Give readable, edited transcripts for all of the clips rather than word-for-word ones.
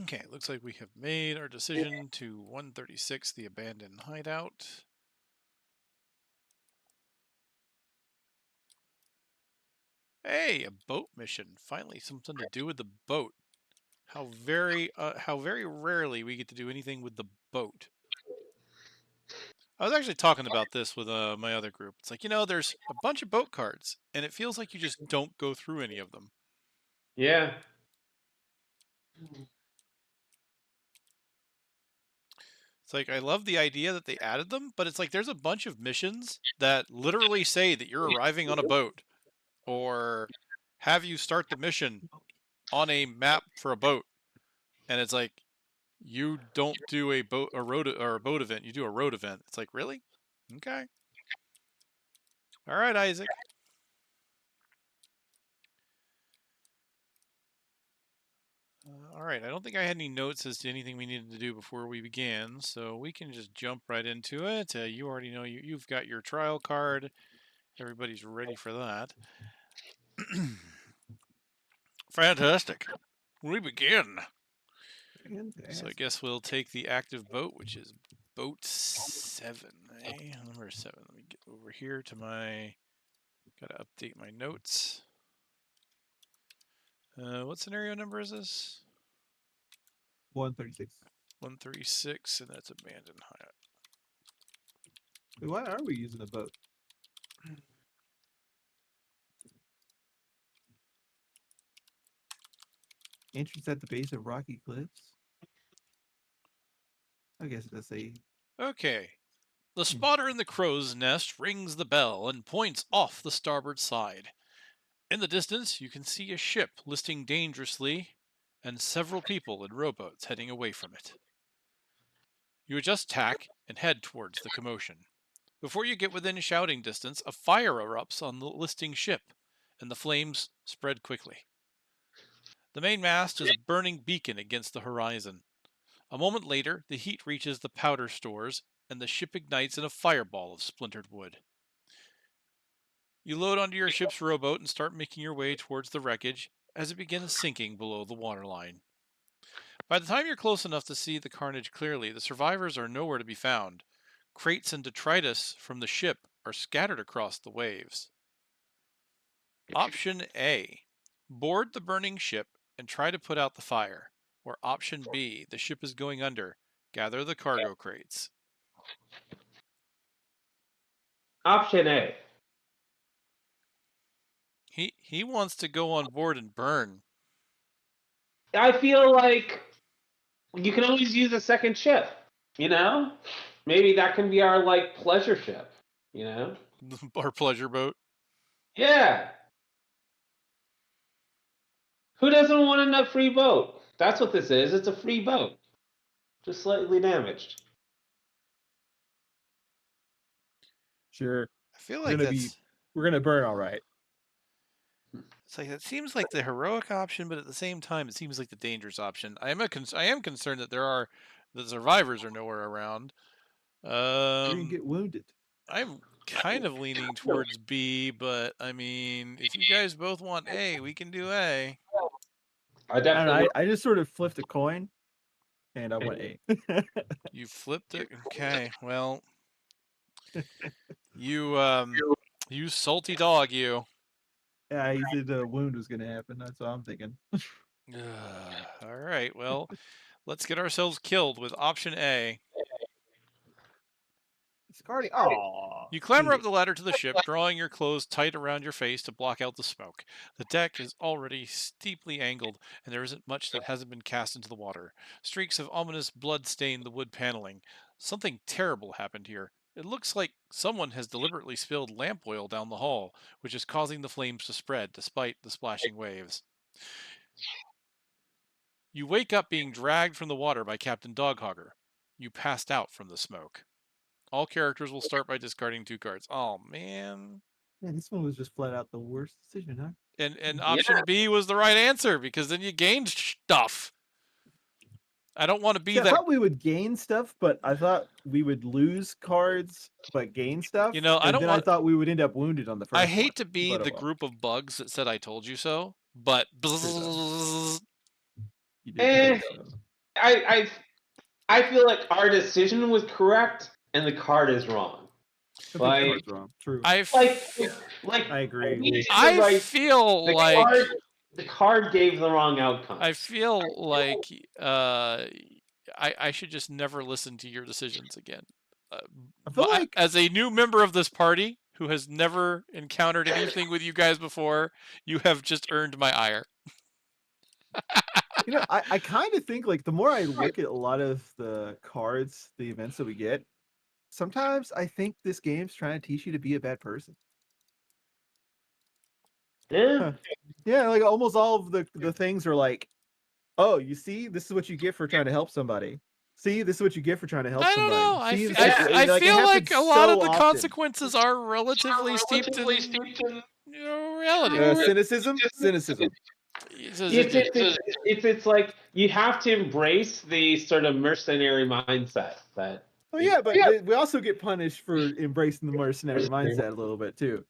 Okay, looks like we have made our decision to 136, the abandoned hideout. Hey, a boat mission. Finally, something to do with the boat. How very rarely we get to do anything with the boat. I was actually talking about this with my other group. It's like, there's a bunch of boat cards, and it feels like you just don't go through any of them. Yeah. It's like, I love the idea that they added them, but it's like there's a bunch of missions that literally say that you're arriving on a boat, or have you start the mission on a map for a boat, and it's like you don't do a boat event, you do a road event. It's like, really? Okay. All right, Isaac. All right, I don't think I had any notes as to anything we needed to do before we began, so we can just jump right into it. You already know you've got your trial card. Everybody's ready for that. Fantastic. We begin. So I guess we'll take the active boat, which is boat 7, eh? Number 7. Let me get over here to my... Gotta update my notes. What scenario number is this? 136. 136, and that's abandoned hideout. Why are we using a boat? Entrance at the base of rocky cliffs. I guess that's a... Okay. The spotter in the crow's nest rings the bell and points off the starboard side. In the distance, you can see a ship listing dangerously and several people in rowboats heading away from it. You adjust tack and head towards the commotion. Before you get within shouting distance, a fire erupts on the listing ship, and the flames spread quickly. The main mast is a burning beacon against the horizon. A moment later, the heat reaches the powder stores, and the ship ignites in a fireball of splintered wood. You load onto your ship's rowboat and start making your way towards the wreckage as it begins sinking below the waterline. By the time you're close enough to see the carnage clearly, the survivors are nowhere to be found. Crates and detritus from the ship are scattered across the waves. Option A. Board the burning ship and try to put out the fire. Or option B. The ship is going under. Gather the cargo crates. Option A. He wants to go on board and burn. I feel like you can always use a second ship, you know? Maybe that can be our, like, pleasure ship, you know? Our pleasure boat. Yeah. Who doesn't want a free boat? That's what this is. It's a free boat. Just slightly damaged. Sure. I feel like we're gonna burn all right. It's like that seems like the heroic option, but at the same time, it seems like the dangerous option. I am concerned that the survivors are nowhere around. You're gonna get wounded. I'm kind of leaning towards B, but I mean, if you guys both want A, we can do A. I just sort of flipped a coin, and I went A. You flipped it? Okay, well, you salty dog, you. Yeah, he said the wound was gonna happen. That's what I'm thinking. All right, well, let's get ourselves killed with option A. Discarding. Oh. You clamber up the ladder to the ship, drawing your clothes tight around your face to block out the smoke. The deck is already steeply angled, and there isn't much that hasn't been cast into the water. Streaks of ominous blood stain the wood paneling. Something terrible happened here. It looks like someone has deliberately spilled lamp oil down the hall, which is causing the flames to spread despite the splashing waves. You wake up being dragged from the water by Captain Doghogger. You passed out from the smoke. All characters will start by discarding 2 cards. Oh, man. Yeah, this one was just flat out the worst decision, huh? And option B was the right answer, because then you gained stuff. I don't want to be that... I thought we would gain stuff, but I thought we would lose cards but gain stuff. You know, I thought we would end up wounded on the first I hate one, to be the group of bugs that said I told you so, but... You did so. I feel like our decision was correct and the card is wrong. I think the card's wrong. True. I agree. we did the I right- feel the like the card gave the wrong outcome. I feel like I should just never listen to your decisions again. I feel like as a new member of this party who has never encountered anything with you guys before, you have just earned my ire. I kind of think like the more I look at a lot of the cards, the events that we get, sometimes I think this game's trying to teach you to be a bad person. Yeah. Yeah, like almost all of the things are like, oh, you see, this is what you get for trying to help somebody. See, this is what you get for trying to help I don't somebody. know. See, I it feel like happens a lot so of the often. consequences are relatively steeped in reality. Cynicism. It's like you have to embrace the sort of mercenary mindset that. Oh yeah, but we also get punished for embracing the mercenary mindset a little bit too.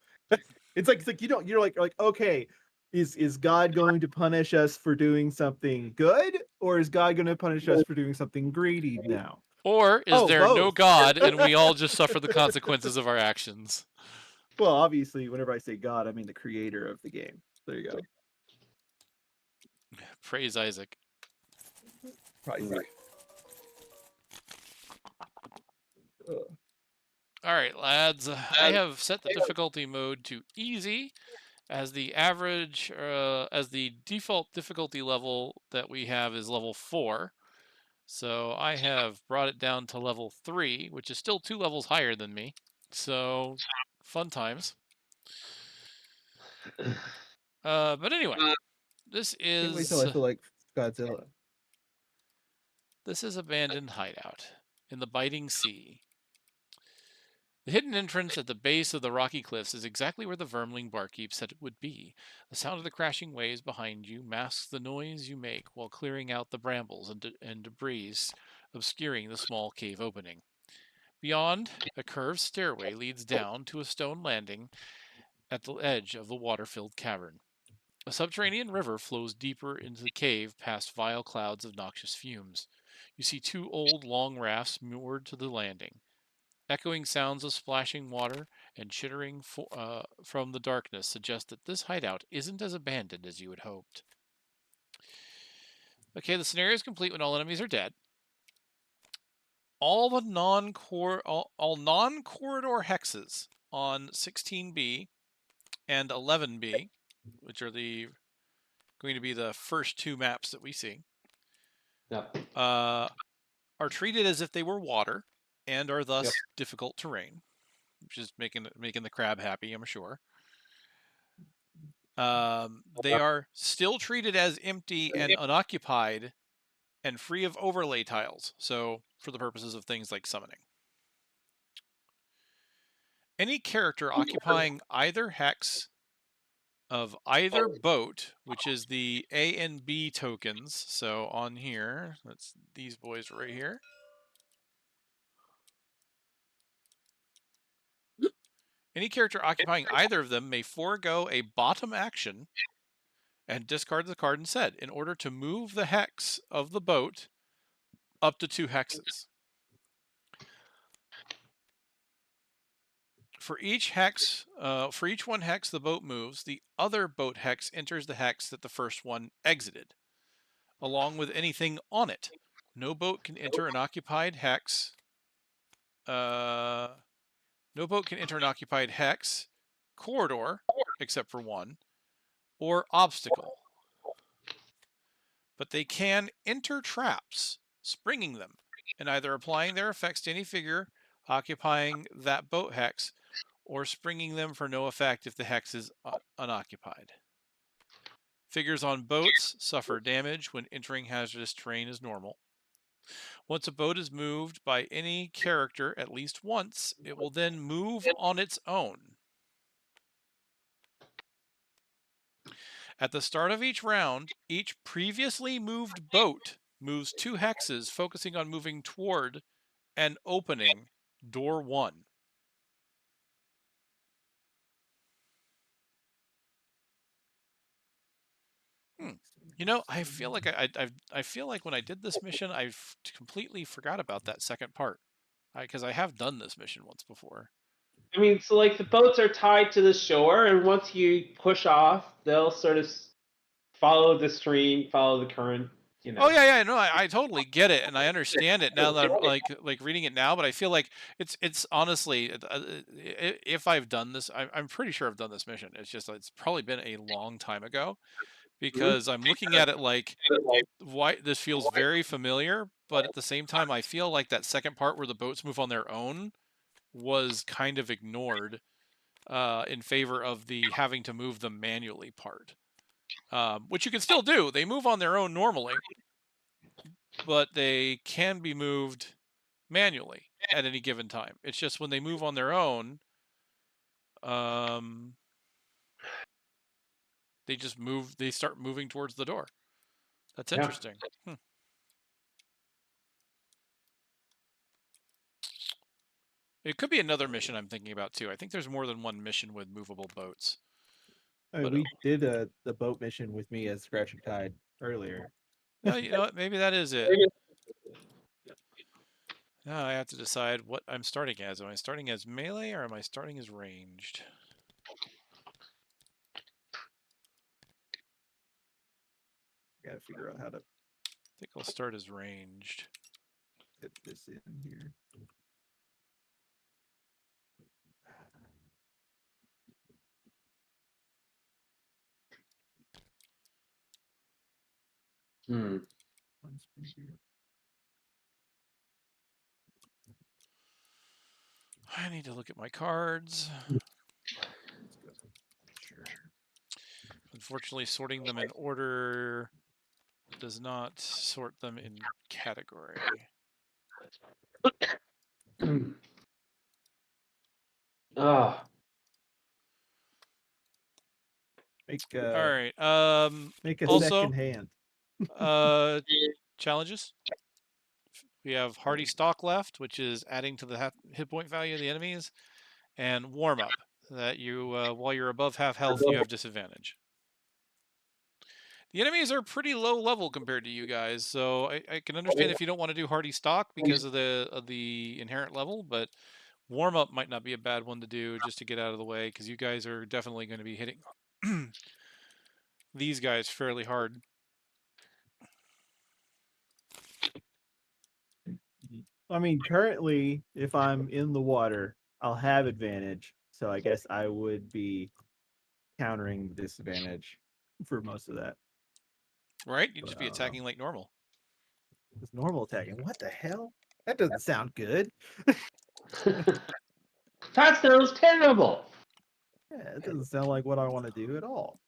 It's like you're like okay, is God going to punish us for doing something good, or is God going to punish us for doing something greedy now? Or is there both. no God and we all just suffer the consequences of our actions? Well, obviously, whenever I say God, I mean the creator of the game. There you go. Praise Isaac. Probably. All right, lads. I have set the difficulty mode to easy as the average, as the default difficulty level that we have is level 4. So I have brought it down to level 3, which is still 2 levels higher than me. So fun times. But anyway, this Can't wait till I is feel like Godzilla. this is Abandoned Hideout in the Biting Sea. The hidden entrance at the base of the rocky cliffs is exactly where the Vermling barkeep said it would be. The sound of the crashing waves behind you masks the noise you make while clearing out the brambles and debris obscuring the small cave opening. Beyond, a curved stairway leads down to a stone landing at the edge of the water-filled cavern. A subterranean river flows deeper into the cave past vile clouds of noxious fumes. You see 2 old long rafts moored to the landing. Echoing sounds of splashing water and chittering from the darkness suggest that this hideout isn't as abandoned as you had hoped. Okay, the scenario is complete when all enemies are dead. All non-corridor hexes on 16B and 11B, which are going to be the first 2 maps that we see, are treated as if they were water and are thus difficult terrain, which is making the crab happy, I'm sure. They are still treated as empty and unoccupied and free of overlay tiles, so for the purposes of things like summoning. Any character occupying either hex of either boat, which is the A and B tokens, so on here, that's these boys right here. Any character occupying either of them may forego a bottom action and discard the card instead in order to move the hex of the boat up to 2 hexes. For each one hex the boat moves, the other boat hex enters the hex that the first one exited, along with anything on it. No boat can enter an occupied hex. Corridor, except for one, or obstacle. But they can enter traps, springing them, and either applying their effects to any figure occupying that boat hex, or springing them for no effect if the hex is unoccupied. Figures on boats suffer damage when entering hazardous terrain as normal. Once a boat is moved by any character at least once, it will then move on its own. At the start of each round, each previously moved boat moves 2 hexes, focusing on moving toward and opening door 1. You know, I feel like I feel like when I did this mission, I completely forgot about that second part, because I have done this mission once before. I mean, so like the boats are tied to the shore, and once you push off, they'll sort of follow the stream, follow the current. You know. Oh yeah, no, I totally get it and I understand it now that I'm like reading it now. But I feel like it's honestly, if I've done this, I'm pretty sure I've done this mission. It's just it's probably been a long time ago because I'm looking at it like why this feels very familiar, but at the same time, I feel like that second part where the boats move on their own was kind of ignored in favor of the having to move them manually part, which you can still do. They move on their own normally, but they can be moved manually at any given time. It's just when they move on their own, they just move. They start moving towards the door. That's interesting. Yeah. It could be another mission I'm thinking about too. I think there's more than one mission with movable boats. I mean, we did the boat mission with me as Scratch and Tide earlier. No, you know what? Maybe that is it. Now I have to decide what I'm starting as. Am I starting as melee or am I starting as ranged? Gotta figure out how to I think I'll start as ranged. fit this in here. I need to look at my cards. Sure. Unfortunately, sorting them in order does not sort them in category. Make All right. make a also, second hand. Challenges. We have Hardy Stock left, which is adding to the hit point value of the enemies, and Warm Up, that you while you're above half health, you have disadvantage. The enemies are pretty low level compared to you guys, so I can understand if you don't want to do Hardy Stock because of the inherent level, but Warm Up might not be a bad one to do just to get out of the way, because you guys are definitely going to be hitting these guys fairly hard. I mean, currently, if I'm in the water, I'll have advantage. So I guess I would be countering the disadvantage for most of that. Right? You'd just be attacking like normal. It's normal attacking. What the hell? That doesn't sound good. That sounds terrible. Yeah, it doesn't sound like what I want to do at all.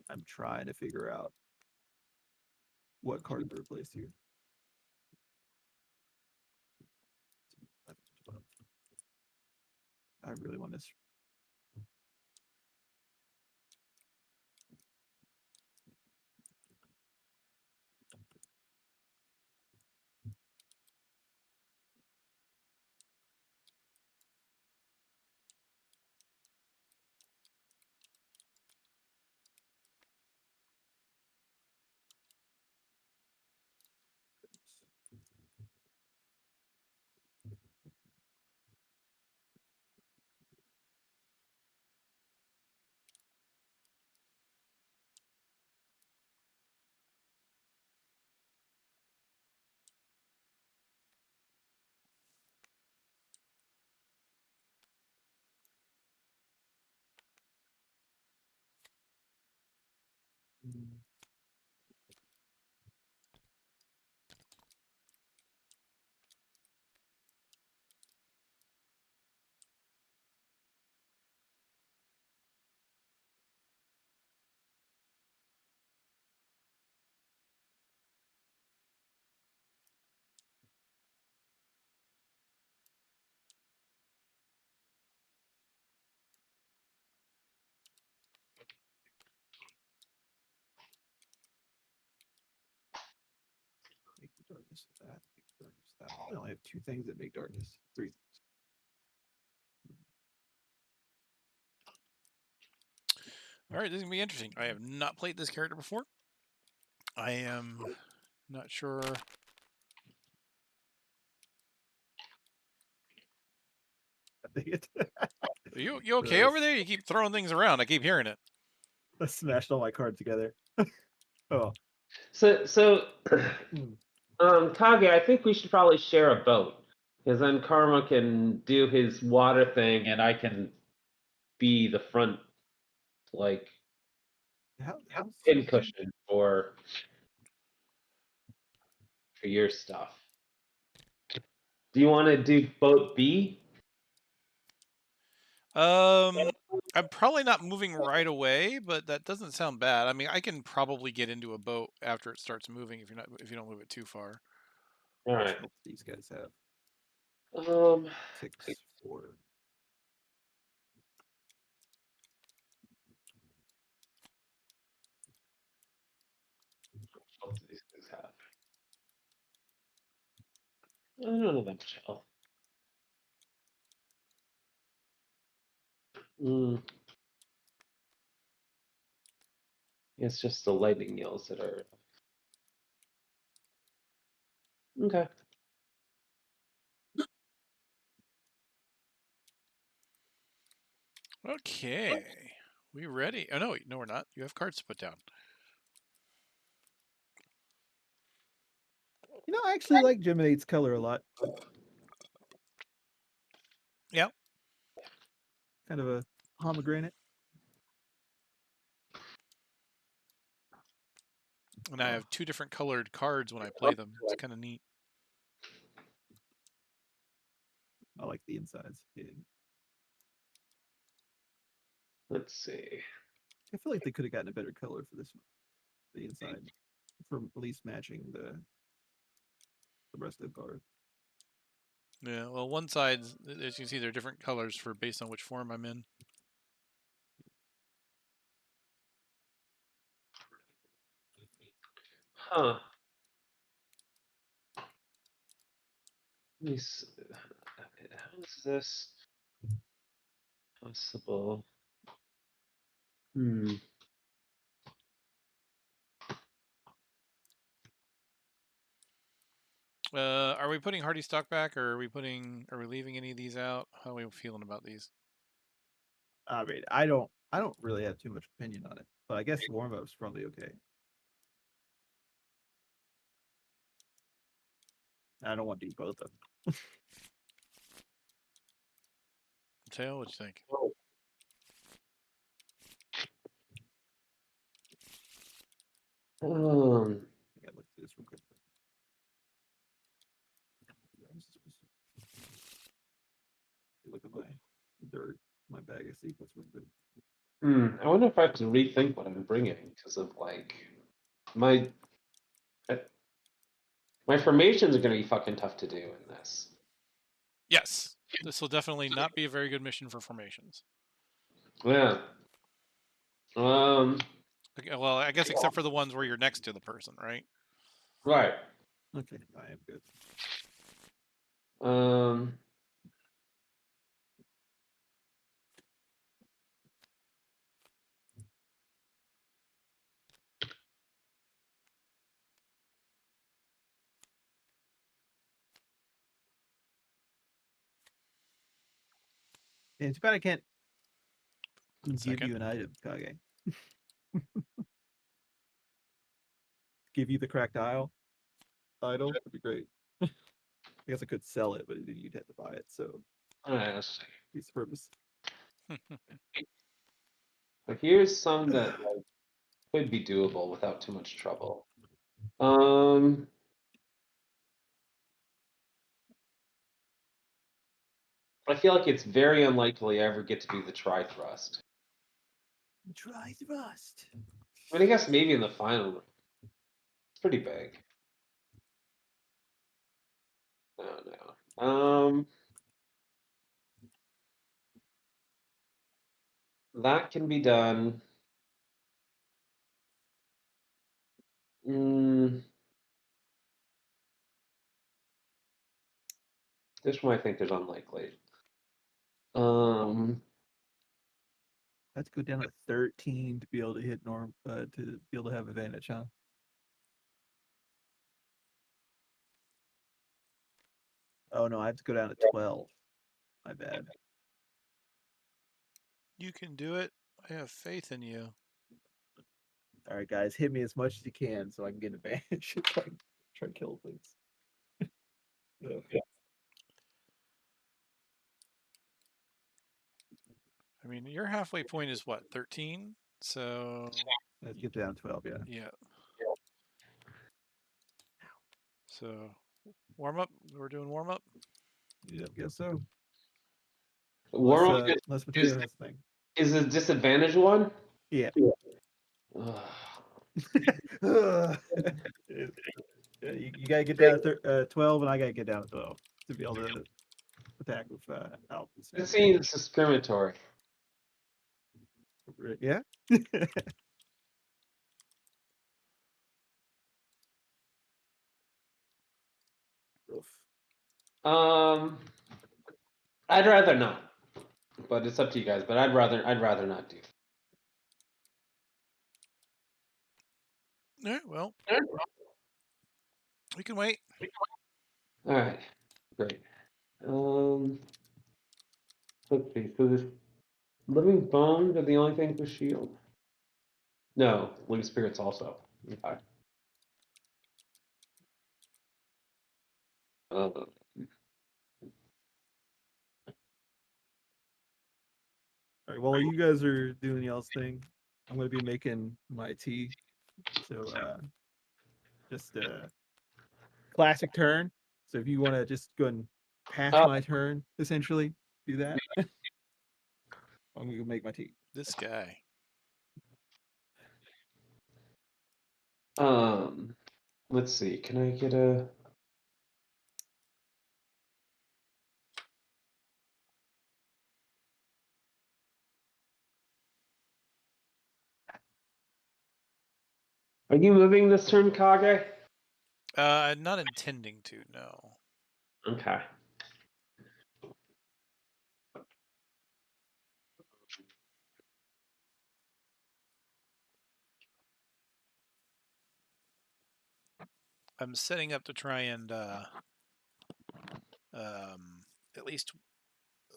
I'm trying to figure out what card to replace here. I really want this. Make the darkness of that. Make the darkness of that. I only have two things that make darkness. Three things. All right, this is gonna be interesting. I have not played this character before. I am not sure. You okay over there? You keep throwing things around. I keep hearing it. I smashed all my cards together. Oh, So, Kage, I think we should probably share a boat, because then Karma can do his water thing, and I can be the front, like, pincushion for your stuff. Do you want to do boat B? I'm probably not moving right away, but that doesn't sound bad. I mean, I can probably get into a boat after it starts moving if you don't move it too far. All right. what these guys have 6, 4. What do these things have? I don't know that much health. It's just the lightning yells that are okay. Okay, we ready? Oh no, no, we're not. You have cards to put down. You know, I actually like Geminate's color a lot. Yeah. Kind of a pomegranate. And I have 2 different colored cards when I play them. It's kind of neat. I like the insides. Let's see. I feel like they could have gotten a better color for this one. The inside, for at least matching the rest of the card. Yeah. Well, one side, as you can see, they're different colors for based on which form I'm in. Huh. Let me see. How is this possible? Are we putting Hardy stock back, or are we leaving any of these out? How are we feeling about these? I mean, I don't really have too much opinion on it, but I guess warm up's probably okay. I don't want to eat both of them. Mateo, what you think? I gotta look through this real quick. Look at my dirt, my bag of sequence real quick. I wonder if I have to rethink what I'm bringing because of like my formations are going to be fucking tough to do in this. Yes, this will definitely not be a very good mission for formations. Yeah. Okay, well, I guess except for the ones where you're next to the person, right? Right. Okay, I am good. And too bad I can't give you an item, Kage. Give you the cracked idol. That'd be great. I guess I could sell it, but you'd have to buy it. So, all right, let's see. piece of purpose. But here's some that like, could be doable without too much trouble. I feel like it's very unlikely I ever get to do the try thrust. Try thrust. I mean, I guess maybe in the final. It's pretty big. No. That can be done. This one I think is unlikely. I have to go down to 13 to be able to hit norm to be able to have advantage, huh? Oh no, I have to go down to 12. My bad. You can do it. I have faith in you. All right, guys, hit me as much as you can so I can get advantage. Try to kill things. Yeah. I mean, your halfway point is what, 13? So Let's get down to 12, yeah. yeah. So warm up. We're doing warm up. Yeah, guess so. Worm Unless Mateo has a thing. is a disadvantage one. Yeah. Ugh. You gotta get down to 12, and I gotta get down to 12 to be able to attack with Alphas. It seems discriminatory. Yeah. Oof. I'd rather not, but it's up to you guys. But I'd rather not do. All right. Well, we can wait. All right, great. Let's see. So this living bones are the only things with shield. No, living spirits also. Okay. All right. While you guys are doing y'all's thing, I'm gonna be making my tea. So just classic turn. So if you want to just go and pass my turn, essentially, do that. I'm gonna go make my tea. This guy. Let's see. Can I get a? Are you moving this turn, Kage? I'm not intending to. No. Okay. I'm setting up to try and at least.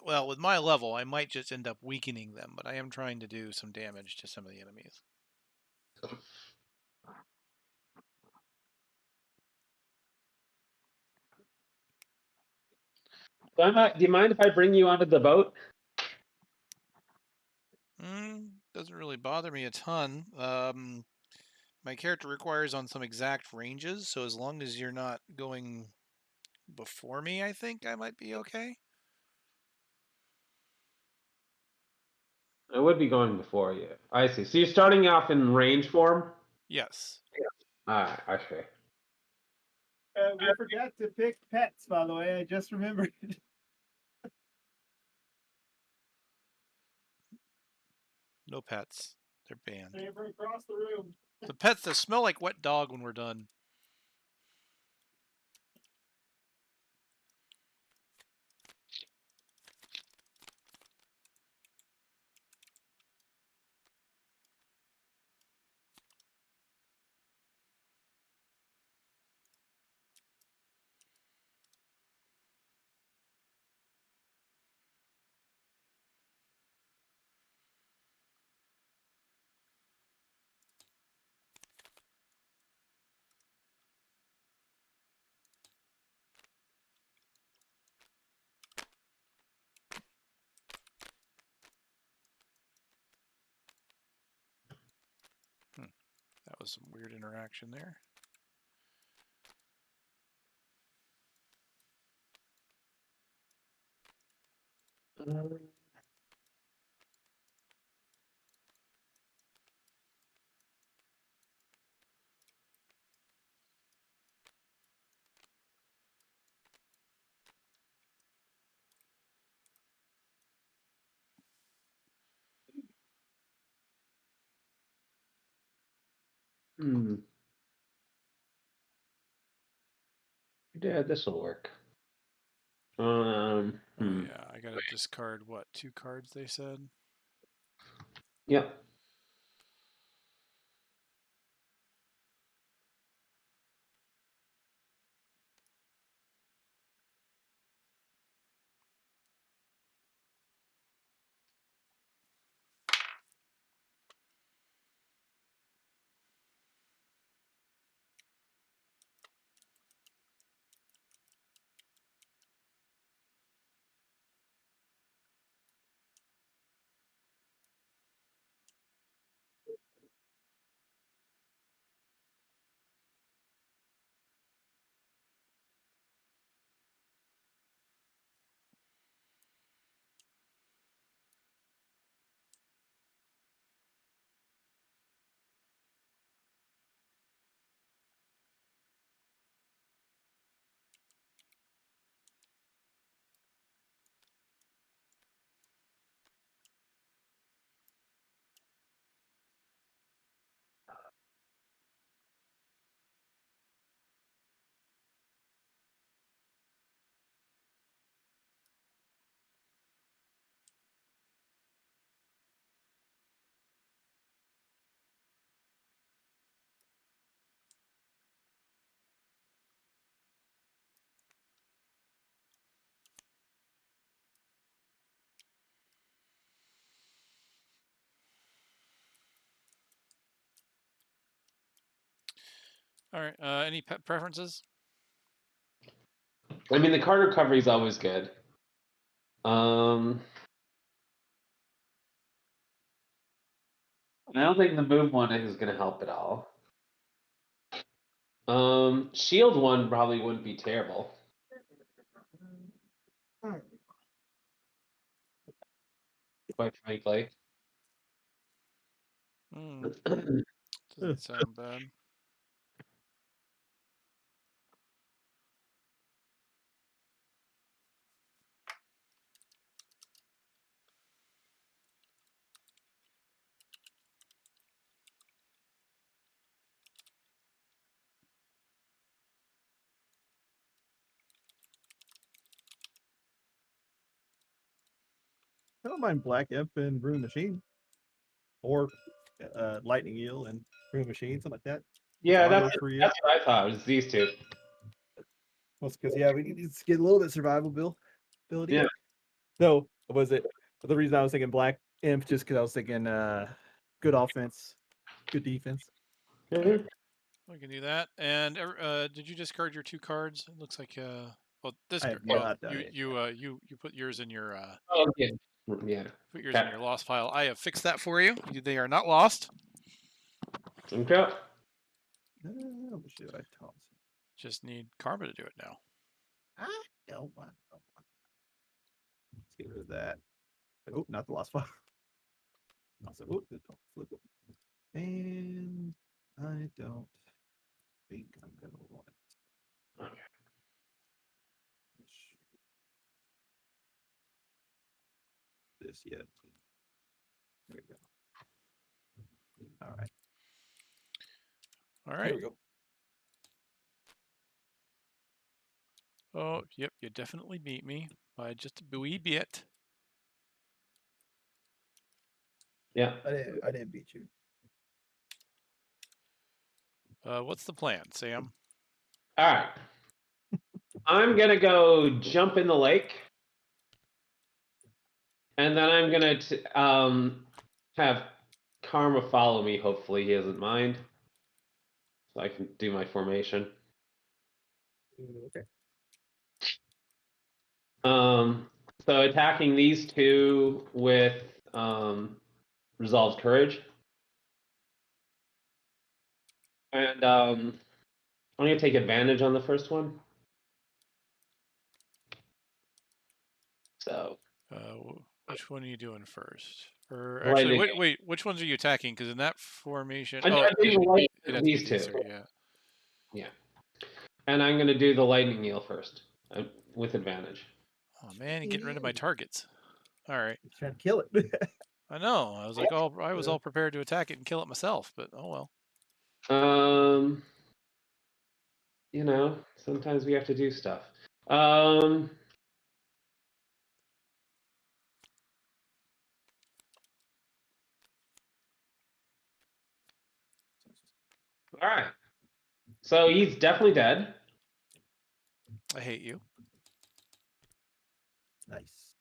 Well, with my level, I might just end up weakening them, but I am trying to do some damage to some of the enemies. Do you mind if I bring you onto the boat? Doesn't really bother me a ton. My character requires on some exact ranges, so as long as you're not going before me, I think I might be okay. I would be going before you. I see. So you're starting off in range form? Yes. I see. We forgot to pick pets, by the way. I just remembered. No pets. They're banned. They're across the room. The pets that smell like wet dog when we're done. That was some weird interaction there. Yeah, this will work. Oh yeah, I gotta discard what, 2 cards they said? Yep. All right. Any pet preferences? I mean, the card recovery is always good. I don't think the move one is going to help at all. Shield one probably wouldn't be terrible. Quite frankly. Doesn't sound bad. I don't mind Black Imp and Rune Machine, or Lightning Eel and Rune Machine, something like that. Yeah, Armor that's for you. what I thought. Was these two. Well, because we need to get a little bit of survival ability. Yeah. So was it the reason I was thinking Black Imp just because I was thinking good offense, good defense. Mhm. We can do that. And did you discard your 2 cards? It looks like well, this I have well, not done it. you put yours in your Oh, yeah. Yeah. put yours in your lost pile. I have fixed that for you. They are not lost. Okay. What should I toss? Just need Karma to do it now. I don't want. Let's get rid of that. Oh, not the lost file. Also, oh, flip it. And I don't think I'm gonna want this yet. There we go. All right. All There right. we go. Oh, yep, you definitely beat me by just a wee bit. Yeah. I didn't beat you. What's the plan, Sam? All right. I'm gonna go jump in the lake, and then I'm gonna have Karma follow me. Hopefully, he doesn't mind, so I can do my formation. Okay. So attacking these two with Resolved Courage, and I'm gonna take advantage on the first one. So. Which one are you doing first? Or Lightning. actually, wait, which ones are you attacking? Because in that formation, I'm doing it'd have to these be two. these 2, yeah. Yeah. And I'm going to do the lightning eel first with advantage. Oh man, you're getting rid of my targets. All right. He's trying to kill it. I know. I was like, I was all prepared to attack it and kill it myself, but oh well. You know, sometimes we have to do stuff. All right. So he's definitely dead. I hate you. Nice.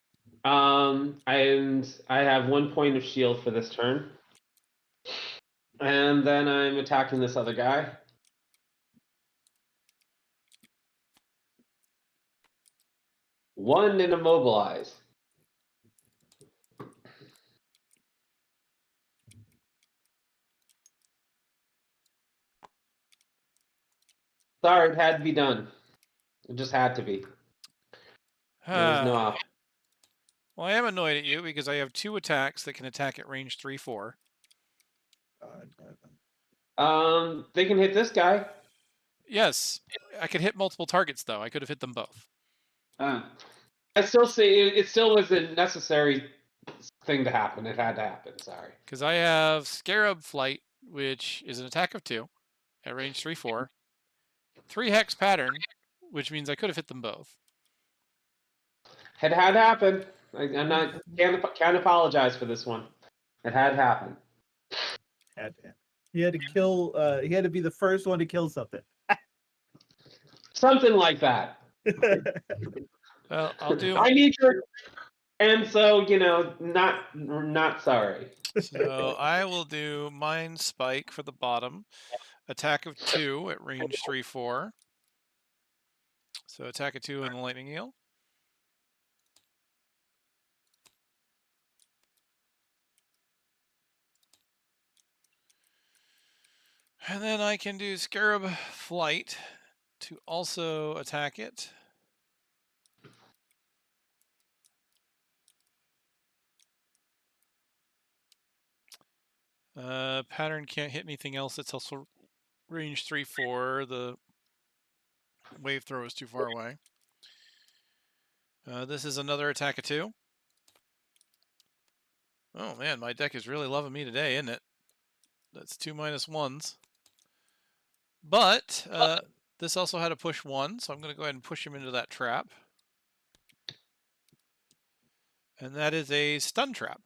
And I have 1 point of shield for this turn. And then I'm attacking this other guy. One and immobilize. Sorry, it had to be done. It just had to be. There's no option. Well, I am annoyed at you because I have 2 attacks that can attack at range 3-4. They can hit this guy. Yes, I could hit multiple targets though. I could have hit them both. I still say it still was a necessary thing to happen. It had to happen. Sorry. Because I have Scarab Flight, which is an attack of 2 at range 3-4. 3 Hex Pattern, which means I could have hit them both. It had to happen. I'm not can't apologize for this one. It had to happen. He had to kill. He had to be the first one to kill something. Something like that. Well, I'll do. I need your. And so not sorry. So I will do Mind Spike for the bottom. Attack of 2 at range 3-4. So attack of 2 and the Lightning Eel. And then I can do Scarab Flight to also attack it. Pattern can't hit anything else. It's also range 3-4. The wave throw is too far away. This is another attack of 2. Oh man, my deck is really loving me today, isn't it? That's 2 -1s. But this also had a push 1, so I'm going to go ahead and push him into that trap. And that is a stun trap.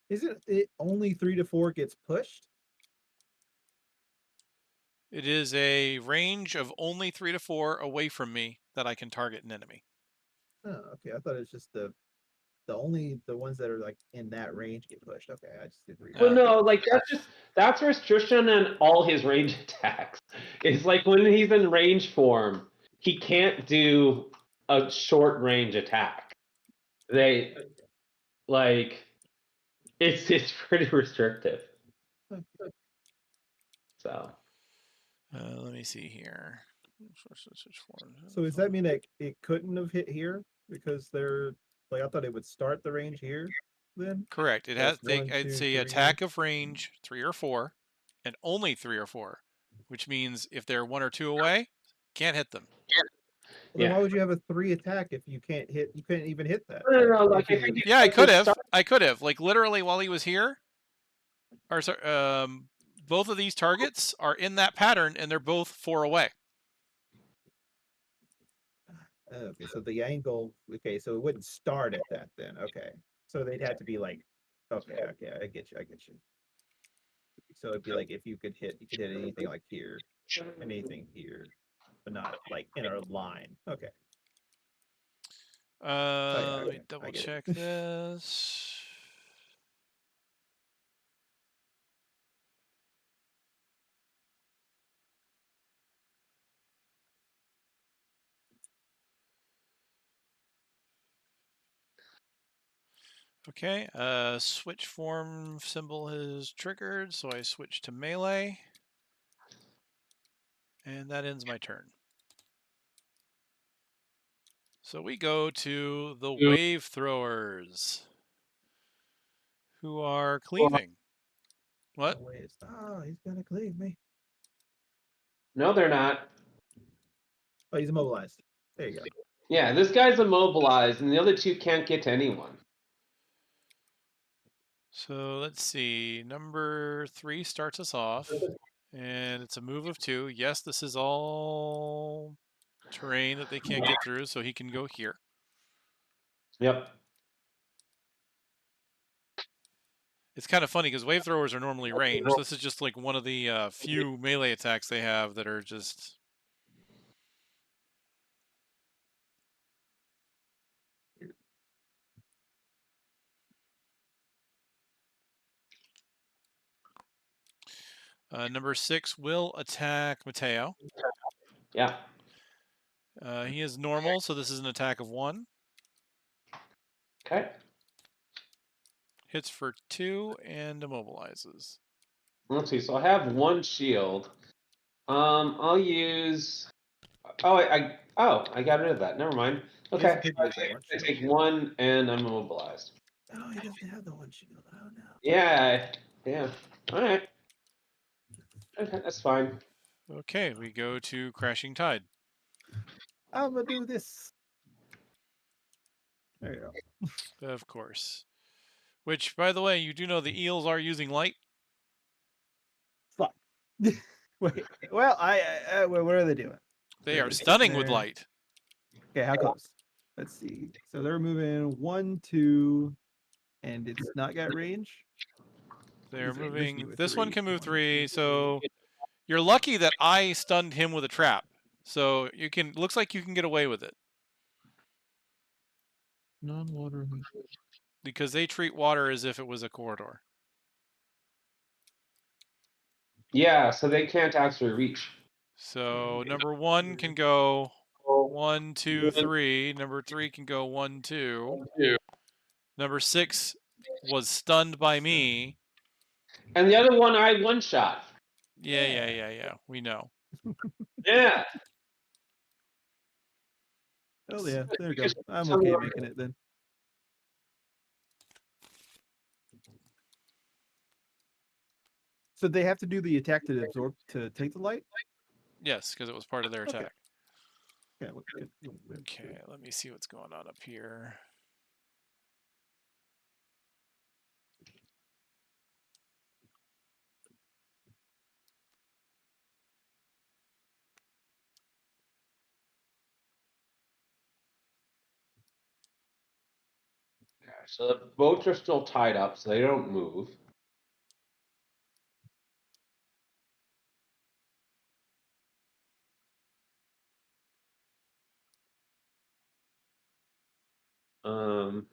Isn't it only 3 to 4 gets pushed? It is a range of only 3 to 4 away from me that I can target an enemy. Oh, okay. I thought it was just the ones that are like in that range get pushed. Okay, I just didn't read. Well, no, like that's restriction on all his range attacks. It's like when he's in range form, he can't do a short range attack. They like it's pretty restrictive. So let me see here. So does that mean that it couldn't have hit here because they're like I thought it would start the range here then? Correct. It has it's a attack of range 3 or 4 and only 3 or 4, which means if they're 1 or 2 away, can't hit them. Well, then why would you have a 3 attack if you can't hit? You couldn't even hit that. No, like yeah, I could have. I could have. Like literally while he was here. Or sorry, both of these targets are in that pattern, and they're both 4 away. Okay, so the angle. Okay, so it wouldn't start at that then. Okay, so they'd have to be like. Okay, I get you. So it'd be like if you could hit anything like here, and anything here, but not like in a line. Okay. Let me double check this. Okay, switch form symbol is triggered, so I switch to melee. And that ends my turn. So we go to the wave throwers, who are cleaving. What? Oh, he's gonna cleave me. No, they're not. Oh, he's immobilized. There you go. Yeah, this guy's immobilized, and the other 2 can't get to anyone. So let's see. Number 3 starts us off, and it's a move of 2. Yes, this is all terrain that they can't get through, so he can go here. Yep. It's kind of funny because wave throwers are normally ranged. This is just like one of the few melee attacks they have that are just. Number 6 will attack Mateo. Yeah. He is normal, so this is an attack of 1. Okay. Hits for 2 and immobilizes. Let's see. So I have 1 shield. I'll use. Oh, I got rid of that. Never mind. He has Okay. to pick with the one I shield. take 1 and I'm immobilized. Oh, he doesn't have the one shield. Oh no. Yeah. Yeah. All right. Okay, that's fine. Okay, we go to Crashing Tide. I'm gonna do this. There you go. Of course. Which, by the way, you do know the eels are using light? Fuck. Wait. Well, what are they doing? They They're are just stunning sitting with there. light. Okay, how close? Let's see. So they're moving 1, 2, and it's not got range. They're Is it moving. with This one 3? can move 1, 3, 2, so you're lucky that I stunned him with a trap. So you can. Looks like you can get away with it non-water. because they treat water as if it was a corridor. Yeah, so they can't actually reach. So number 1 can go 1, 2, 3. Number 3 can go 1, 2. Number 6 was stunned by me. And the other one I one shot. Yeah. We know. Yeah. Oh yeah, there we go. Because I'm some okay are- making it then. So they have to do the attack to absorb to take the light? Yes, because it was part of their Okay. attack. Yeah, good. Okay, let me see what's going on up here. So the boats are still tied up, so they don't move. Um,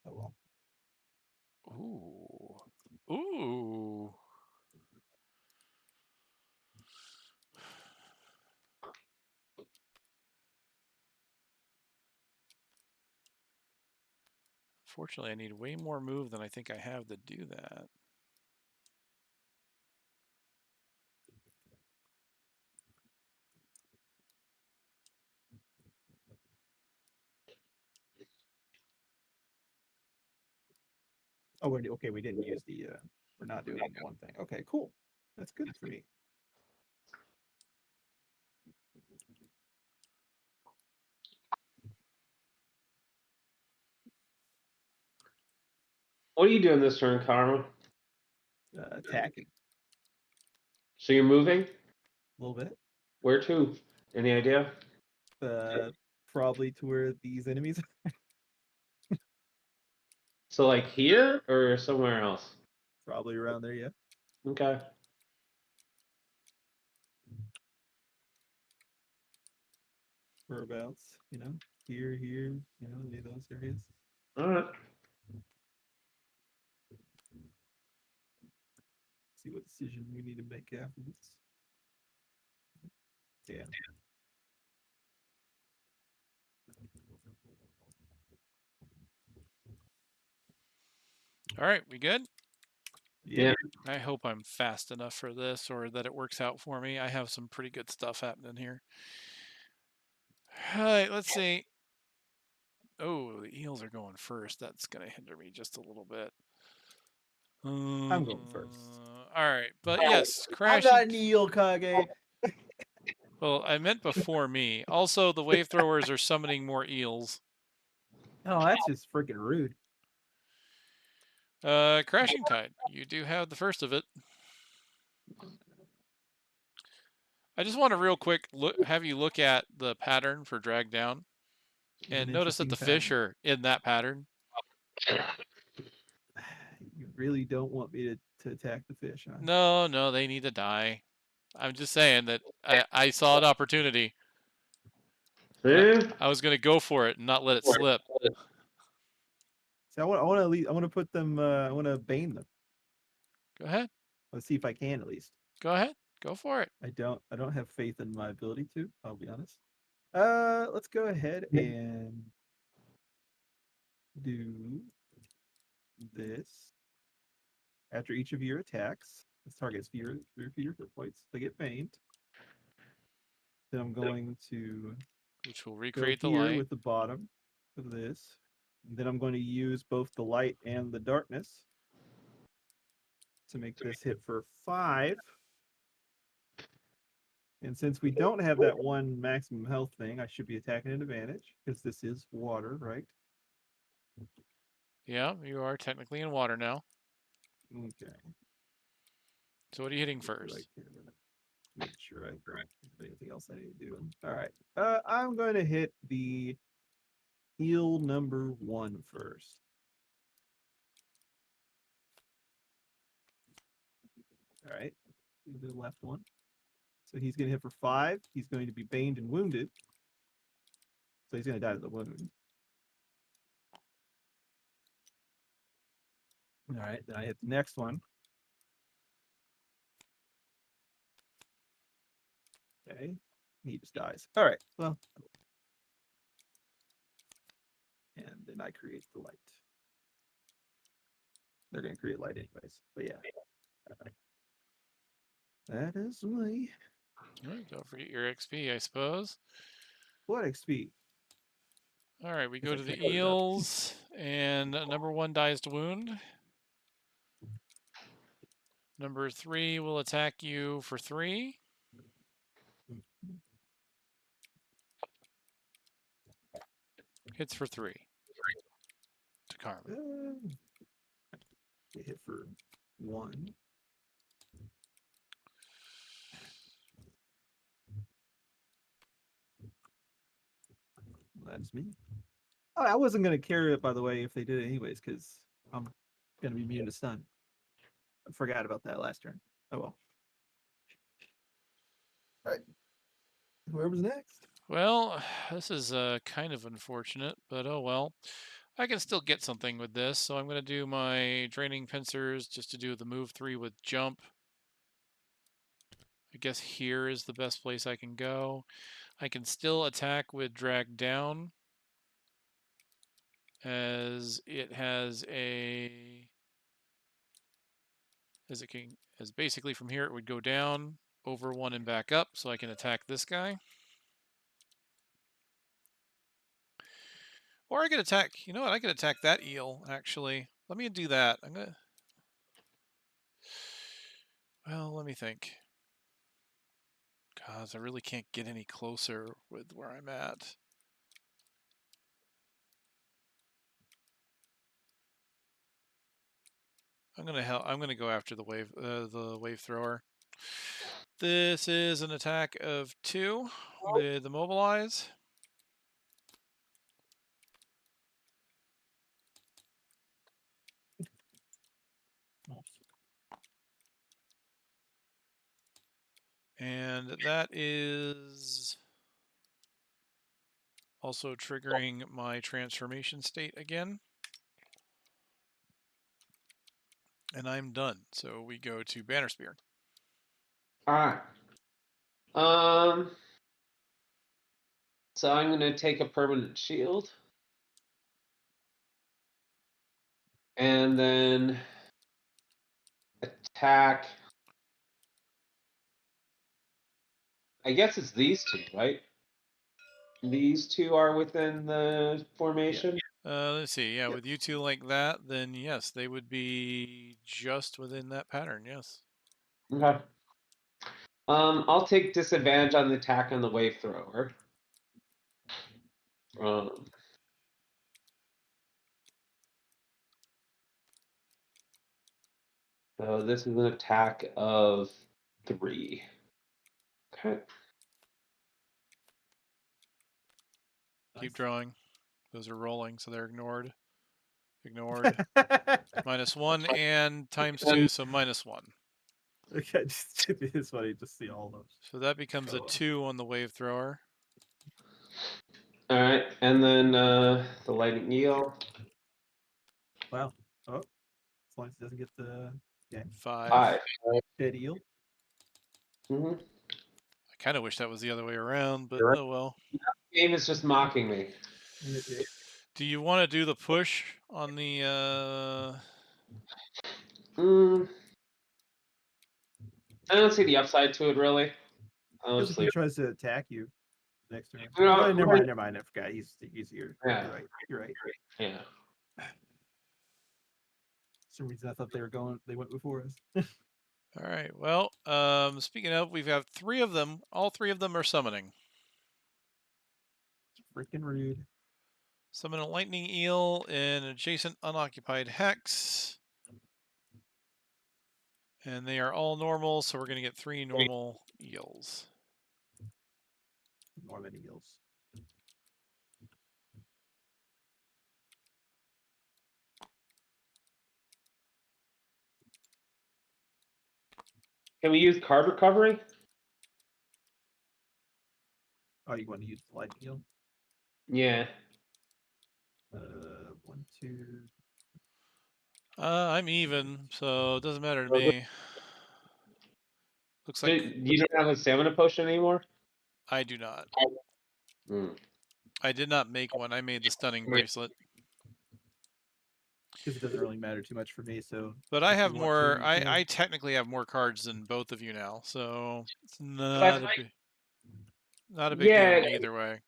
Oh well. Ooh. Fortunately, I need way more move than I think I have to do that. Oh, okay. We didn't use the. We're not doing one thing. Okay, cool. That's good for me. what are you doing this turn, Karma? Attacking So you're moving? a little bit. Where to? Any idea? Probably to where these enemies. So like here or somewhere else? Probably around there. Yeah. Okay. Whereabouts? Here. Any of those areas. All right. See what decision we need to make afterwards. Yeah. All right, we good? Yeah. I hope I'm fast enough for this or that it works out for me. I have some pretty good stuff happening here. All right, let's see. Oh, the eels are going first. That's going to hinder me just a little bit. I'm going first. All right, but yes, I'm crashing. not an eel, Kage. Well, I meant before me. Also, the wave throwers are summoning more eels. Oh, that's just freaking rude. Crashing Tide. You do have the first of it. I just want to real quick have you look at the pattern for drag down. And An notice that the interesting fish pattern. are in that pattern. You really don't want me to attack the fish, huh? No, no, they need to die. I'm just saying that I saw an opportunity. I was going to go for it and not let it slip. So I want to put them. I want to bane them. Go ahead. Let's see if I can at least. Go ahead. Go for it. I don't have faith in my ability to. I'll be honest. Let's go ahead and do this. After each of your attacks, this targets your hit points. They get baned. Then I'm going to Which will go recreate the here light. with the bottom of this. And then I'm going to use both the light and the darkness to make this hit for 5. And since we don't have that one maximum health thing, I should be attacking at advantage because this is water, right? Yeah, you are technically in water now. Okay. So what are you hitting Right first? here. Make sure I don't have anything else I need to do. All right. I'm going to hit the heal number 1 first. All right. Do the left one. So he's going to hit for 5. He's going to be baned and wounded. So he's going to die to the wound. All right. Then I hit the next one. Okay. He just dies. All right. Well. And then I create the light. They're going to create light anyways. But yeah. That is me. Right, don't forget your XP, I suppose. What XP? All right, we Guess go I to the can't put it up. eels, and number 1 dies to wound. Number 3 will attack you for 3. Hits for 3. To Karma. Get hit for 1. That's me. Oh, I wasn't gonna carry it, by the way, if they did it anyways, because I'm gonna be immune to stun. I forgot about that last turn. Oh well. All right. Whoever's next. Well, this is kind of unfortunate, but oh well. I can still get something with this, so I'm going to do my draining pincers just to do the move 3 with jump. I guess here is the best place I can go. I can still attack with drag down, as it has a as basically from here it would go down over 1 and back up, so I can attack this guy. Or I could attack, you know what, I could attack that eel, actually. Let me do that. Well, let me think. God, I really can't get any closer with where I'm at. I'm gonna go after the wave thrower. This is an attack of 2 with immobilize. And that is also triggering my transformation state again. And I'm done. So we go to Bannerspear. All right. So I'm going to take a permanent shield. And then attack. I guess it's these 2, right? These 2 are within the formation. Let's see. Yeah, Yep. with you 2 like that, then yes, they would be just within that pattern. Yes. Okay. I'll take disadvantage on the attack on the wave thrower. So this is an attack of 3. Okay. Keep drawing. Those are rolling, so they're ignored. Ignored. -1 and ×2, so -1. Okay, it's funny to see all those. So that becomes a 2 on the wave thrower. All right, and then the lightning eel. Wow. Oh, as long as it doesn't get the 5. dead eel. Mm-hmm. I kind of wish that was the other way around, but oh well. Game is just mocking me. Do you want to do the push on the? I don't see the upside to it really. Because if he tries to attack you next turn. No, Oh, never mind. I forgot. He's here. Yeah. You're right. Yeah. For some reason, I thought they went before us. All right. Well, speaking of, we've got 3 of them. All 3 of them are summoning. Freaking rude. Summon a lightning eel in adjacent unoccupied hex. And they are all normal, so we're going to get 3 normal eels. Normal eels. Can we use card recovery? Oh, you want to use the light eel? Yeah. 1, 2. I'm even, so it doesn't matter to me. Looks like You don't have a stamina potion anymore? I do not. Hmm. I did not make one. I made the stunning bracelet. Because it doesn't really matter too much for me, so. But I have you want more. to, you can. I technically have more cards than both of you now, so it's not a big deal either way.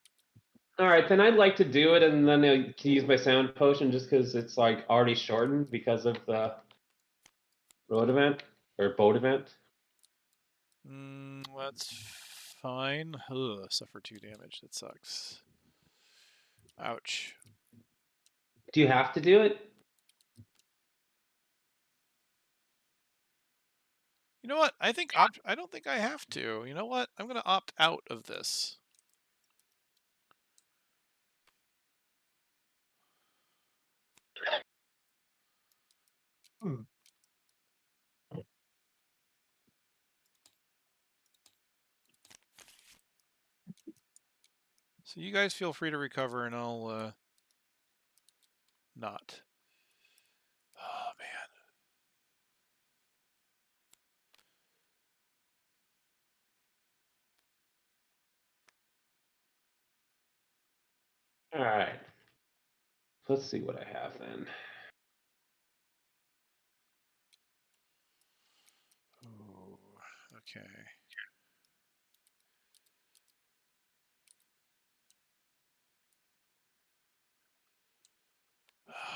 All right, then I'd like to do it, and then I can use my sound potion just because it's like already shortened because of the road event or boat event. That's fine. Ugh, suffer 2 damage. That sucks. Ouch. Do you have to do it? You know what? I don't think I have to. You know what? I'm going to opt out of this. So you guys feel free to recover, and I'll not. Oh man. All right. Let's see what I have then. Ooh, okay.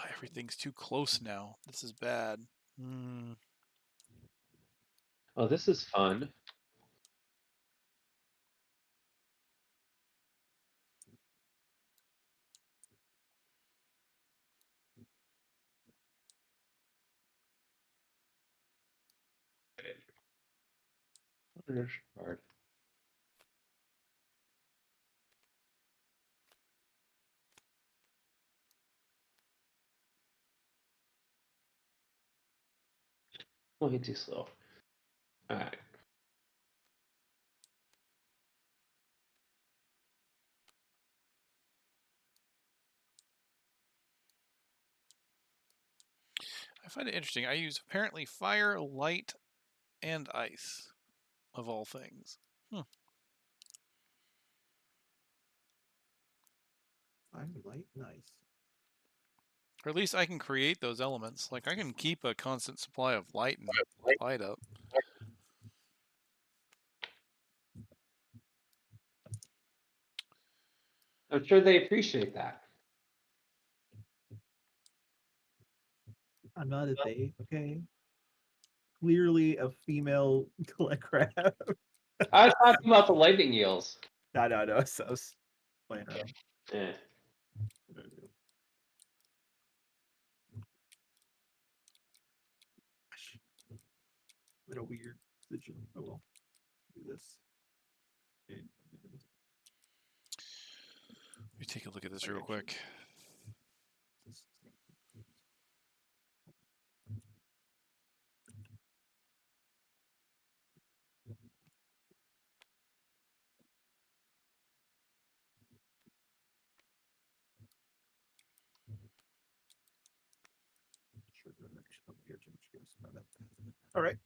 Everything's too close now. This is bad. Oh, this is fun. Card. Oh, he's too slow. All right. I find it interesting. I use apparently fire, light, and ice, of all things. Fire, light, nice. Or at least I can create those elements. Like I can keep a constant supply of light and light up. I'm sure they appreciate that. I'm not a they, okay? Clearly a female collect crab. I was talking about the lightning eels. No. So I was playing around. Yeah. What a weird position. Oh well. Do this. Let me take a look at this real quick. All right.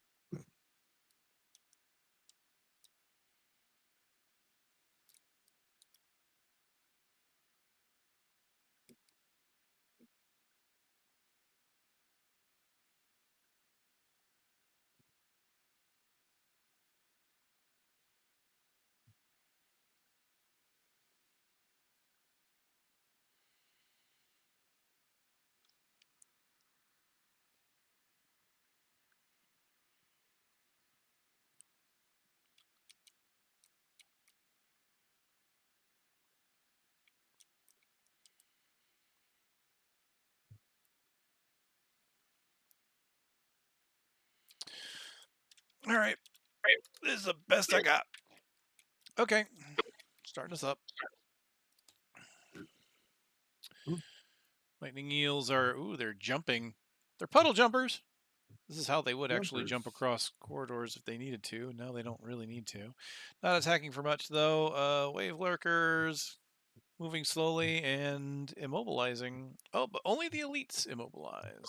All right. This is the best I got. Okay. Starting us up. Lightning eels are, they're jumping. They're puddle jumpers. This is how they would actually jump across corridors if they needed to. Now they don't really need to. Not attacking for much, though. Wave lurkers, moving slowly and immobilizing. Oh, but only the elites immobilize.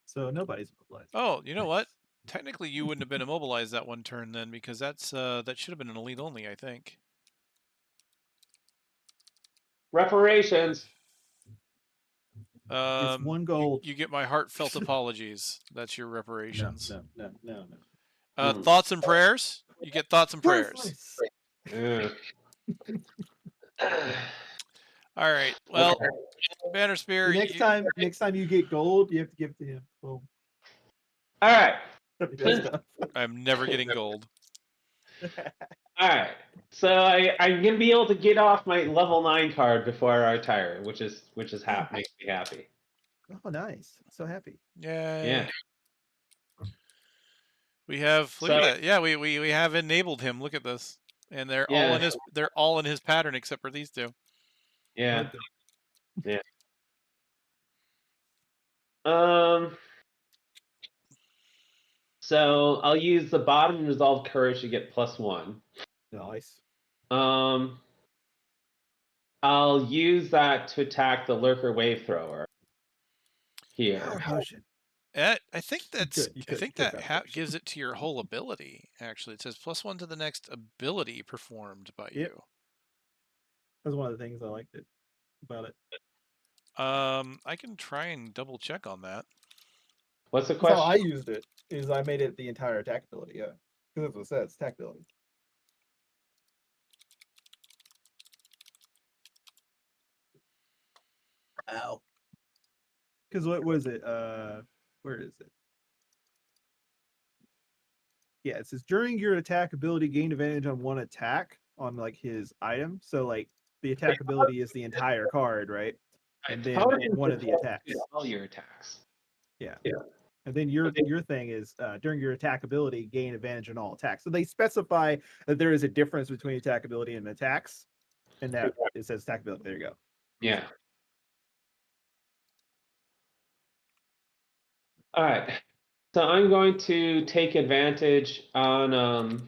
So nobody's immobilized. Oh, you know what? Technically, you wouldn't have been immobilized that one turn then, because that should have been an elite only, I think. Reparations. It's 1 gold. You get my heartfelt apologies. That's your reparations. No. Thoughts and prayers. You get thoughts and prayers. Yeah. All right. Well, Bannerspear. Next time you get gold, you have to give it to him. Boom. All right. I'm never getting gold. All right. So I'm gonna be able to get off my level 9 card before I retire, which is makes me happy. Oh, nice! So happy. Yay. Yeah. We have look at that. Yeah, we have enabled him. Look at this, and they're all in his pattern except for these two. Yeah. Yeah. So I'll use the bottom resolved courage to get +1. Nice. I'll use that to attack the lurker wave thrower. Here. I think that's. I think that gives it to your whole ability. Actually, it says +1 to the next ability performed by you. That's one of the things I liked about it. I can try and double check on that. What's the question? That's how I used it. Is I made it the entire attack ability. Yeah, because that's what it says. Attack ability. Ow. Because what was it? Where is it? Yeah, it says during your attack ability, gain advantage on 1 attack on like his item. So like the attack ability is the entire card, right? And then one of the attacks. All your attacks. Yeah. And then your thing is during your attack ability, gain advantage on all attacks. So they specify that there is a difference between attack ability and attacks, and that it says attack ability. There you go. Yeah. All right. So I'm going to take advantage on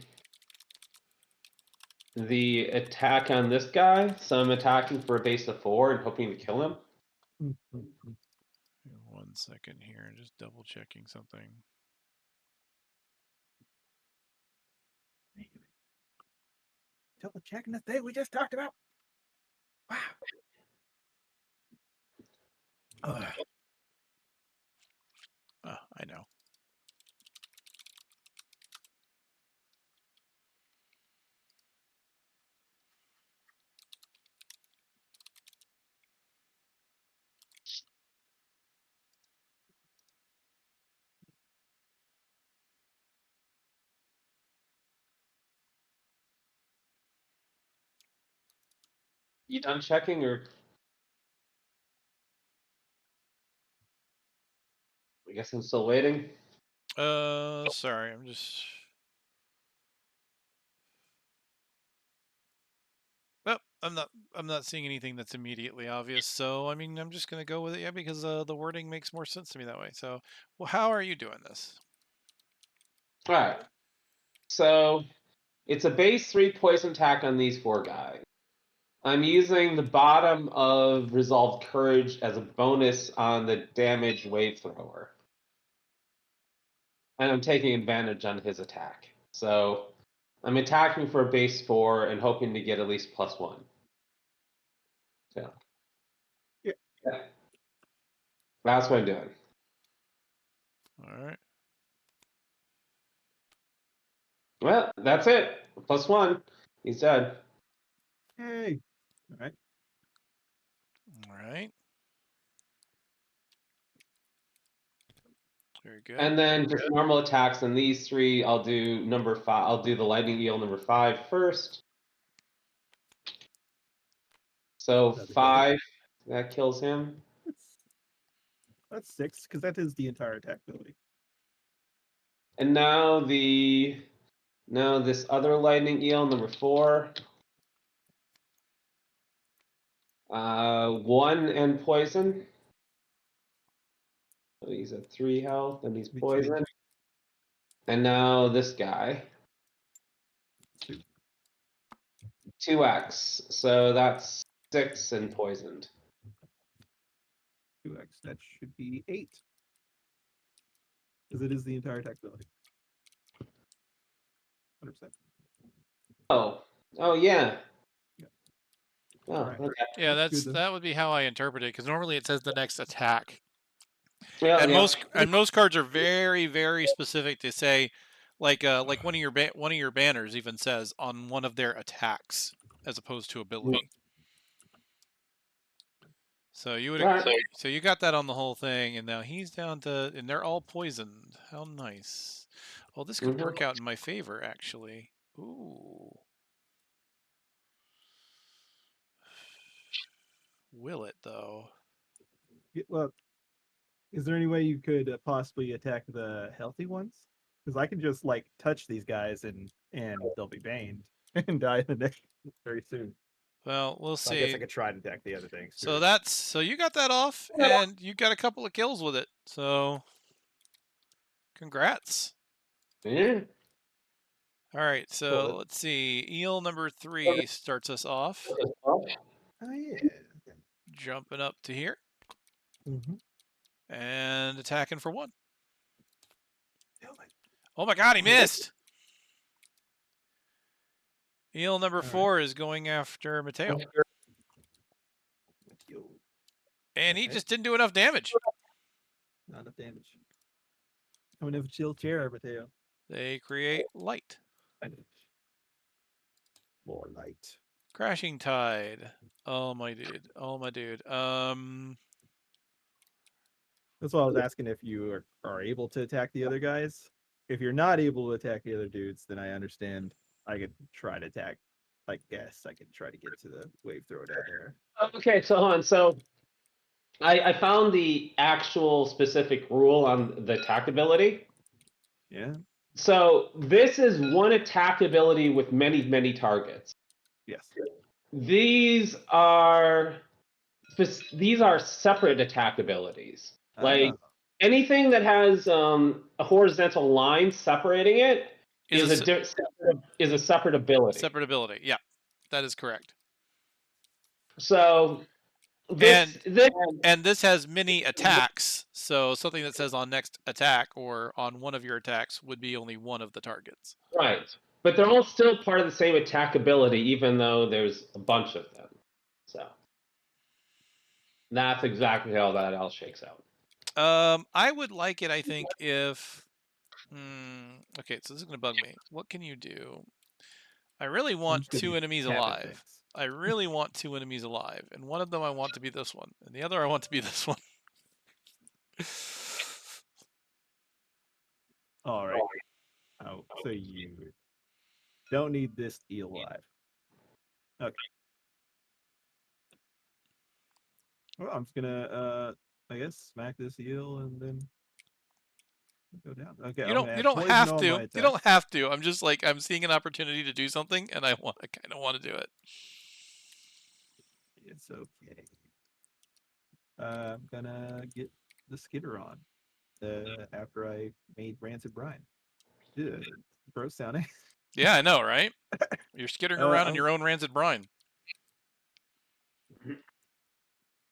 the attack on this guy. So I'm attacking for a base of 4 and hoping to kill him. 1 second here, just double checking something. Double checking the thing we just talked about. Wow. I know. You done checking or? I guess I'm still waiting. Sorry, I'm just. Well, I'm not seeing anything that's immediately obvious. So I mean, I'm just gonna go with it, because the wording makes more sense to me that way. So, well, how are you doing this? All right. So it's a base 3 poison attack on these 4 guys. I'm using the bottom of Resolved Courage as a bonus on the damage wave thrower. And I'm taking advantage on his attack. So I'm attacking for a base 4 and hoping to get at least +1. So Yeah. That's what I'm doing. All right. Well, that's it. +1. He's dead. Hey. All right. All right. Very good. And then just normal attacks, and these 3, I'll do number 5. I'll do the lightning eel number 5 first. So That'd be 5, that kills him. That's 6, because that is the entire attack ability. And now this other lightning eel number 4. 1 and poison. So he's at 3 health and he's poisoned. And now this guy. 2x. So that's 6 and poisoned. 2x. That should be 8. Because it is the entire attack ability. 100%. Oh yeah. Yeah. Oh, Alright. okay. Yeah, That's good, that would be how I interpret it, because normally it says the next attack. Yeah, And yeah. most cards are very, very specific to say, like one of your banners even says on one of their attacks as opposed to ability. So you would Alright. so you got that on the whole thing, and now he's down to, and they're all poisoned. How nice. Well, this could work out in my favor, actually. Ooh. Will it though? Well, is there any way you could possibly attack the healthy ones? Because I can just like touch these guys and they'll be baned and die in the next very soon. Well, we'll So I guess see. I could try to attack the other things. So too. so you got that off, and you got a couple of kills with it. So congrats. Yeah. All right, so let's see. Eel number 3 starts us off. Oh yeah. Jumping up to here Mm-hmm. and attacking for 1. Oh my god, he missed! Eel number 4 is going after Mateo. And he just didn't do enough damage. Not enough damage. Coming in a chill chair, Mateo. They create light. More light. Crashing Tide. Oh my dude. Oh my dude. That's why I was asking if you are able to attack the other guys. If you're not able to attack the other dudes, then I understand. I could try to attack. I guess I could try to get to the wave thrower down there. Okay, so hold on. So I found the actual specific rule on the attack ability. Yeah. So this is one attack ability with many, many targets. Yes. These are separate attack abilities. Like anything that has a horizontal line separating it is a separate ability. Separate ability. Yeah, that is correct. So this has many attacks. So something that says on next attack or on one of your attacks would be only one of the targets. Right. But they're all still part of the same attack ability, even though there's a bunch of them. So that's exactly how that all shakes out. I would like it, I think, if... okay, so this is going to bug me. What can you do? I really want 2 enemies alive. I really want 2 enemies alive. And one of them I want to be this one. And the other I want to be this one. All right. Oh, so you don't need this eel alive. Okay. Well, I'm just gonna I guess smack this eel and then go down. Okay. You don't have to. You don't have to. I'm just like, I'm seeing an opportunity to do something and I kind of want to do it. It's okay. I'm gonna get the skitter on after I made rancid brine. Gross sounding. Yeah, I know, right? You're skittering around in your own rancid brine.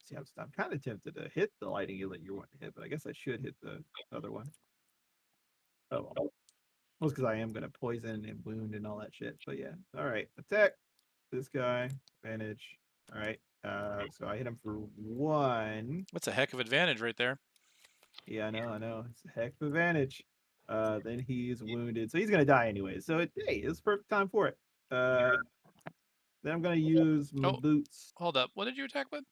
See, I'm kind of tempted to hit the lightning that you want to hit, but I guess I should hit the other one. Oh, well, because I am gonna poison and wound and all that shit. But yeah, all right, attack this guy, advantage. All right, so I hit him for 1. That's a heck of advantage right there. Yeah, I know. It's a heck of advantage. Then he's wounded, so he's gonna die anyway. So hey, it's perfect time for it. Then I'm gonna use my Oh. boots. Hold up. What did you attack with?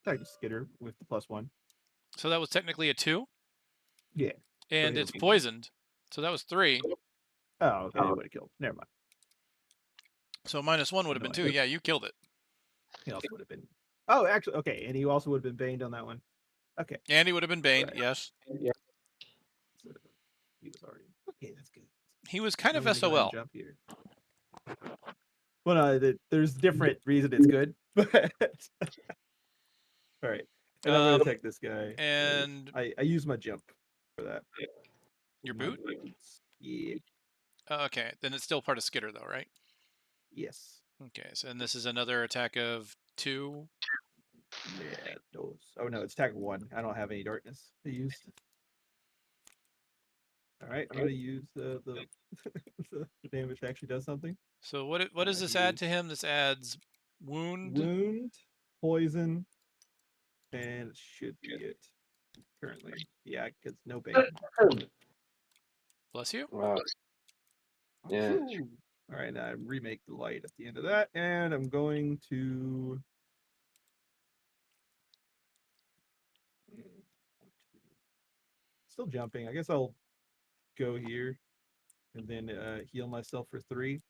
Attack the skitter with the +1. So that was technically a 2? Yeah. And So it's he'll be- poisoned. So that was 3. Oh, okay, it would have killed. Never mind. So -1 would have been 2. Annoying. Yeah, you killed it. He also would have been. Oh, actually, okay, and he also would have been baned on that one. Okay. And he would have been baned, Right. yes. So he was already okay. That's good. He was kind of I'm gonna go ahead and SOL. jump here. Well, no, there's different reason it's good, but all right. And I'm gonna attack this guy. And I use my jump for that. your My boot? boots. Yeah. Okay, then it's still part of Skitter, though, right? Yes. Okay, so and this is another attack of 2. Yeah. Those. Oh no, it's attack 1. I don't have any darkness to use. All right, I'm gonna use the the damage actually does something. So what does this add to him? This adds wound. Poison, and it should be it currently. Yeah, because no bane. Bless you. Wow. Yeah. All right, now I remake the light at the end of that, and I'm going to. Still jumping. I guess I'll go here, and then heal myself for 3.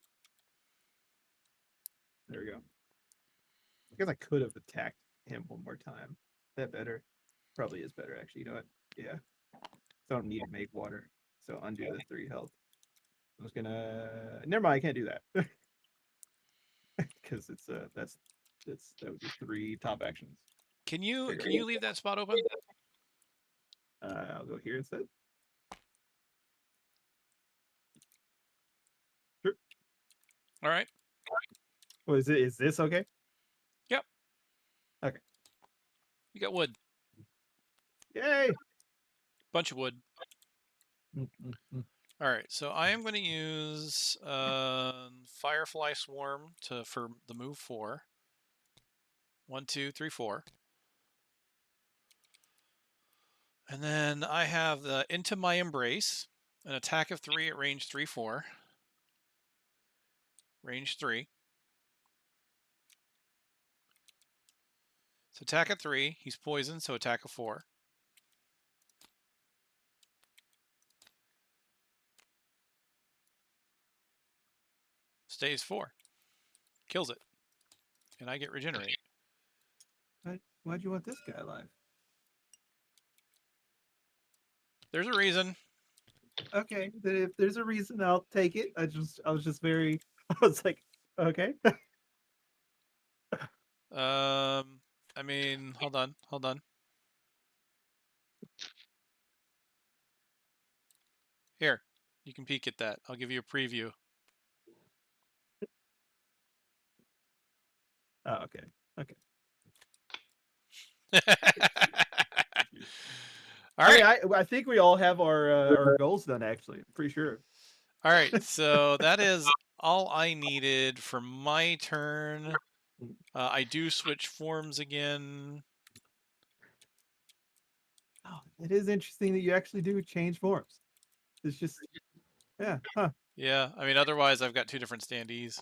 There we go. I guess I could have attacked him one more time. Is that better? Probably is better, actually. You know what? Yeah. So I don't need to make water. So undo the 3 health. I'm just gonna. Never mind. I can't do that because it's that would be 3 top actions. Can you leave that spot open? I'll go here instead. Sure. All right. Oh, is this okay? Yep. Okay. You got wood. Yay! Bunch of wood. Mm. All right, so I am going to use Firefly Swarm for the move 4. 1, 2, 3, 4. And then I have the Into My Embrace, an attack of 3 at range 3, 4. Range 3. So attack at 3. He's poisoned, so attack of 4. Stays 4. Kills it. And I get regenerate. Why'd you want this guy alive? There's a reason. Okay, then if there's a reason, I'll take it. I was just very. I was like, okay. I mean, hold on. Here, you can peek at that. I'll give you a preview. Oh, okay. All right. I think we all have our goals done. Actually, I'm pretty sure. All right. So that is all I needed for my turn. I do switch forms again. Oh, it is interesting that you actually do change forms. It's just, yeah, huh. Yeah. I mean, otherwise I've got 2 different standees.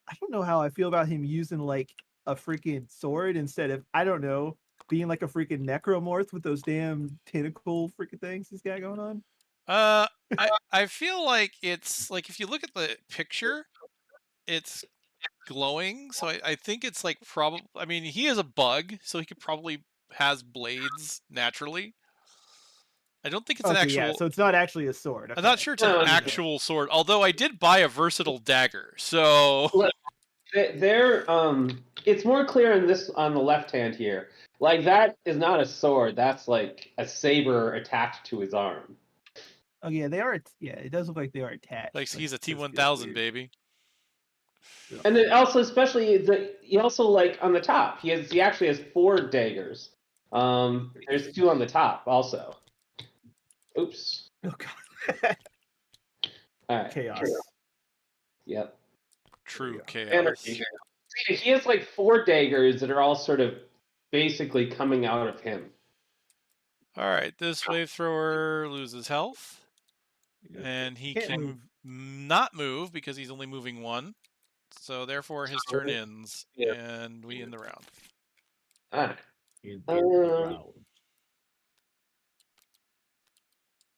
I don't know how I feel about him using like a freaking sword instead of, I don't know, being like a freaking necromorph with those damn tentacle freaking things he's got going on. I feel like it's like if you look at the picture, it's glowing. So I think it's like probably. I mean, he is a bug, so he could probably has blades naturally. I don't think it's an actual. Yeah, so it's not actually a sword. I'm not sure it's an actual sword. Although I did buy a versatile dagger, so. It's more clear in this on the left hand here. Like that is not a sword. That's like a saber attached to his arm. Oh yeah, they are. Yeah, it does look like they are attached. Like he's a T1000, baby. And then also, especially he also like on the top. He actually has 4 daggers. There's 2 on the top also. Oops. Oh god. All right. Chaos. Yep. True chaos. Anarchy. See, he has like 4 daggers that are all sort of basically coming out of him. All right, this flamethrower loses health, Yeah. and he Can't can move. not move because he's only moving 1. So therefore, his turn ends, Yeah. and we end the round. All right. In Um, round.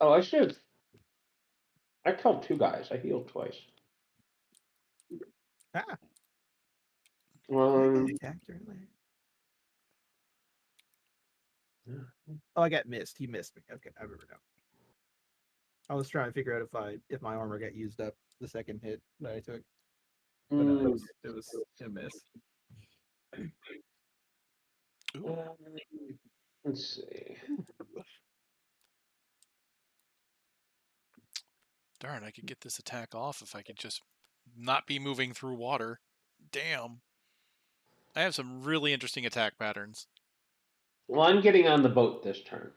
Oh, I should. I killed 2 guys. I healed twice. Ah. Um, Attack during land. Oh, I got missed. He missed me. Okay, I remember now. I was trying to figure out if my armor got used up the second hit that I took, but it was a miss. let's see. Darn, I could get this attack off if I could just not be moving through water. Damn. I have some really interesting attack patterns. Well, I'm getting on the boat this turn.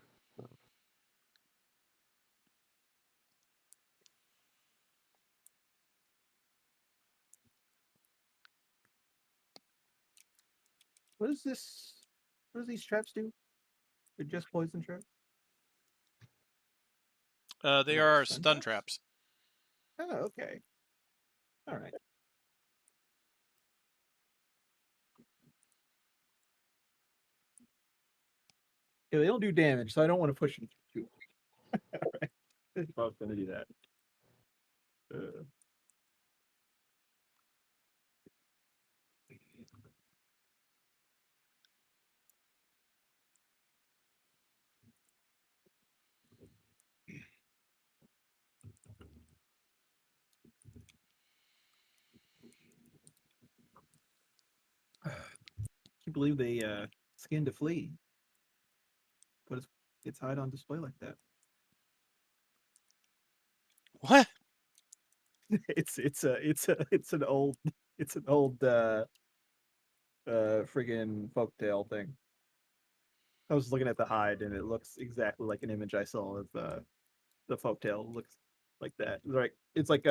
What is this? What do these traps do? They're just poison traps? They Like are stun stun traps? traps. Oh, okay. All right. Yeah, they don't do damage, so I don't want to push them too. All right. I was going to do that. Can you believe they skinned a flea? Put its hide on display like that. What? It's an old friggin' folktale thing. I was looking at the hide and it looks exactly like an image I saw of the folktale. Looks like that. Like it's like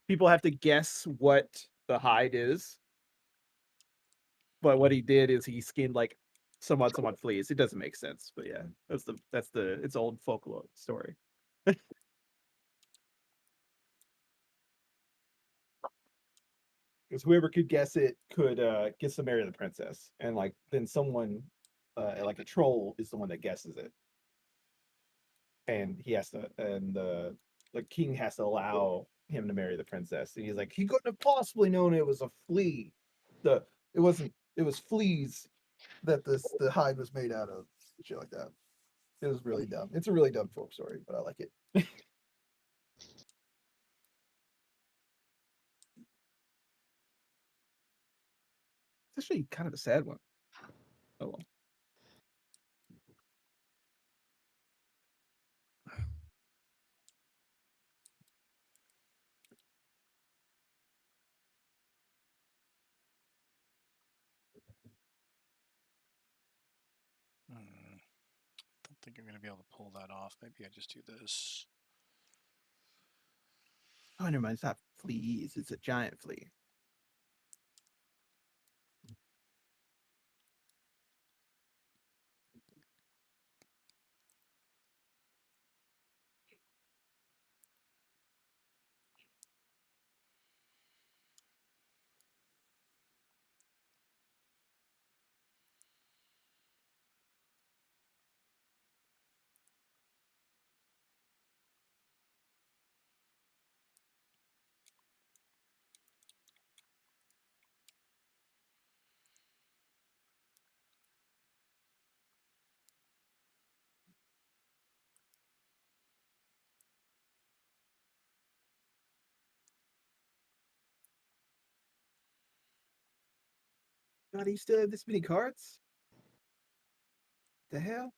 people have to guess what the hide is, but what he did is he skinned like some odd fleas. It doesn't make sense, but yeah, that's the it's old folklore story. Because whoever could guess it could gets to marry the princess, and like then someone like a troll is the one that guesses it, and he has to, and the king has to allow him to marry the princess. And he's like, he couldn't have possibly known it was a flea. It wasn't. It was fleas that the hide was made out of. Shit like that. It was really dumb. It's a really dumb folk story, but I like it. It's actually kind of a sad one. Oh well. Don't think I'm going to be able to pull that off. Maybe I just do this. Oh, never mind. It's not fleas. It's a giant flea. God, do you still have this many cards? The hell?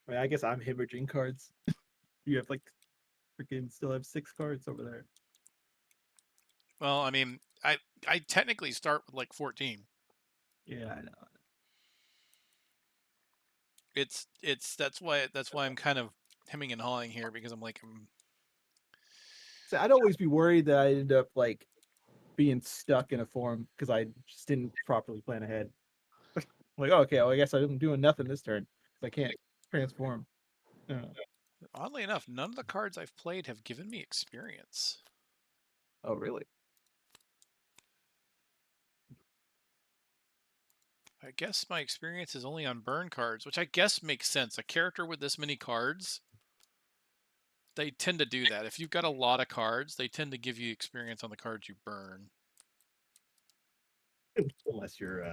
I mean, I guess I'm hemorrhaging cards. You have like freaking still have 6 cards over there. Well, I mean, I technically start with like 14. Yeah, I know. That's why I'm kind of hemming and hawing here because I'm like So I'd always be worried that I end up like being stuck in a form because I just didn't properly plan ahead. Like, oh, okay, well, I guess I'm doing nothing this turn because I can't transform. oddly enough, none of the cards I've played have given me experience. Oh, really? I guess my experience is only on burn cards, which I guess makes sense. A character with this many cards, they tend to do that. If you've got a lot of cards, they tend to give you experience on the cards you burn. Unless you're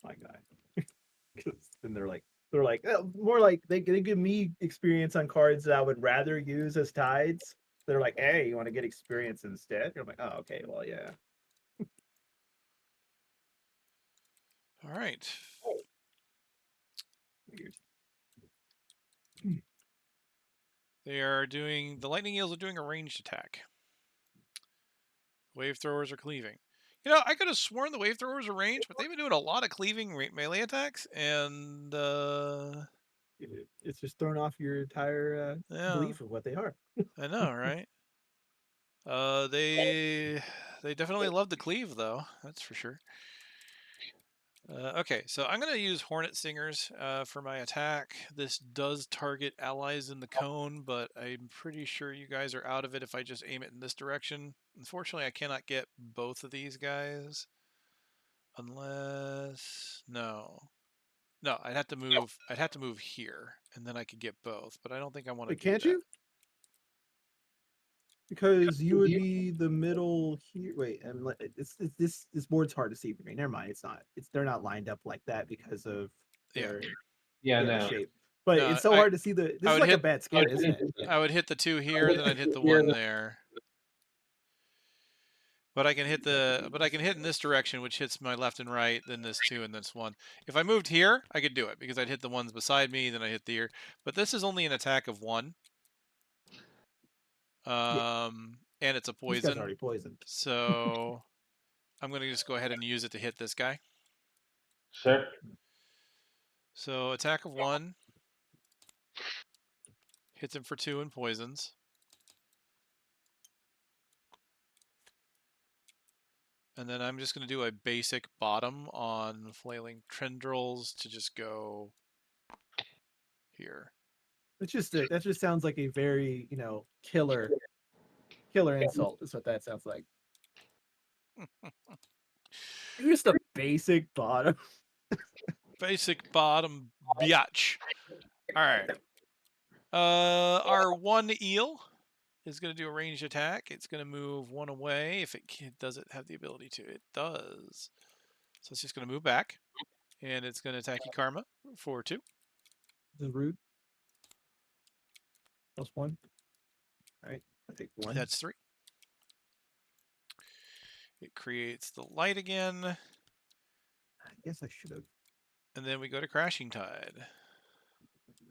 my guy. Because then they're like more like they give me experience on cards that I would rather use as tides. They're like, hey, you want to get experience instead? I'm like, oh, okay, well, yeah. All right. Weird. The lightning eels are doing a ranged attack. Wave throwers are cleaving. You know, I could have sworn the wave throwers are ranged, but they've been doing a lot of cleaving melee attacks, and It's just thrown off your entire yeah, belief of what they are. I know, right? They definitely love the cleave, though. That's for sure. Okay, so I'm going to use Hornet Singers for my attack. This does target allies in the cone, but I'm pretty sure you guys are out of it if I just aim it in this direction. Unfortunately, I cannot get both of these guys. Unless... No, I'd have to move here, and then I could get both, but I don't think I want to But do can't that. you? Because you would be the middle here. Wait, and this board's hard to see for me. Never mind, it's not. They're not lined up like that because of their Yeah, the no. shape. But No, it's so hard to see the. This I is would like a hit bad skin, isn't it? I would hit the two here, then I'd hit the one there. But I can hit in this direction, which hits my left and right, then this two and this one. If I moved here, I could do it because I'd hit the ones beside me, then I hit the ear. But this is only an attack of one. And it's a This guy's poison. already poisoned. So I'm gonna just go ahead and use it to hit this guy. Sure. So attack of one. Hits him for 2 and poisons. And then I'm just going to do a basic bottom on flailing tendrils to just go here. It's just that just sounds like a very killer insult. Is what that sounds like. Just a basic bottom. Basic bottom biatch. All right. Our one eel is going to do a ranged attack. It's going to move one away if it does it have the ability to. It does. So it's just going to move back, and it's going to attack you Karma for 2. This is rude. +1. All right, I take 1. That's 3. It creates the light again. I guess I should have. And then we go to Crashing Tide.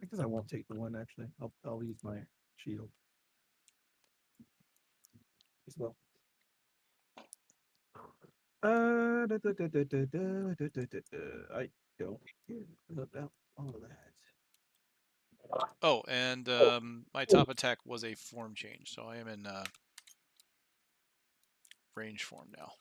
I guess I won't take the 1 actually. I'll use my shield as well. I don't care about all of that. Oh, and my top attack was a form change, so I am in range form now.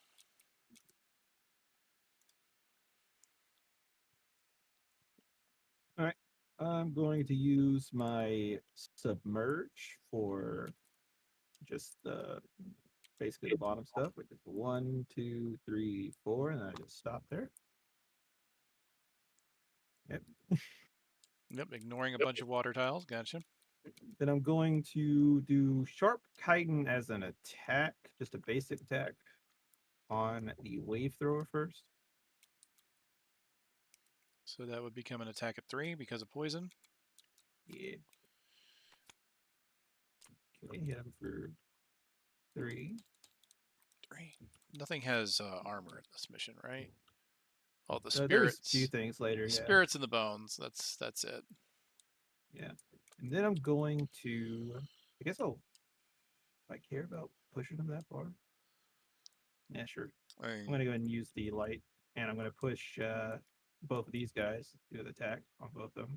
All right, I'm going to use my submerge for just basically the bottom stuff, which is 1, 2, 3, 4, and I just stop there. Yep. Yep, ignoring a bunch of water tiles. Gotcha. Then I'm going to do Sharp Chitin as an attack, just a basic attack on the wave thrower first. So that would become an attack at 3 because of poison. Yeah. Okay, hit him for 3. 3. Nothing has armor in this mission, right? Oh, the There's spirits. a few things later. The Yeah. spirits and the bones. That's it. Yeah. And then I'm going to. I guess I'll. If I care about pushing him that far? Yeah, sure. I I'm mean, gonna go ahead and use the light, and I'm gonna push both of these guys to the attack on both of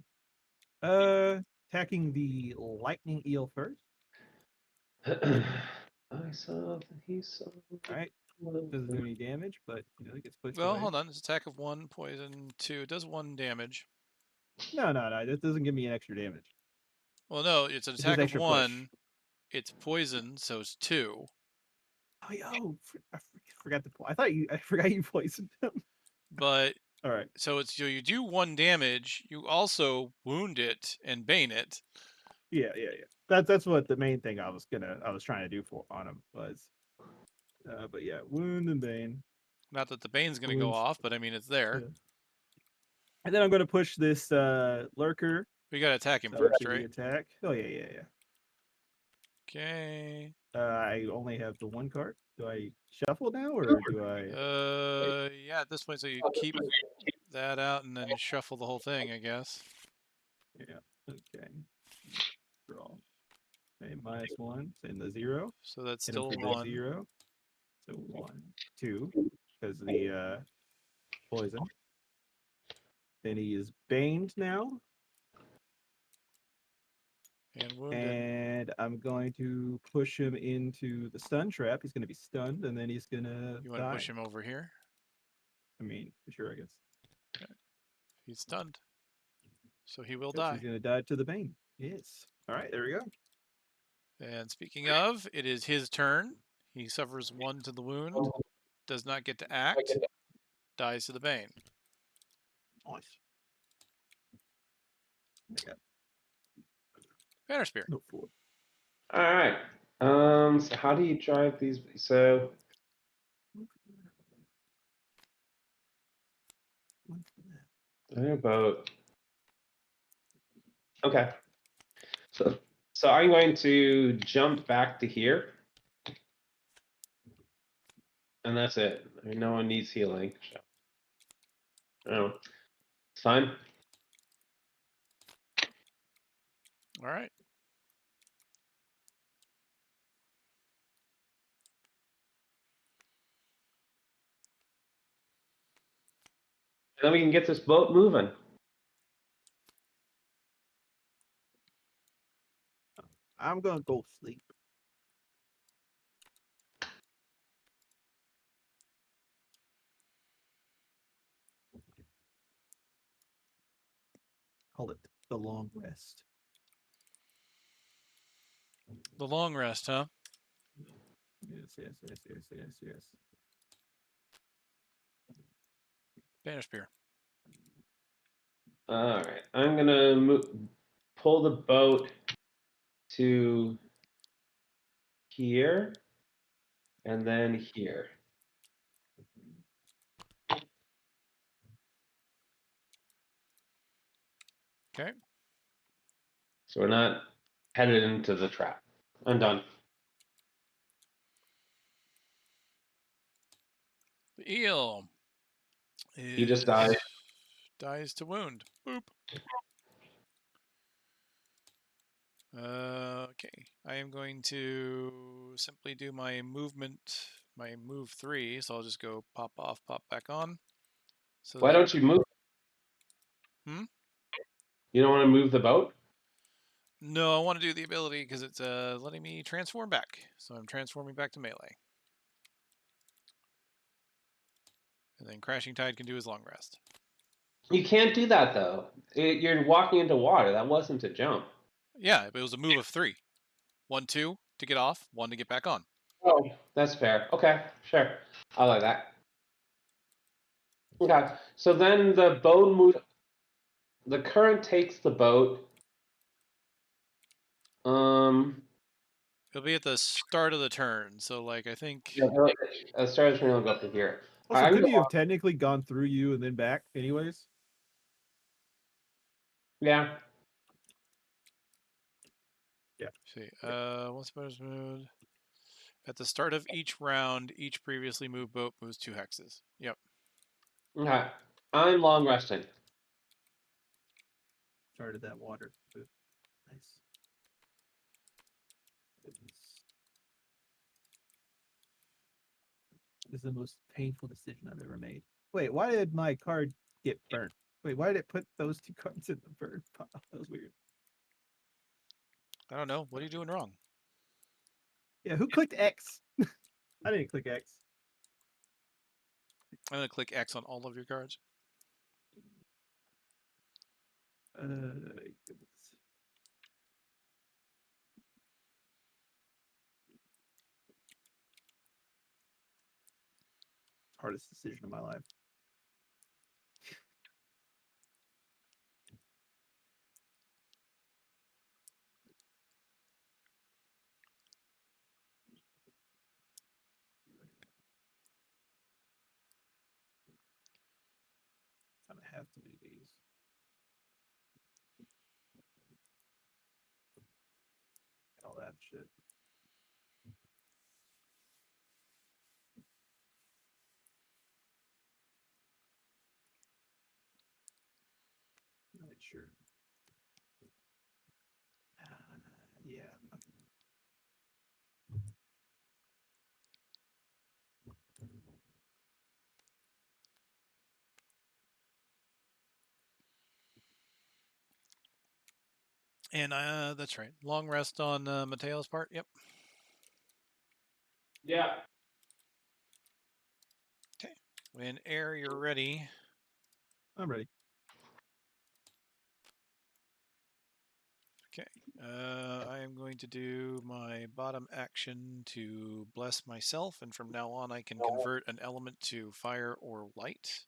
them. Attacking the lightning eel first. I saw that he saw. All right, doesn't do any damage, but it gets pushed well, away. hold on. It's attack of 1, poison 2. It does 1 damage. No, that doesn't give me an extra damage. Well, no, it's an It's just attack of extra 1. It's poison, so it's 2. Oh, I forgot the point. I forgot you poisoned him. But All right. so it's you do 1 damage. You also wound it and bane it. Yeah. That's what the main thing I was trying to do on him was. But yeah, wound and bane. Not that the bane's going to go Wounds. off, but I mean it's there. Yeah. And then I'm going to push this lurker. We got to attack him So first, to the right? attack. Oh yeah. Okay. I only have the one card. Do I shuffle now or do I? Yeah, at this point, so you keep that out and then shuffle the whole thing, I guess. Yeah. Okay. Draw. Okay, -1 in the 0. So that's Hit him still for the 1. 0. So 1, 2, because of the poison. Then he is baned now. And wounded. And I'm going to push him into the stun trap. He's going to be stunned, and then he's going to You want to die. push him over here? I mean, sure, I guess. Okay. He's stunned. So he will Guess die. he's going to die to the bane. Yes. All right, there we go. And speaking of, it is his turn. He suffers 1 to the wound. Does not get to act. Dies to the bane. Nice. I got Bannerspear. no 4. All right. So how do you drive these? So about. Okay. So I'm going to jump back to here, and that's it. I mean, no one needs healing. So. Oh, it's fine. All right. And then we can get this boat moving. I'm going to go sleep. Call it the long rest. The long rest, huh? Yes. Bannerspear. All right. I'm gonna pull the boat to here, and then here. Okay. So we're not headed into the trap. I'm done. The eel. He just died. Dies to wound. Boop. Okay. I am going to simply do my movement, my move 3. So I'll just go pop off, pop back on. So Why don't you move? You don't want to move the boat? No, I want to do the ability because it's letting me transform back. So I'm transforming back to melee. And then Crashing Tide can do his long rest. You can't do that though. You're walking into water. That wasn't a jump. Yeah, but it was a move of 3. 1, 2 to get off, 1 to get back on. Oh, that's fair. Okay, sure. I like that. Okay, so then the boat moves. The current takes the boat. It'll be at the start of the turn. So, like, I think. Yeah, start of the turn. I'll go up to here. Also, I'm couldn't gonna you have technically gone through you and then back, anyways? Yeah. See, what's bonus move? At the start of each round, each previously moved boat moves 2 hexes. Yep. Okay. I'm long resting. Started that water. Nice. is the most painful decision I've ever made. Wait, why did my card get burnt? Wait, why did it put those 2 cards in the burn pile? That was weird. I don't know. What are you doing wrong? Yeah, who clicked X? I didn't click X. I'm going to click X on all of your cards. Goodness. Hardest decision of my life. I'm gonna have to do these. All that shit. Not sure. Yeah. And that's right. Long rest on Mateo's part. Yep. Yeah. Okay. When Air, you're ready. I'm ready. Okay. I am going to do my bottom action to bless myself, and from now on I can convert an element to fire or light.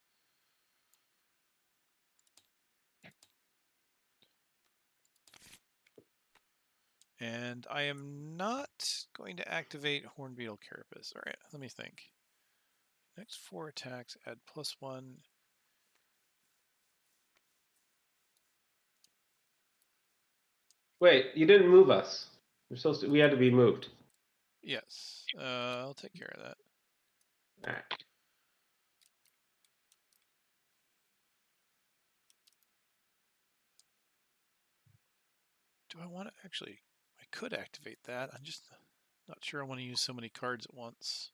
And I am not going to activate Hornbeetle Carapace. All right, let me think. Next 4 attacks, add +1. Wait, you didn't move us. We had to be moved. Yes, I'll take care of that. All right. Do I want to actually? I could activate that. I'm just not sure I want to use so many cards at once.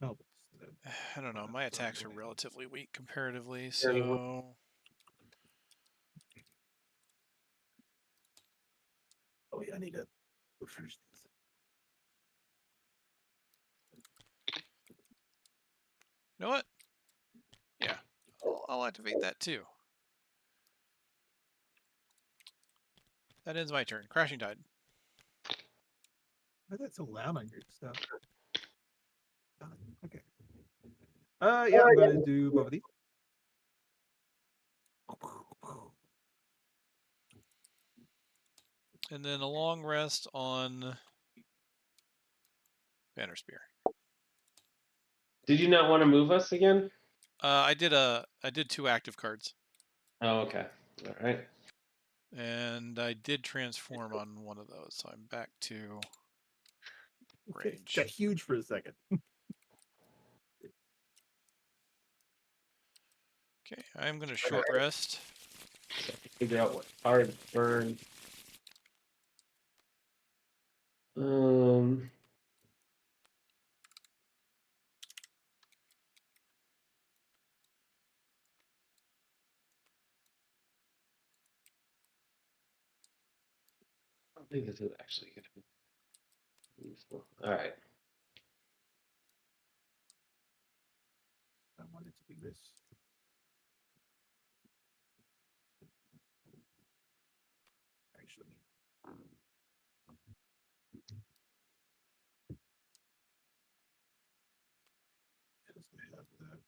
Oh, I don't know. My attacks are relatively weak comparatively, so oh yeah, I need to refresh these. you know what? Yeah, I'll activate that too. That ends my turn. Crashing Tide. Why is that so loud on your stuff? Okay. Yeah, I'm gonna do both of these. And then a long rest on Bannerspear. Did you not want to move us again? I did 2 active cards. Oh, okay. All right. And I did transform on one of those, so I'm back to range. Got huge for a second. Okay, I'm going to short rest. Figure out what card to burn. Um. I don't think this is actually going to be useful. All right. I wanted to do this. Actually. Because I have that.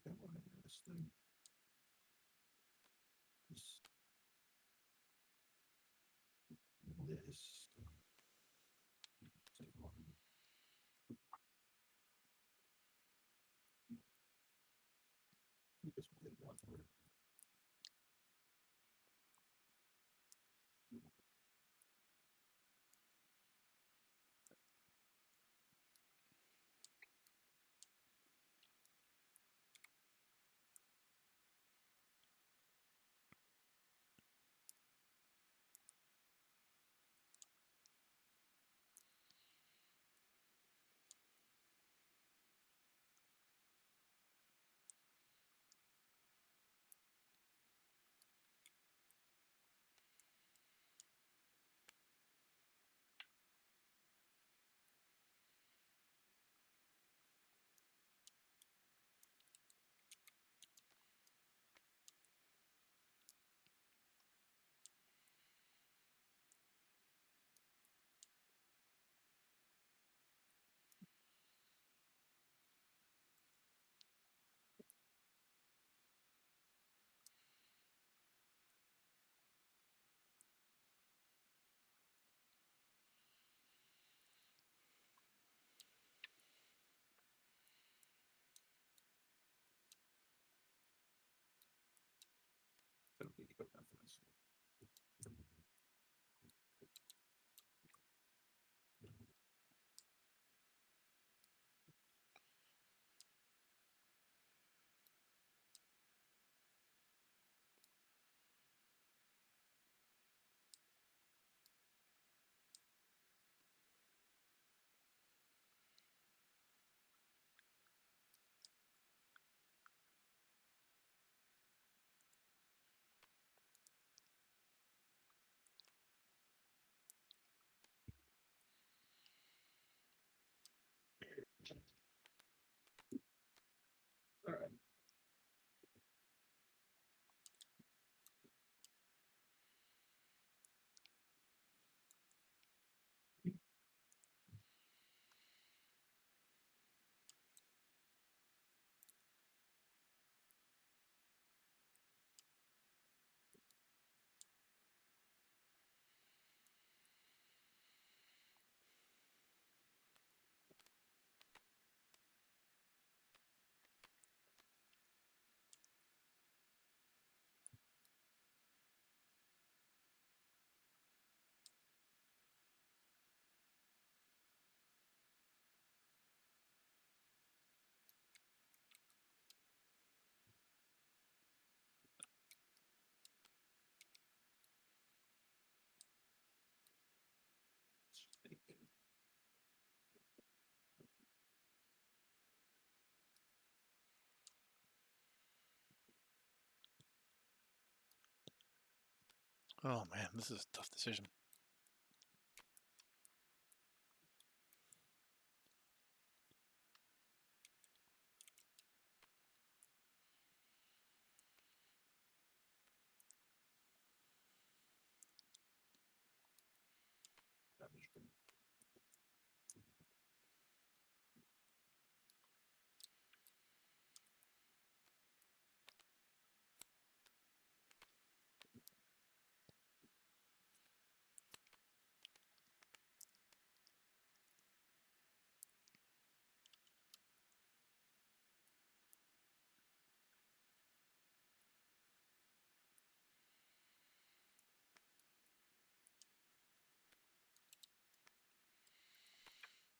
I want to do this thing. This. This will take 1 for it. Oh man, this is a tough decision.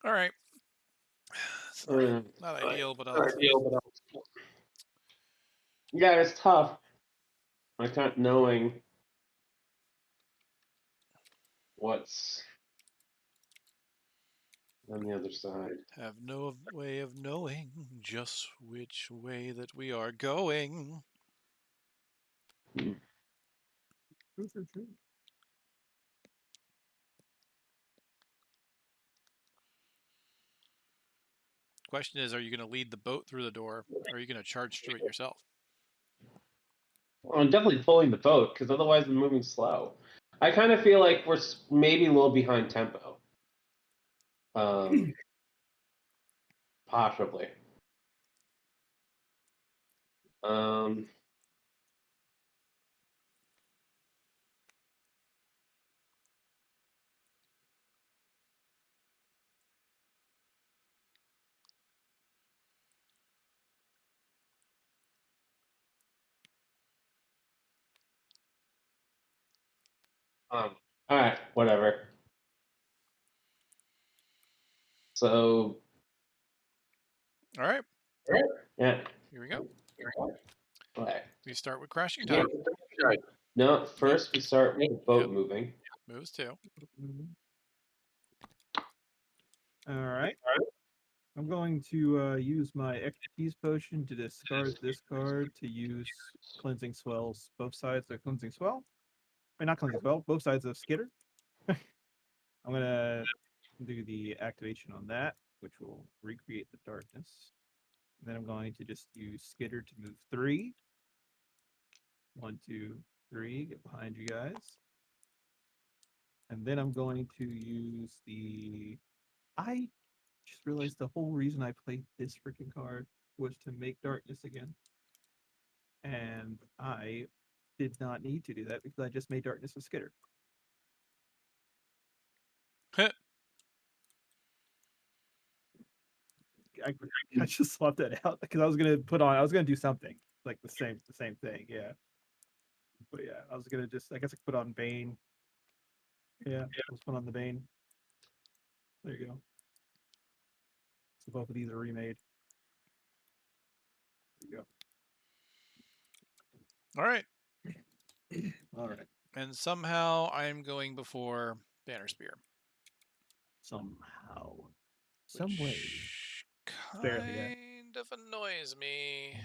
All right. Sorry, not ideal, but Yeah, it's tough. I can't knowing what's on the other side. have no way of knowing just which way that we are going. Question is, are you going to lead the boat through the door, or are you going to charge through it yourself? Well, I'm definitely pulling the boat because otherwise I'm moving slow. I kind of feel like we're maybe a little behind tempo. Possibly. All right, whatever. So, All right, yeah. here we go. Okay. We start with crashing Yeah. time. No, first we start with the boat Yep. moving. Moves too. All right. I'm going to use my expertise potion to discard this card to use cleansing swells, both sides of cleansing swell. Not cleansing swell, both sides of skitter. I'm gonna do the activation on that, which will recreate the darkness. Then I'm going to just use skitter to move 3. 1, 2, 3. Get behind you guys. And then I'm going to use the. I just realized the whole reason I played this freaking card was to make darkness again. And I did not need to do that because I just made darkness with skitter. I just swapped that out because I was gonna do something like the same thing. Yeah. But yeah, I was gonna just, I guess I could put on Bane. Yeah, let's put on the Bane. There you go. So both of these are remade. There you All right. go. All right. And somehow I'm going before Bannerspear. Somehow. Some way. Which Barely, yeah. kind of annoys me.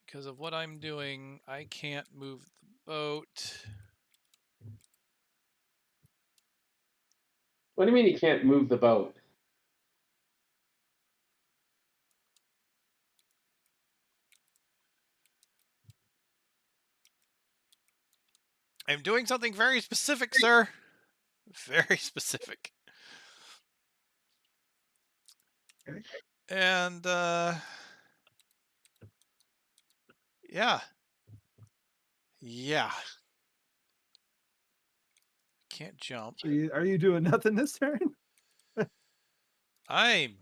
Because of what I'm doing, I can't move the boat. What do you mean you can't move the boat? I'm doing something very specific, sir. Very specific. Okay. And, yeah. Yeah. Can't jump. Are you doing nothing this turn? I'm,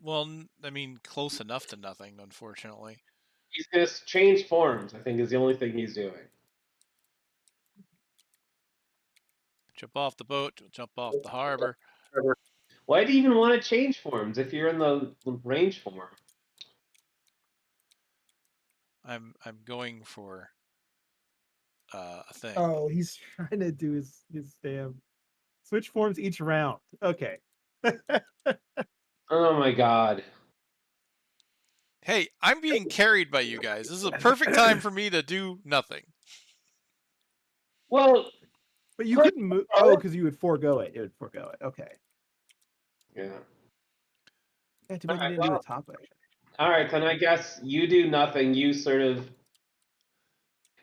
well, I mean, close enough to nothing, unfortunately. He's just changed forms, I think, is the only thing he's doing. Jump off the boat, jump off the harbor. Why do you even want to change forms if you're in the range form? I'm going for a thing. Oh, he's trying to do his damn switch forms each round. Okay. Oh my god. Hey, I'm being carried by you guys. This is a perfect time for me to do nothing. Well, But you couldn't move. Oh, because you would forego it. It would forego it. Okay. yeah. Yeah, too bad you didn't do a top action. All right, then I guess you do nothing. You sort of,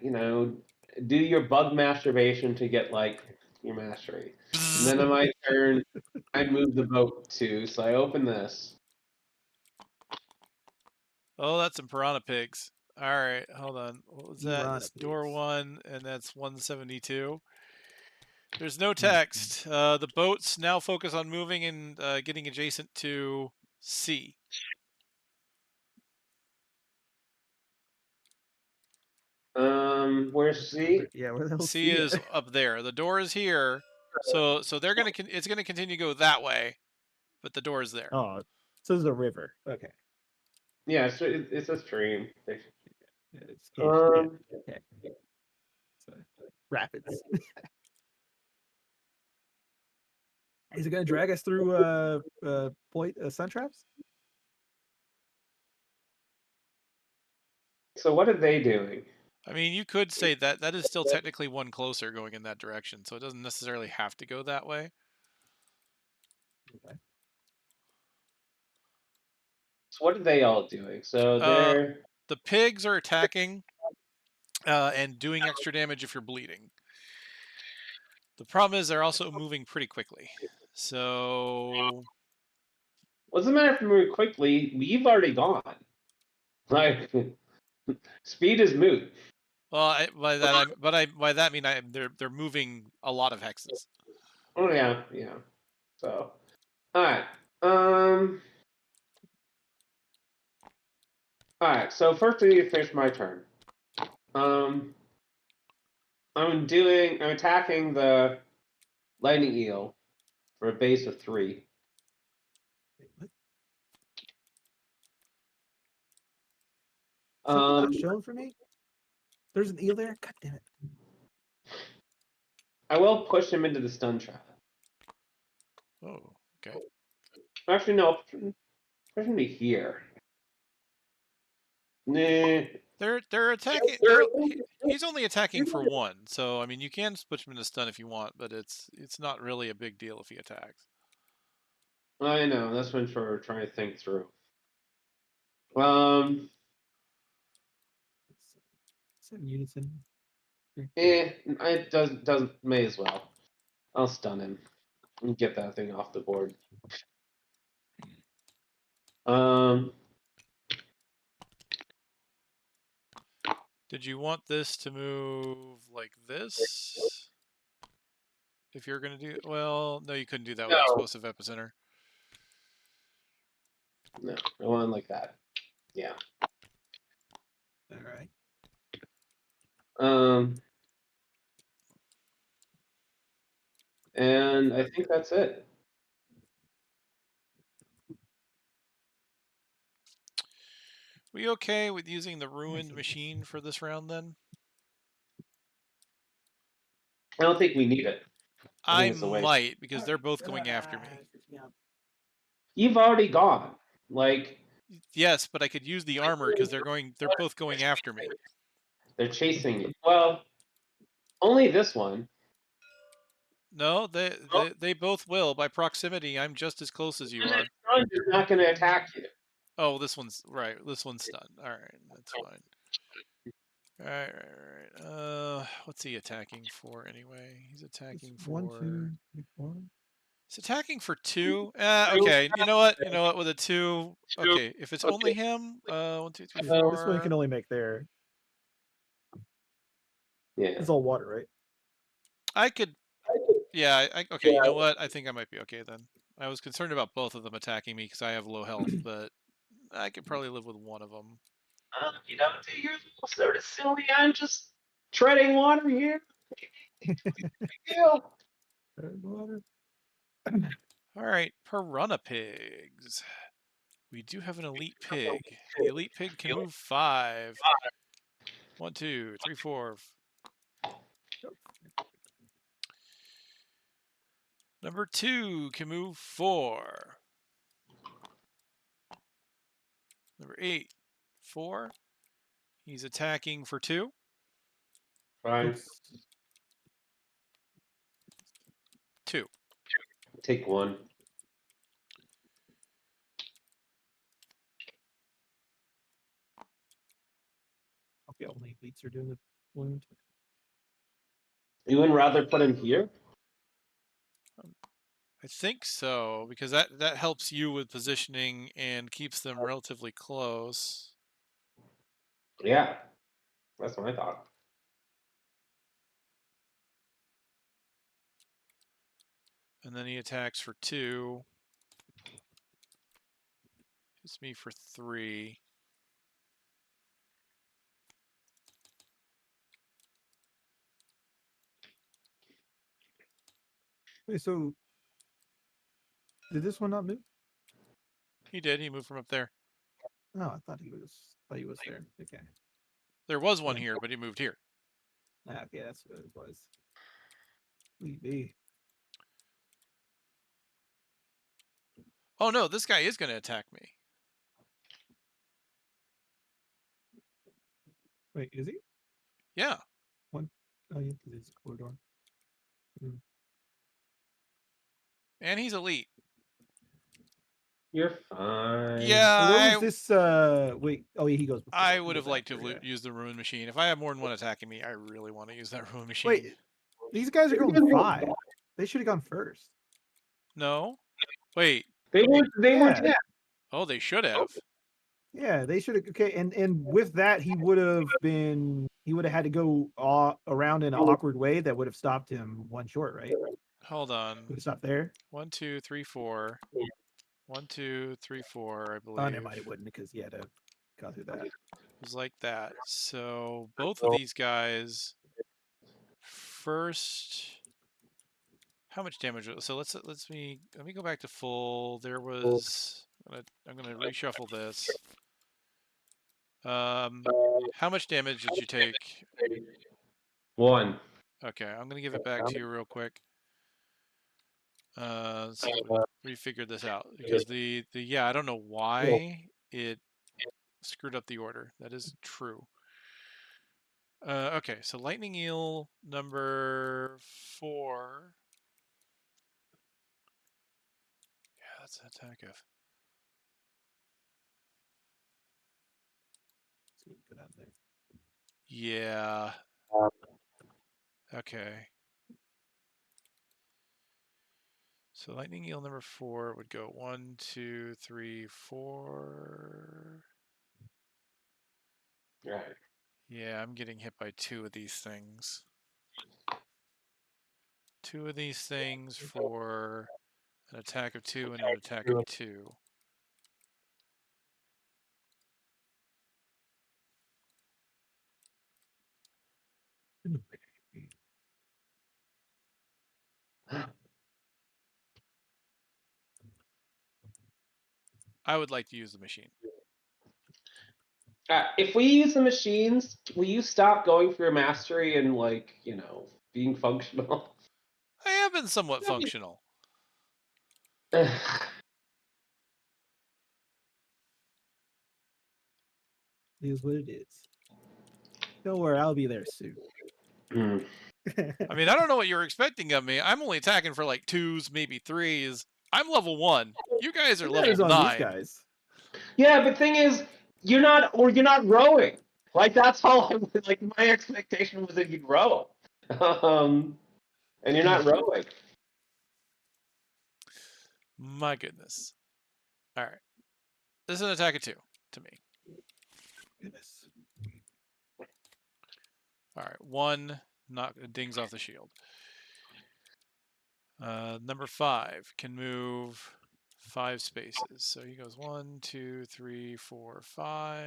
do your bug masturbation to get like your mastery. And then on my turn, I move the boat too. So I open this. Oh, that's some piranha pigs. All right, hold on. What was that? Piranha It's door pigs. 1, and that's 172. There's no text. The boats now focus on moving and getting adjacent to C. Where's C? Yeah, where the hell C is at? up there. The door is here. So they're gonna it's gonna continue to go that way, but the door is there. Oh, so there's a river. Okay. Yeah, so it's a stream. Yeah, it's cage. Yeah. Um, Okay. So, rapids. Is it going to drag us through sun traps? so what are they doing? I mean, you could say that is still technically one closer going in that direction, so it doesn't necessarily have to go that way. Okay. So what are they all doing? So they're The pigs are attacking and doing extra damage if you're bleeding. The problem is they're also moving pretty quickly. So what's the matter if we move quickly? We've already gone. Like speed is moot. well, by that I mean they're moving a lot of hexes. Oh yeah, yeah. So alright. Alright, so first I need to finish my turn. I'm attacking the lightning eel for a base of 3. What? Something not shown for me? There's an eel there? God damn it. I will push him into the stun trap. Oh, okay. Actually, no. Push him to here. Nah. They're attacking. He's only attacking for 1, so I mean you can push him into stun if you want, but it's not really a big deal if he attacks. I know. That's what we're trying to think through. Is that unison? It doesn't. May as well. I'll stun him and get that thing off the board. Did you want this to move like this? If you're gonna do well, no, you couldn't do that with explosive epicenter. No, I want like that. Yeah. All right. And I think that's it. We okay with using the ruined machine for this round then? I don't think we need it. I it's a waste. might, because they're both going after me. You've already gone. Like, Yes, but I could use the armor because they're both going after me. they're chasing you. Well, only this one. No, they both will. By proximity, I'm just as close as you are. One is not going to attack you. Oh, this one's right. This one's stunned. All right, that's fine. All right. What's he attacking for anyway? He's attacking for 1, 2, 3, 4. He's attacking for 2. Okay. You know what? With a 2. Okay, if it's only him, 1, 2, 3, 4. This one you can only make there. Yeah. It's all water, right? I could. Yeah. Okay. You know what? I think I might be okay then. I was concerned about both of them attacking me because I have low health, but I could probably live with one of them. You know, dude, you're a little sort of silly. I'm just treading water here. Water. All right, piranha pigs. We do have an elite pig. The elite pig can move 5. 1, 2, 3, 4. Number 2 can move 4. Number 8, 4. He's attacking for 2. Fine. 2. Take 1. Okay, only elites are doing the wound. You wouldn't rather put him here? I think so, because that helps you with positioning and keeps them relatively close. Yeah. That's what I thought. And then he attacks for 2. Hits me for 3. Wait, so did this one not move? He did. He moved from up there. No, I thought he was there. Okay. There was one here, but he moved here. Okay, that's what it was. Be. Oh no, this guy is going to attack me. Wait, is he? Yeah. Oh yeah, because it's a corridor. And he's elite. You're fine. Yeah. Where was this? Wait. Oh, yeah, he goes before. I would have liked to have used the ruin machine. If I have more than one attacking me, I really want to use that ruin machine. Wait, these guys are going 5. They should have gone first. No. Wait. They weren't. Yeah. Oh, they should have. Yeah, they should have. Okay, and with that, he would have had to go around in an awkward way that would have stopped him one short, right? Hold on. Would have stopped there. 1, 2, 3, 4. 1, 2, 3, 4. I believe. Oh, never mind. It wouldn't because he had to go through that. It was like that. So both of these guys. First, how much damage? So let me go back to full. There was. I'm gonna reshuffle this. How much damage did you take? 1. Okay, I'm gonna give it back to you real quick. So refigure this out because the I don't know why it screwed up the order. That is true. Okay, so lightning eel number 4. Yeah, that's an attack of. Yeah. Okay. So lightning eel number 4 would go 1, 2, 3, 4. Right. Yeah, I'm getting hit by 2 of these things. 2 of these things for an attack of 2 and an attack of 2. I would like to use the machine. If we use the machines, will you stop going for your mastery and being functional? I have been somewhat functional. It is what it is. Don't worry, I'll be there soon. I mean, I don't know what you were expecting of me. I'm only attacking for like 2s, maybe 3s. I'm level 1. You guys are level 9. On these guys. Yeah, but thing is, you're not rowing. Like that's all. Like my expectation was that you'd row, and you're not rowing. My goodness. All right. This is an attack of 2 to me. Goodness. All right. 1 dings off the shield. Number 5 can move 5 spaces. So he goes 1, 2, 3, 4, 5.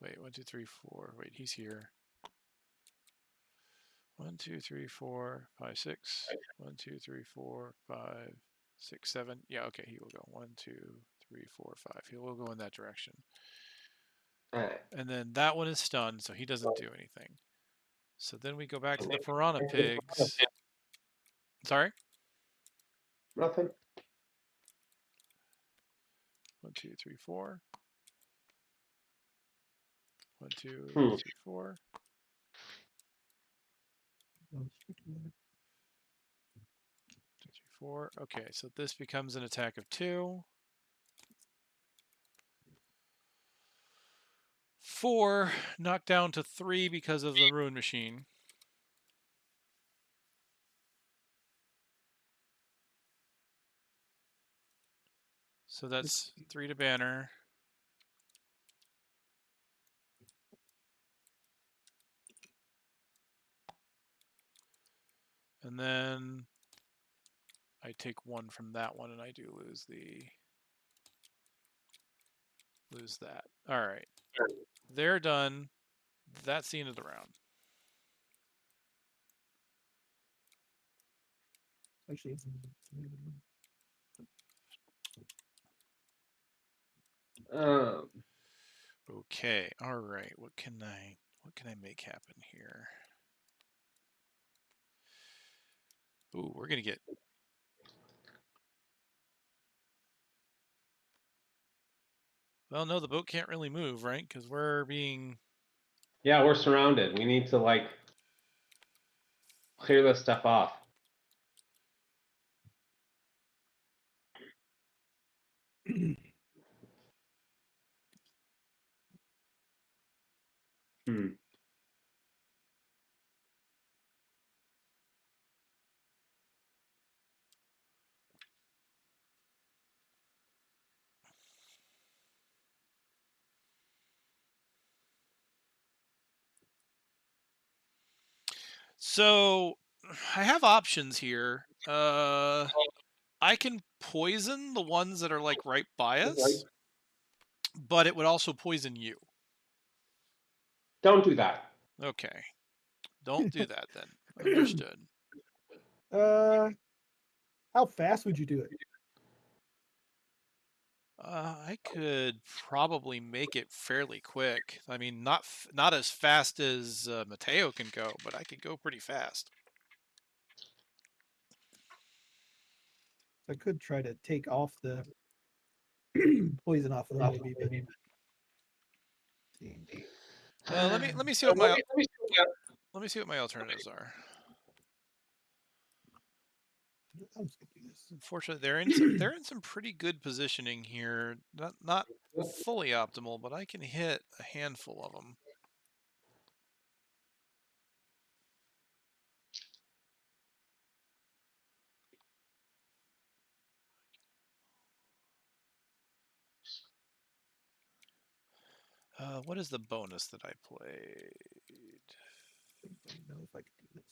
Wait, 1, 2, 3, 4. Wait, he's here. 1, 2, 3, 4, 5, 6. 1, 2, 3, 4, 5, 6, 7. Yeah, okay, he will go 1, 2, 3, 4, 5. He will go in that direction. And then that one is stunned, so he doesn't do anything. So then we go back to the piranha pigs. Sorry? Nothing. 1, 2, 3, 4. 1, 2, 3, 4. 2, 3, 4. Okay, so this becomes an attack of 2. 4 knocked down to 3 because of the ruin machine. So that's 3 to Banner. And then I take 1 from that one, and I do lose that. All right. They're done. That's the end of the round. Actually, Okay. All right. What can I make happen here? Ooh, we're gonna get. Well, no, the boat can't really move, right? Because we're being. Yeah, we're surrounded. We need to clear this stuff off. So, I have options here. I can poison the ones that are right by us, but it would also poison you. Don't do that. Okay. Don't do that then. Understood. How fast would you do it? I could probably make it fairly quick. I mean, not as fast as Mateo can go, but I could go pretty fast. I could try to take off the poison off of them, maybe. Let me see what my let me see what my alternatives are. Unfortunately, they're in some pretty good positioning here. Not fully optimal, but I can hit a handful of them. What is the bonus that I played? I don't know if I could do this.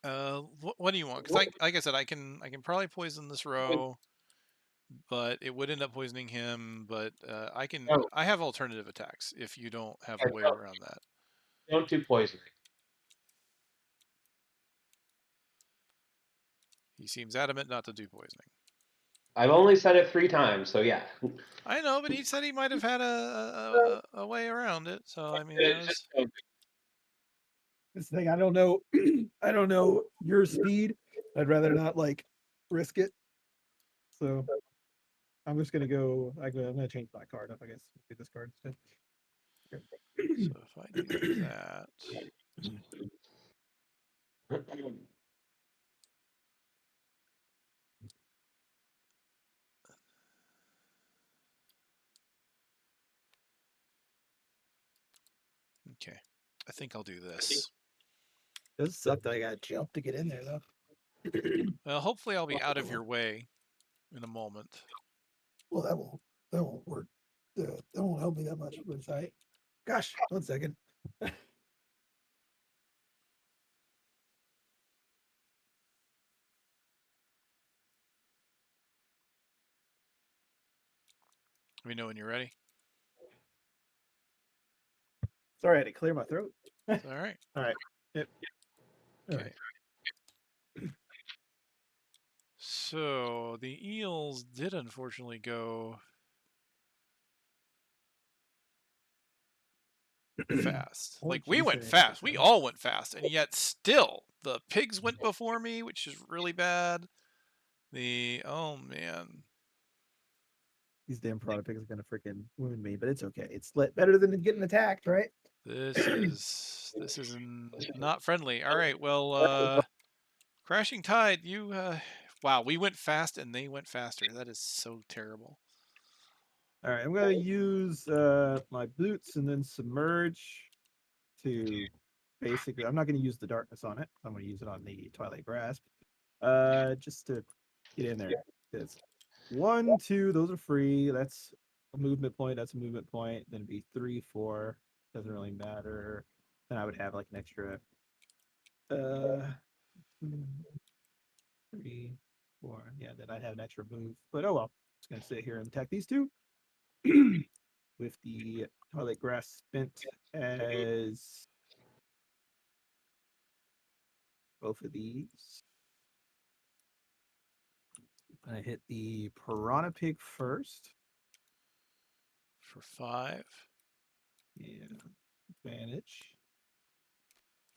What do you want? Because like I said, I can probably poison this row, but it would end up poisoning him. But Oh, I have alternative attacks if you don't have a way around that. don't do poisoning. He seems adamant not to do poisoning. I've only said it 3 times, so yeah. I know, but he said he might have had a way around it. So I mean, that It's was... just don't. This thing, I don't know. I don't know your speed. I'd rather not like risk it. So I'm just gonna go. I'm gonna change my card up. I guess get this card instead. So if I do that, okay, I think I'll do this. Does suck that I got to jump to get in there though. Well, hopefully I'll be out of your way in a moment. Well, that won't work. That won't help me that much. But gosh, 1 second. Let me know when you're ready. Sorry, I had to clear my throat. It's all right. All right. Yep. All Okay. So the eels did unfortunately go fast. Oh, Like we geez, went they're fast. We interesting. all went fast, and yet still the pigs went before me, which is really bad. Oh man, These damn product pigs are gonna freaking wound me, but it's okay. It's better than getting attacked, right? this is not friendly. All right, well, Crashing Tide, you wow, we went fast and they went faster. That is so terrible. All right, I'm gonna use my boots and then submerge to basically. I'm not gonna use the darkness on it. I'm gonna use it on the Twilight Grasp, just to get in there. It's 1, 2. Those are free. That's a movement point. That's a movement point. Then it'd be 3, 4. Doesn't really matter. Then I would have like an extra. Uh, 3, 4. Yeah, then I'd have an extra move. But oh well. Just gonna sit here and attack these two. With the Twilight Grass spent as both of these. I hit the Piranha Pig first. For 5. Yeah, advantage.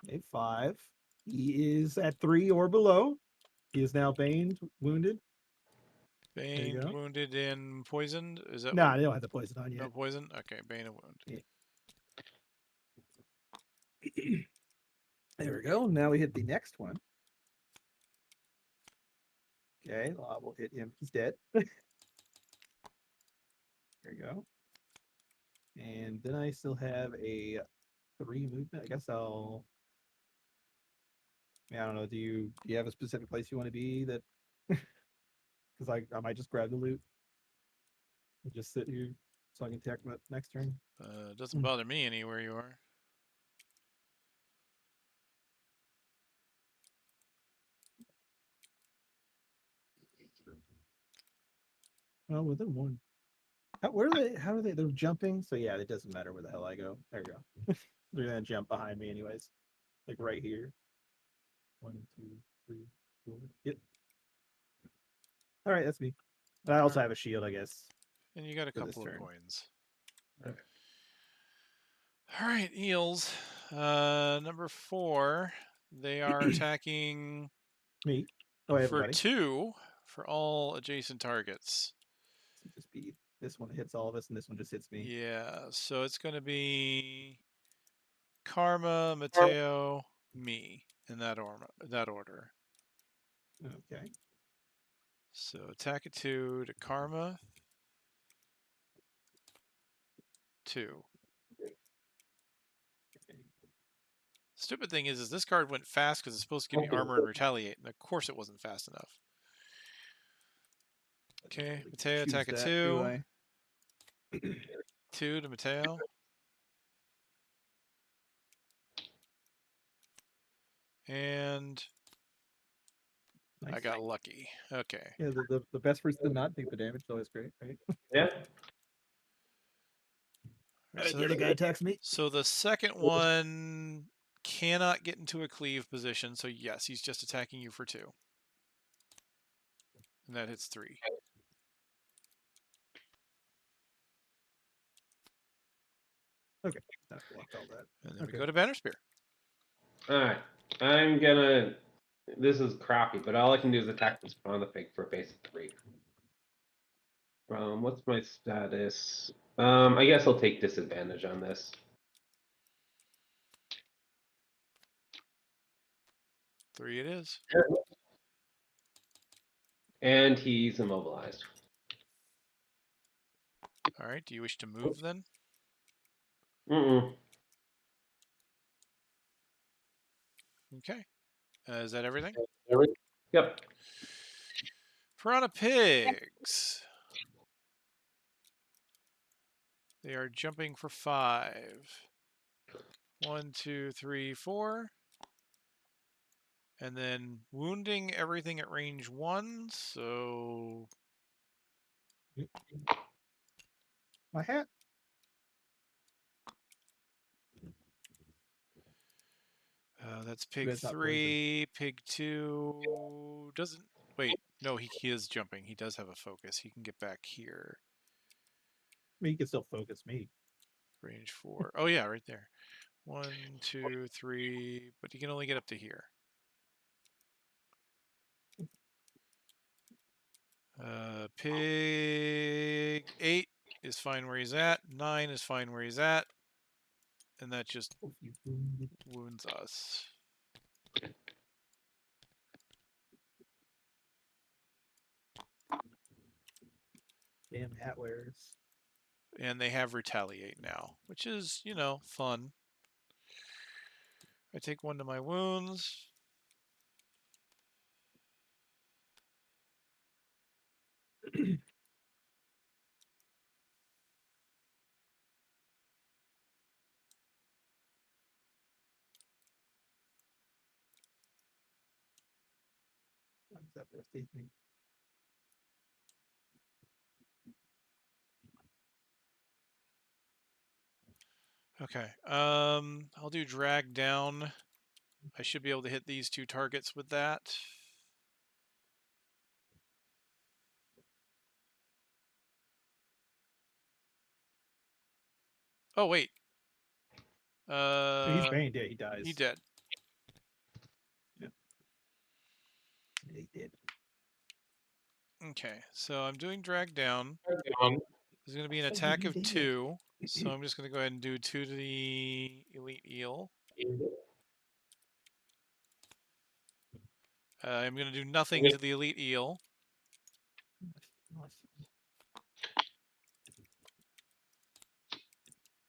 A 5. He is at 3 or below. He is now baned, wounded. Baned, wounded, and poisoned. Is that No, they don't have the poison on yet. no poison? Okay, bane and wound. Yeah. There we go. Now we hit the next one. Okay, we'll hit him. He's dead. There you go. And then I still have a 3 movement. I guess I'll. I don't know. Do you have a specific place you want to be that? Because I might just grab the loot and just sit here so I can attack next turn. Doesn't bother me anywhere you are. Oh, within 1. Where are they? How are they? They're jumping. So yeah, it doesn't matter where the hell I go. There you go. They're gonna jump behind me anyways, like right here. 1, 2, 3, 4. Yep. All right, that's me. And I also have a shield, I guess. And you got a for this couple of turn. coins. Okay. All right, eels. Number 4. They are attacking Me. Oh, for everybody. 2 for all adjacent targets. So just be this one hits all of us, and this one just hits me. Yeah, so it's going to be Karma, Mateo, me in that order. Okay. So attack at 2 to Karma. 2. Stupid thing is this card went fast because it's supposed to give me armor and retaliate, and of course it wasn't fast enough. Okay, Mateo, attack at 2. 2 to Mateo. And I Nice. got lucky. Okay. Yeah, the best person to not take the damage is always great, right? Yeah. Alright, The other guy attacks me. so the second one cannot get into a cleave position, so yes, he's just attacking you for 2. And that hits 3. Okay, that blocked all that. And then we Okay. go to Bannerspear. Alright. I'm gonna. This is crappy, but all I can do is attack this on the fig for a base of 3. What's my status? I guess I'll take disadvantage on this. 3 it is. And he's immobilized. Alright, do you wish to move then? Mm-mm. Okay. Is that everything? Yep. Piranha Pigs. They are jumping for 5. 1, 2, 3, 4. And then wounding everything at range 1, so... My hat. That's pig That's not 3, pig 2 doesn't... Wait, no, he is jumping. He does have a focus. He can get back here. I mean, he can still focus me. Range 4. Oh yeah, right there. 1, 2, 3, but he can only get up to here. Pig 8 is fine where he's at. 9 is fine where he's at. And that just wounds us. Damn hat wearers. And they have retaliate now, which is, you know, fun. I take 1 to my wounds. What's that birthday thing? Okay. I'll do drag down. I should be able to hit these 2 targets with that. Oh wait. He's banged. Yeah, he dies. He dead. Yeah, he did. Okay, so I'm doing drag down. There's going to be an attack of 2, so I'm just going to go ahead and do 2 to the elite eel. I'm going to do nothing to the elite eel.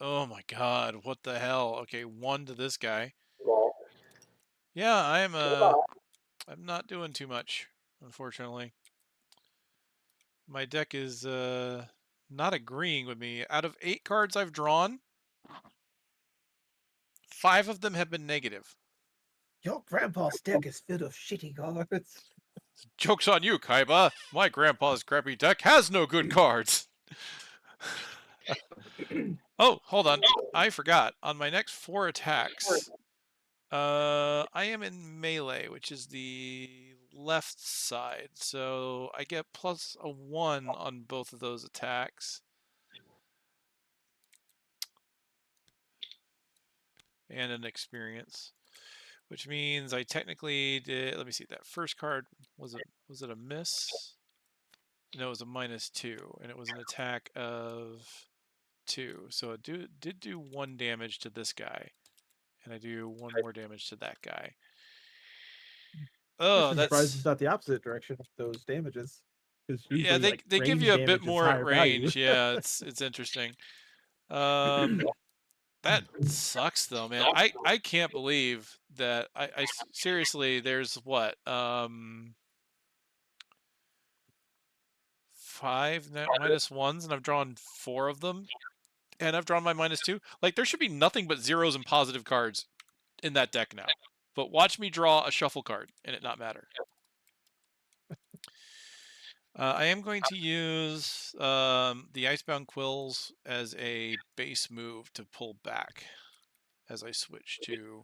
Oh my god, what the hell? Okay, 1 to this guy. Yeah, I'm not doing too much, unfortunately. My deck is not agreeing with me. Out of 8 cards I've drawn, 5 of them have been negative. Your grandpa's deck is filled of shitty cards. Joke's on you, Kaiba. My grandpa's crappy deck has no good cards. Oh, hold on. I forgot. On my next 4 attacks, I am in melee, which is the left side. So I get plus a 1 on both of those attacks. And an experience. Which means I technically did, let me see, that first card, was it a miss? No, it was a -2, and it was an attack of 2. So it did do 1 damage to this guy, and I do 1 more damage to that guy. Oh, I'm surprised it's not the opposite direction of those damages. Yeah, they give you a bit more at range. Yeah, it's interesting. That sucks though, man. I can't believe that I seriously, there's what 5 net -1s, and I've drawn 4 of them, and I've drawn my -2. Like, there should be nothing but zeros and positive cards in that deck now. But watch me draw a shuffle card and it not matter. I am going to use the Icebound Quills as a base move to pull back as I switch to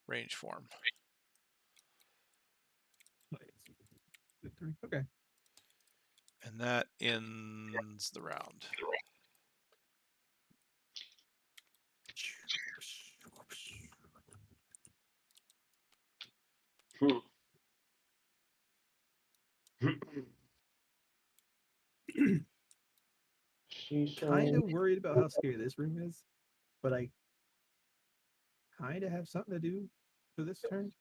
range form. Okay. And that ends the round. Kind of worried about how scary this room is, but I kind of have something to do for this turn.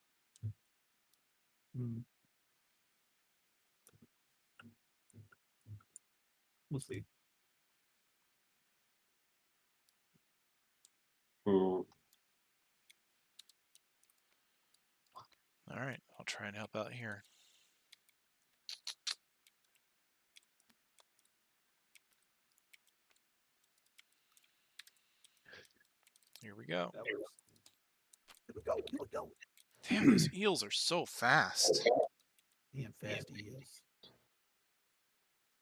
We'll see. All right, I'll try and help out here. Here we go. Here we go. Here we go. Damn, those eels are so fast. Damn fast eels.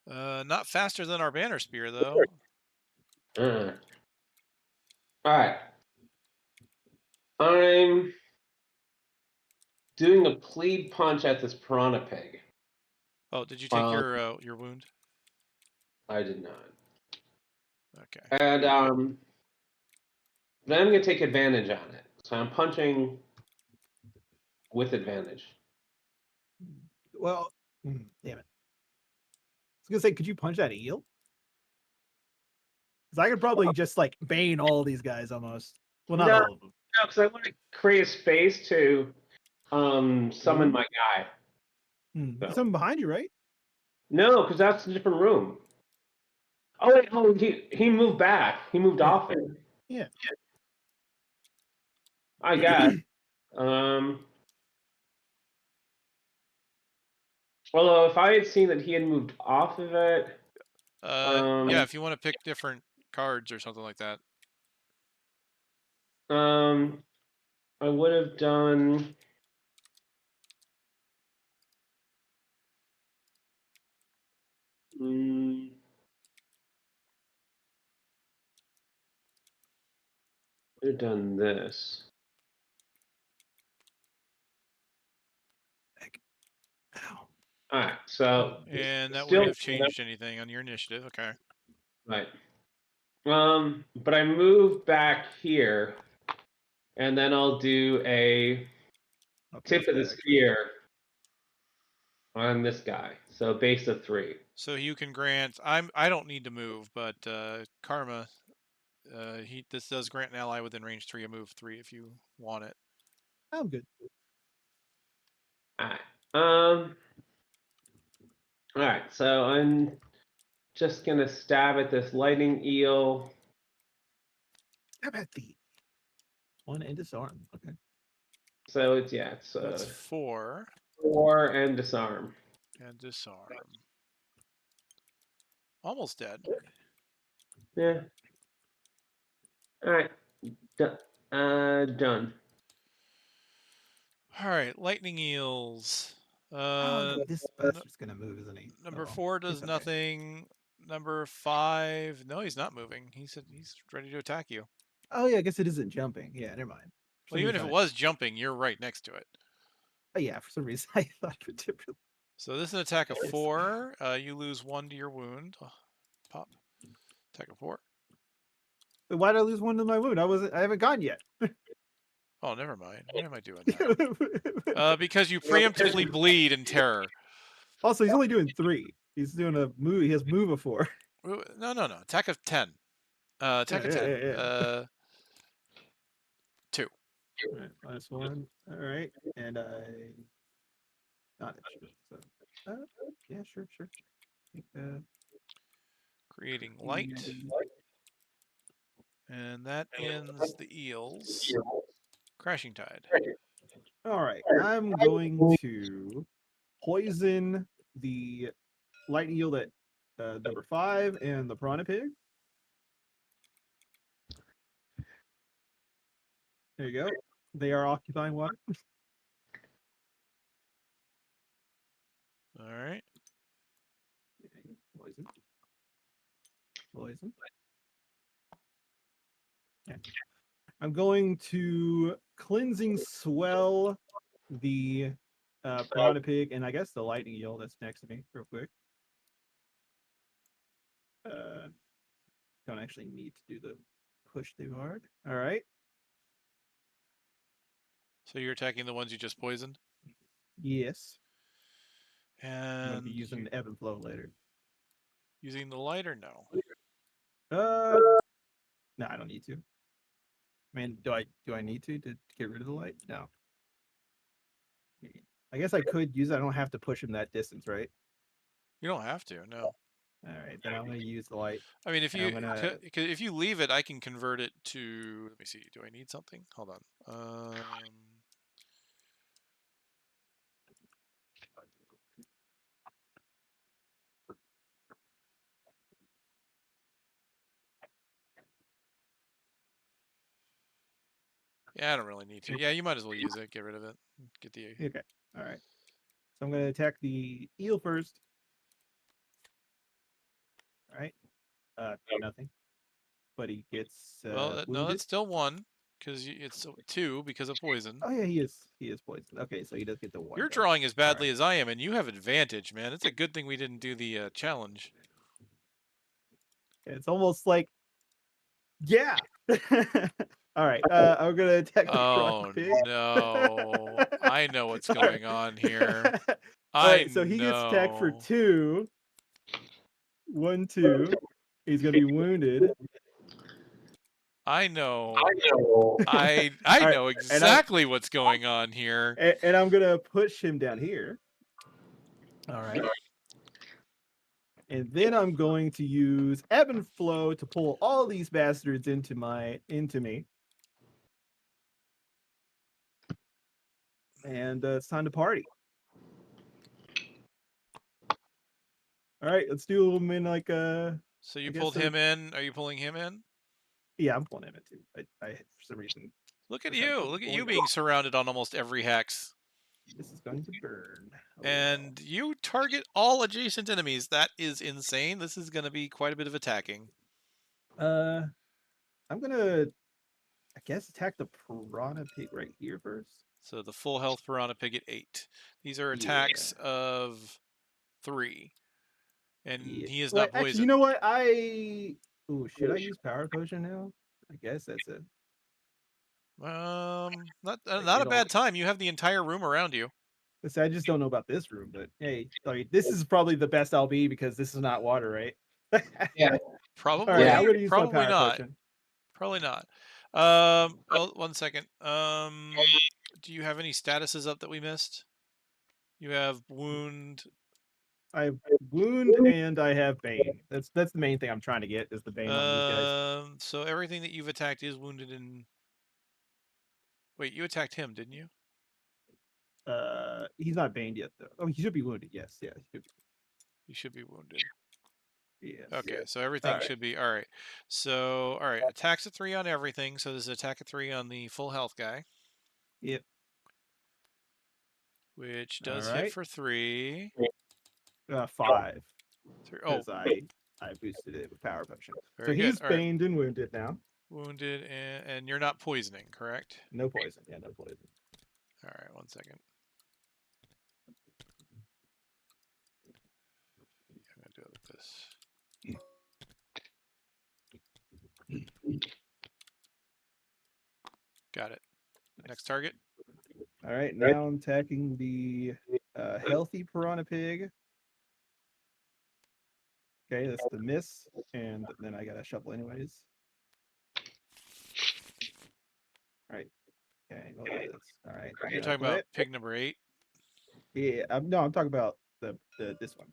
Not faster than our Bannerspear, though. All right. I'm doing a plead punch at this piranha pig. Oh, did you take your wound? I did not. Okay. And then I'm going to take advantage on it. So I'm punching with advantage. Well, damn it. I was gonna say, could you punch that eel? Because I could probably just like bane all these guys almost. Well, not all of them. No, because I want to create a space to summon my guy. There's someone behind you, right? No, because that's a different room. Oh wait, oh he moved back. He moved off it. Yeah. I guess. Although if I had seen that he had moved off of it. Yeah, if you want to pick different cards or something like that. I would have done. Would have done this. Ow. All right, so And that still wouldn't have changed anything on your initiative. Okay. right. But I move back here, and then I'll do a tip of the spear on this guy. So base of 3. So you can grant. I don't need to move, but Karma. This does grant an ally within range 3 a move 3 if you want it. I'm good. All right. All right. So I'm just gonna stab at this lightning eel. Stab at the one and disarm. Okay. So it's That's 4. 4 and disarm. And disarm. Almost dead. Yeah. All right. Done. All right, lightning eels. This bastard's gonna move, isn't he? Number 4 does nothing. Number 5, no, he's not moving. He said he's ready to attack you. Oh yeah, I guess it isn't jumping. Yeah, never mind. Well, even if it was jumping, you're right next to it. Oh yeah, for some reason I thought it would. So this is an attack of 4. You lose 1 to your wound. Pop. Attack of 4. Why did I lose 1 to my wound? I haven't gone yet. Oh, never mind. Why am I doing that? Because you preemptively bleed in terror. Also, he's only doing 3. He's doing a move. He has move of 4. No. Attack of 10. Attack of 10. Yeah. 2. All right, -1. All right, and I not it. So, yeah, sure. Creating light. And that ends the eels. Crashing Tide. All right, I'm going to poison the light eel at number 5 and the piranha pig. There you go. They are occupying water. Poison. Poison. Okay. I'm going to Cleansing Swell the Piranha Pig, and I guess the Lightning Eel that's next to me, real quick. Don't actually need to do the push too hard. All right. So you're attacking the ones you just poisoned? Yes. And I'm going to be using the ebb and flow later. using the light or no? No, I don't need to. I mean, do I need to get rid of the light? No. I guess I could use it. I don't have to push him that distance, right? You don't have to, no. All right, then I'm going to use the light. I mean, if And you I'm gonna- if you leave it, I can convert it to. Let me see. Do I need something? Hold on. Yeah, I don't really need to. Yeah, you might as well use it. Get rid of it. Get the. Okay. All right. So I'm going to attack the eel first. All right. Nothing. But he gets Well, no, wounded. that's still one because it's 2 because of poison. Oh yeah, he is poisoned. Okay, so he does get the 1. You're then. drawing as badly Alright. as I am, and you have advantage, man. It's a good thing we didn't do the challenge. It's almost like, yeah. All right, I'm gonna attack the Oh pig. no! I know what's going on here. All right, so he gets attacked for 2. 1, 2. He's gonna be wounded. I know. I I Alright, know exactly what's going on here. And I'm gonna push him down here. All right. And then I'm going to use ebb and flow to pull all these bastards into me. And it's time to party. All right, let's do them in like So you I guess pulled so. him in. Are you pulling him in? Yeah, I'm pulling him in too. I for some reason. Look at for some you! reason Look at pulling you him. being surrounded on almost every hex. This is going to burn. Oh, And you target all adjacent enemies. That is insane. This is going to be quite a bit of attacking. well. I'm gonna, I guess, attack the piranha pig right here first. So the full health piranha pig at 8. These are attacks of 3. And he is not poisoned. Actually, you know what? Should I use power potion now? I guess that's it. Not Like, a bad time. You have the entire room around you. I just don't know about this room, but hey, this is probably the best I'll be because this is not water, right? Yeah. Probably. All right, I'm gonna use Probably my power not. potion. Probably not. Well, 1 second. Do you have any statuses up that we missed? You have wound. I have wound and I have bane. That's the main thing I'm trying to get is the bane on these guys. So everything that you've attacked is wounded in. Wait, you attacked him, didn't you? He's not baned yet though. Oh, he should be wounded. Yes, yeah, he should be. He should be wounded. Yes. Okay, so everything should be all right. So all right, attacks at 3 on everything. So there's an attack at 3 on the full health guy. Yep. Which does hit for 3. 5. 3. Because I boosted it with power potion. Very so he's good. All right. baned and wounded now. Wounded and you're not poisoning, correct? No poison. Yeah, no poison. All right, 1 second. I'm gonna do it like this. Got it. Next target. All right, now I'm attacking the healthy piranha pig. Okay, that's the miss, and then I got a shovel anyways. All right. Okay, what is this? All right. You're talking about pig number 8? Yeah, I'm talking about this one.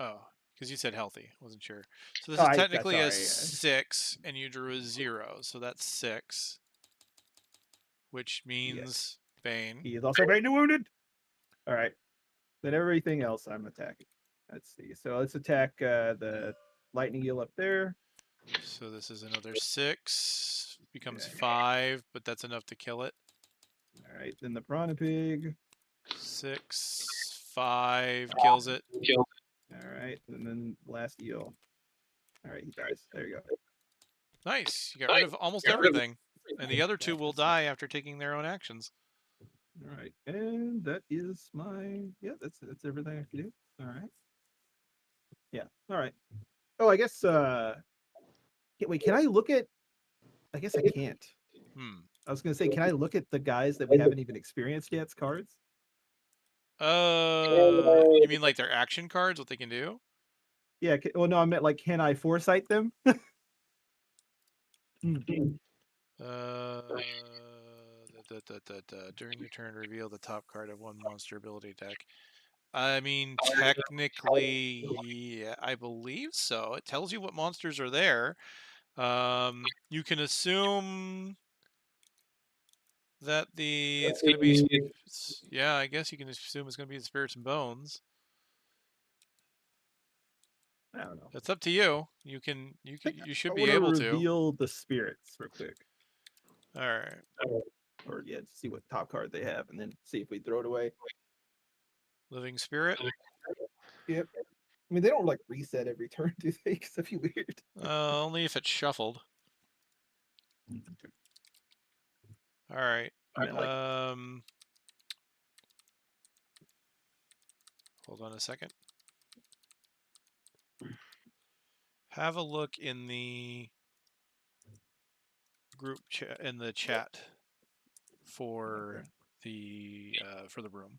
Oh, because you said healthy. Wasn't sure. So this is technically a sorry. 6, and you drew a 0, so that's 6, which means Bane. He is also baned and wounded. All right. Then everything else I'm attacking. Let's see. So let's attack the lightning eel up there. So this is another 6. Becomes 5, but that's enough to kill it. All right. Then the piranha pig. 6, 5 kills it. All right, and then last eel. All right, he dies. There you go. Nice. You got rid of almost everything. And the other two will die after taking their own actions. All right, and that is my that's everything I can do. All right. Yeah. All right. Oh, I guess. Wait, can I look at? I guess I can't. I was gonna say, can I look at the guys that we haven't even experienced yet's cards? You mean like their action cards, what they can do? Yeah. Well, no, I meant like, can I foresight them? During your turn, reveal the top card of one monster ability deck. I mean, technically, yeah, I believe so. It tells you what monsters are there. You can assume that it's going to be, yeah, I guess you can assume it's going to be the Spirits and Bones. I don't know. That's up to you. You should be I able want to. reveal the spirits real quick. All right. Or yeah, see what top card they have, and then see if we throw it away. Living Spirit. Yep. I mean, they don't like reset every turn, do they? Because that'd be weird. Only if it's shuffled. All right. I mean, like, Hold on a second. Have a look in the group chat in the chat for the room.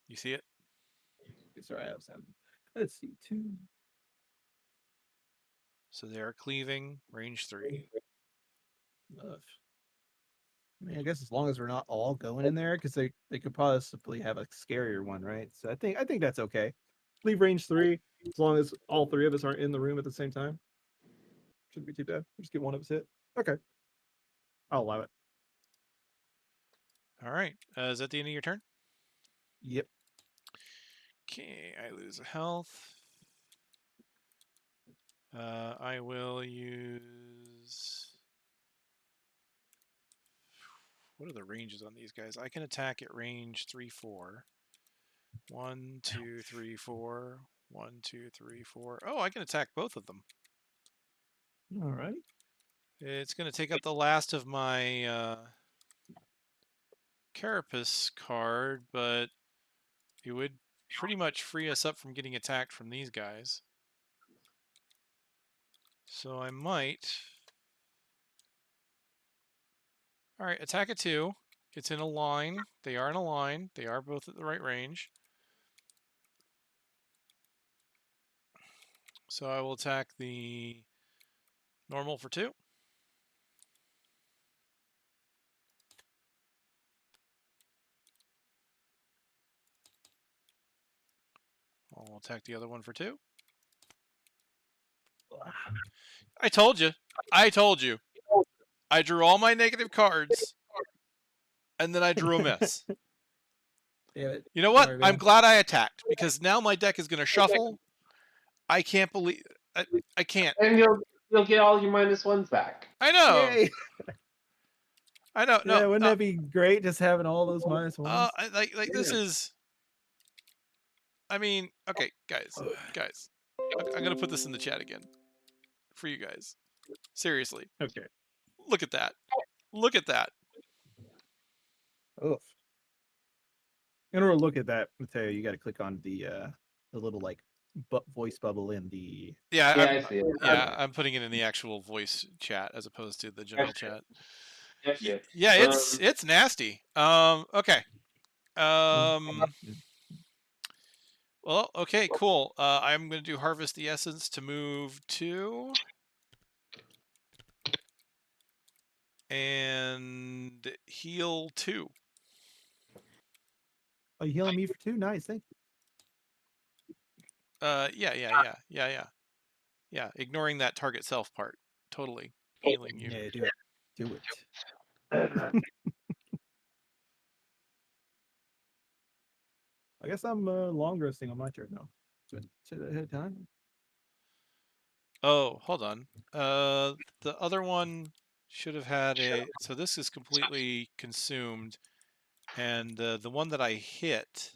You see it? sorry, I have some. Let's see, 2. So they are cleaving, range 3. I mean, I guess as long as we're not all going in there, because they could possibly have a scarier one, right? So I think that's okay. Leave range 3, as long as all 3 of us aren't in the room at the same time. Shouldn't be too bad. Just get one of us hit. Okay. I'll allow it. All right. Is that the end of your turn? Yep. Okay, I lose a health. I will use... What are the ranges on these guys? I can attack at range 3, 4. 1, 2, 3, 4. 1, 2, 3, 4. Oh, I can attack both of them. All right. It's going to take up the last of my Carapace card, but it would pretty much free us up from getting attacked from these guys. So I might... All right, attack at 2. It's in a line. They are in a line. They are both at the right range. So I will attack the normal for 2. I'll attack the other one for 2. I told you. I told you. I drew all my negative cards, and then I drew a miss. Damn it. You know what? Sorry, I'm man. glad I attacked, because now my deck is going to shuffle. I can't believe... I can't. And you'll get all your -1s back. I know. Yay. I know. Yeah, No, wouldn't that be great, just having all those -1s? like this is... I mean, okay, guys. I'm going to put this in the chat again for you guys. Seriously. Okay. Look at that. Look at that. Oof. In order to look at that, Mateo, you got to click on the little like voice bubble in the. Yeah, I see it. I'm putting it in the actual voice chat as opposed to the general chat. Gotcha. Yeah, it's nasty. Okay. Well, okay, cool. I'm going to do Harvest the Essence to move 2. And heal 2. Oh, you healing me for 2? Nice, thank you. Yeah, ignoring that target self part. Totally healing you. Yeah, do it. Do it. I guess I'm long resting on my turn now. Should I hit time? Oh, hold on. The other one should have had a. So this is completely consumed, and the one that I hit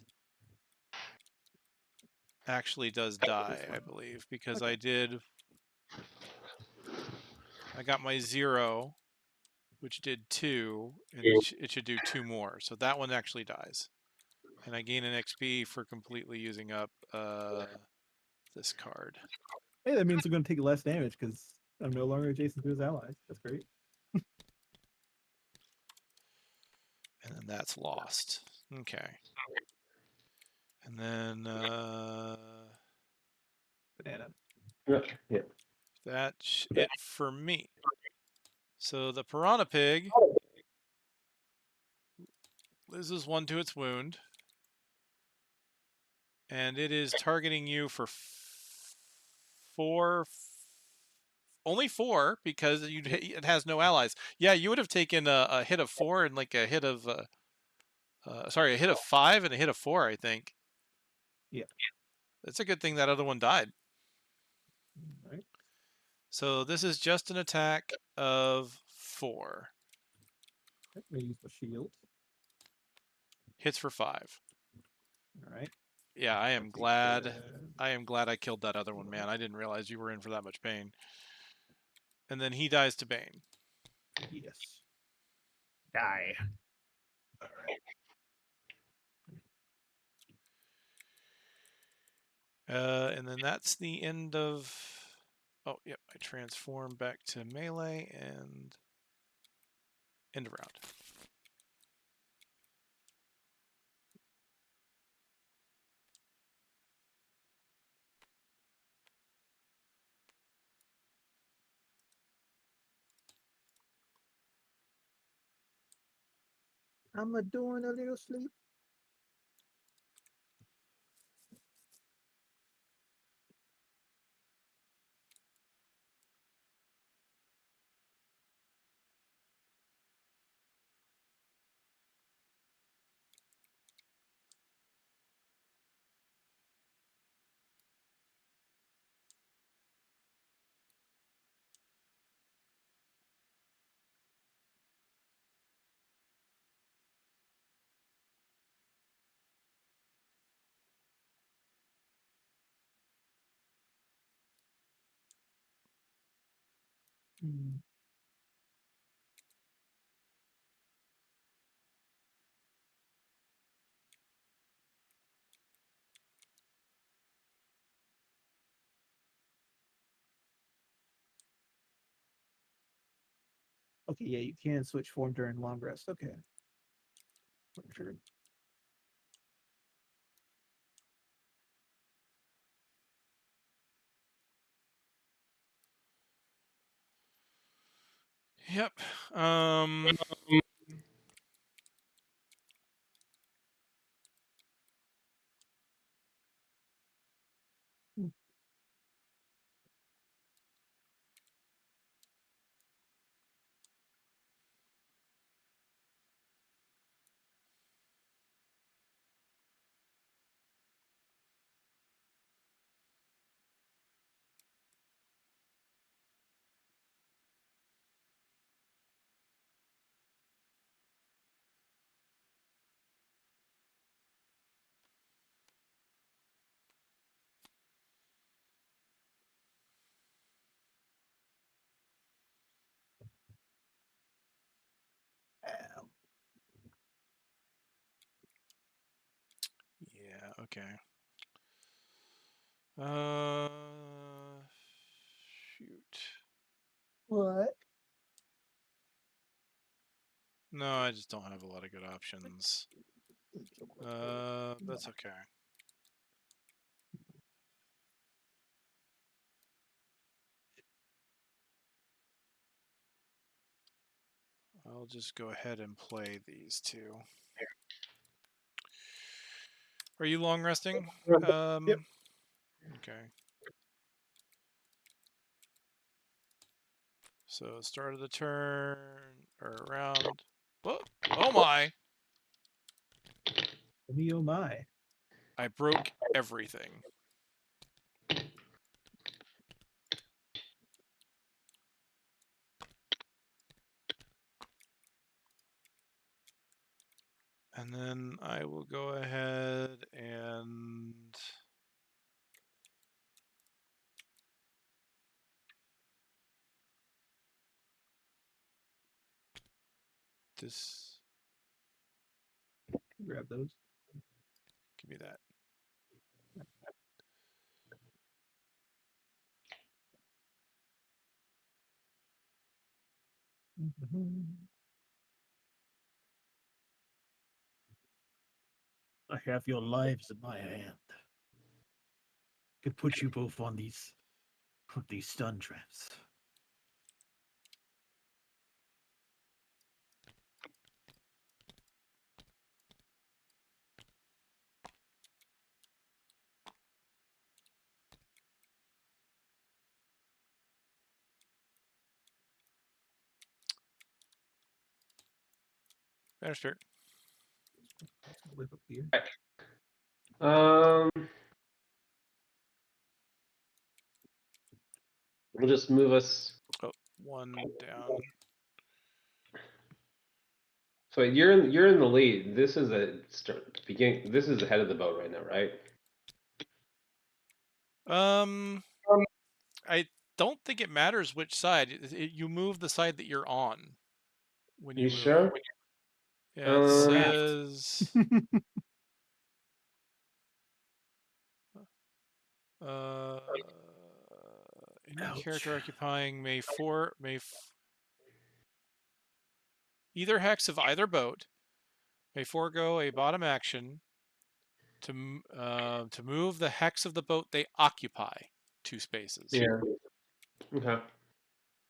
actually does die, I believe, because I got my 0, which did 2, and it should do 2 more. So that one actually dies, and I gain an XP for completely using up this card. Hey, that means I'm going to take less damage because I'm no longer adjacent to his allies. That's great. And then that's lost. Okay. And then Banana. Yeah. that's it for me. So the Piranha Pig loses 1 to its wound. And it is targeting you for 4. Only 4 because it has no allies. Yeah, you would have taken a hit of 4 and like a hit of sorry, a hit of 5 and a hit of 4, I think. Yeah. It's a good thing that other one died. All right. So this is just an attack of 4. I'm going to use the shield. Hits for 5. All right. Yeah, I am glad. I am glad I killed that other one, man. I didn't realize you were in for that much pain. And then he dies to Bane. Yes. Die. All right. And then that's the end of. Oh, yep. I transform back to melee and end of round. I'm doing a little sleep. Okay, yeah, you can switch form during long rest. Okay. Sure. Yep. Yeah. Okay. Shoot. What? No, I just don't have a lot of good options. That's okay. I'll just go ahead and play these 2. Are you long resting? Yep. Okay. So start of the turn or round. Whoa. Oh my! Me oh my. I broke everything. And then I will go ahead and this. Grab those. Give me that. I have your lives in my hand. Could put you both on these stun traps. Bannerspear. Live up here. We'll just move us. Oh, one down. So you're in the lead. This is a beginning. This is the head of the boat right now, right? I don't think it matters which side. You move the side that you're on when you You move sure? it. Yeah, it says. Any character occupying either hex of either boat may forego a bottom action to move the hex of the boat they occupy 2 spaces. Yeah. Okay.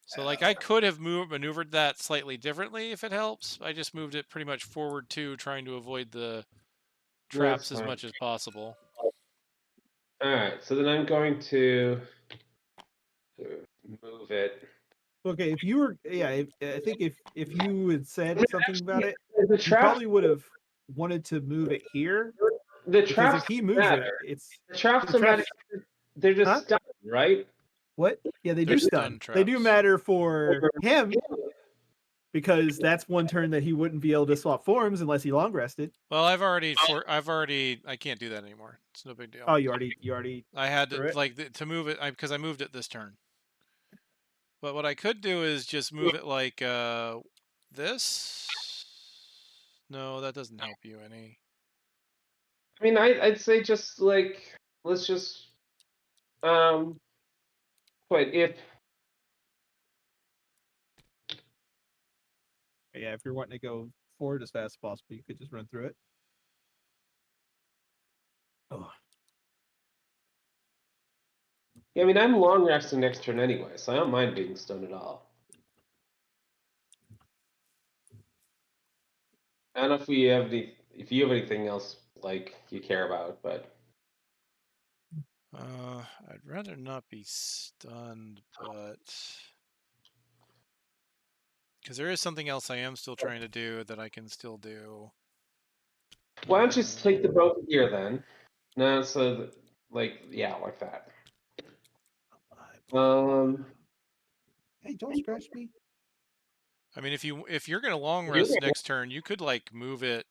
So like I could have maneuvered that slightly differently if it helps. I just moved it pretty much forward 2, trying to avoid the traps as much as possible. All right. So then I'm going to move it. Okay, if you were, I think if you had said something about it, The you probably would have wanted to move it here. The Because traps if he moves it, it's the traps the don't matter. traps- They're just Huh? stuck, right? what? Yeah, they They're do stun stun. They do traps. matter for him because that's one turn that he wouldn't be able to swap forms unless he long rested. Well, I can't do that anymore. It's no big deal. Oh, you already. I had to threw it? to move it because I moved it this turn. But what I could do is just move it like this. No, that doesn't help you any. I mean, I'd say just like let's just but if Yeah, if you're wanting to go forward as fast as possible, you could just run through it. Oh, yeah, I mean, I'm long resting next turn anyway, so I don't mind being stunned at all. I don't know if you have anything else like you care about, but I'd rather not be stunned, but because there is something else I am still trying to do that I can still do. why don't you just take the boat here then? No, so like that. hey, don't scratch me. I mean, if you're gonna long rest next turn, you could like move it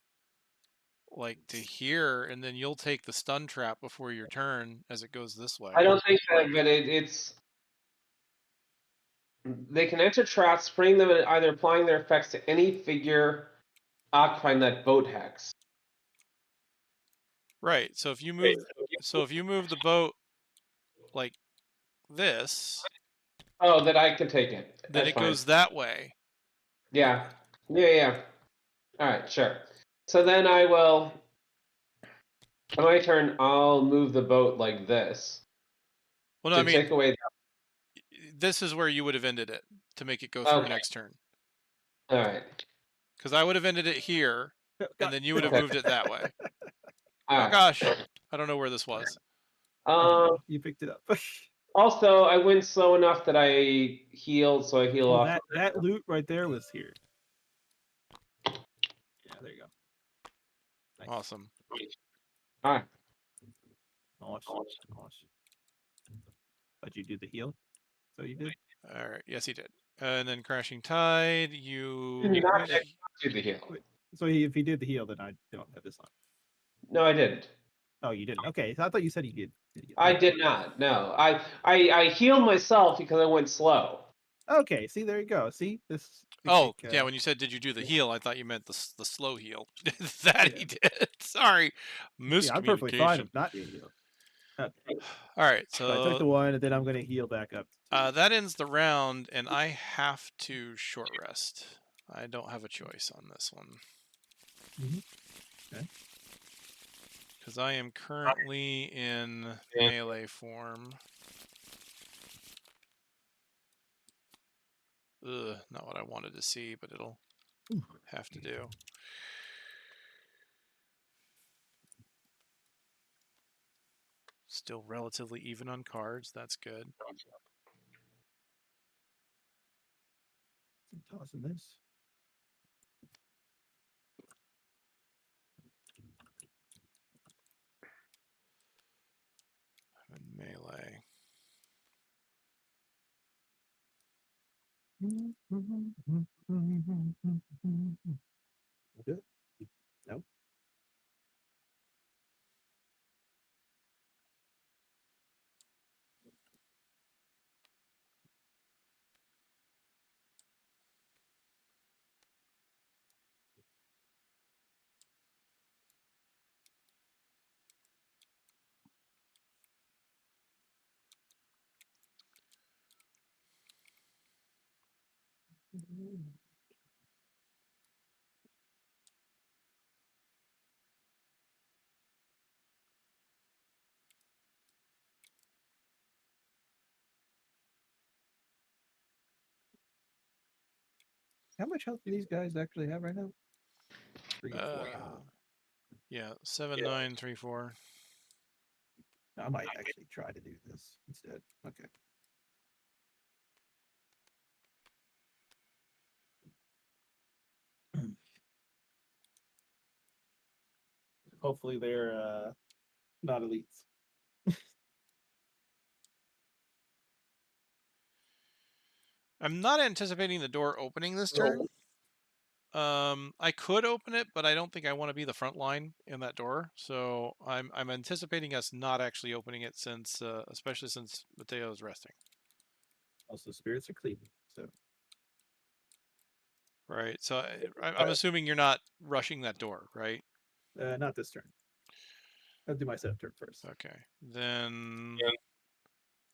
like to here, and then you'll take the stun trap before your turn as it goes this way. I don't think that, but it's they can enter traps, spraying them and either applying their effects to any figure occupying that boat hex. Right. So if you move the boat like this, oh, that I can take it. then it goes that way. Yeah. All right, sure. So then I will. On my turn, I'll move the boat like this. Well, no, I mean, take away. This is where you would have ended it to make it go through next turn. All right. Because I would have ended it here, and then you would have moved it that way. All oh gosh, I don't know where this was. You picked it up. Also, I went slow enough that I healed, so I heal off. That loot right there was here. Yeah, there you go. Nice. Awesome. All right. Awesome. But you do the heal? So you did? All right. Yes, he did. And then Crashing Tide, you Not do the heal. So if he did the heal, then I don't have this on. No, I didn't. Oh, you didn't. Okay, so I thought you said you did. I did not. No, I healed myself because I went slow. Okay, see, there you go. See this. Oh, yeah. When you said, "Did you do the heal?" I thought you meant the slow heal. That he did. Sorry, Yeah, I'm perfectly fine miscommunication. if not being healed. Okay. All right, So I took the so one, and then I'm going to heal back up. that ends the round, and I have to short rest. I don't have a choice on this one. Okay. Because I am currently in melee form. Ugh, not what I wanted to see, but it'll have to do. Still relatively even on cards. That's good. I'm tossing this. And melee. Good. No. How much health do these guys actually have right now? 3 and 4. Yeah, 7, 9, 3, 4. I might actually try to do this instead. Okay. Hopefully they're not elites. I'm not anticipating the door opening this turn. I could open it, but I don't think I want to be the front line in that door. So I'm anticipating us not actually opening it, since especially since Mateo is resting. Also, spirits are clean. So Right. So I'm assuming you're not rushing that door, right? not this turn. I'll do my setup turn first. Okay. Then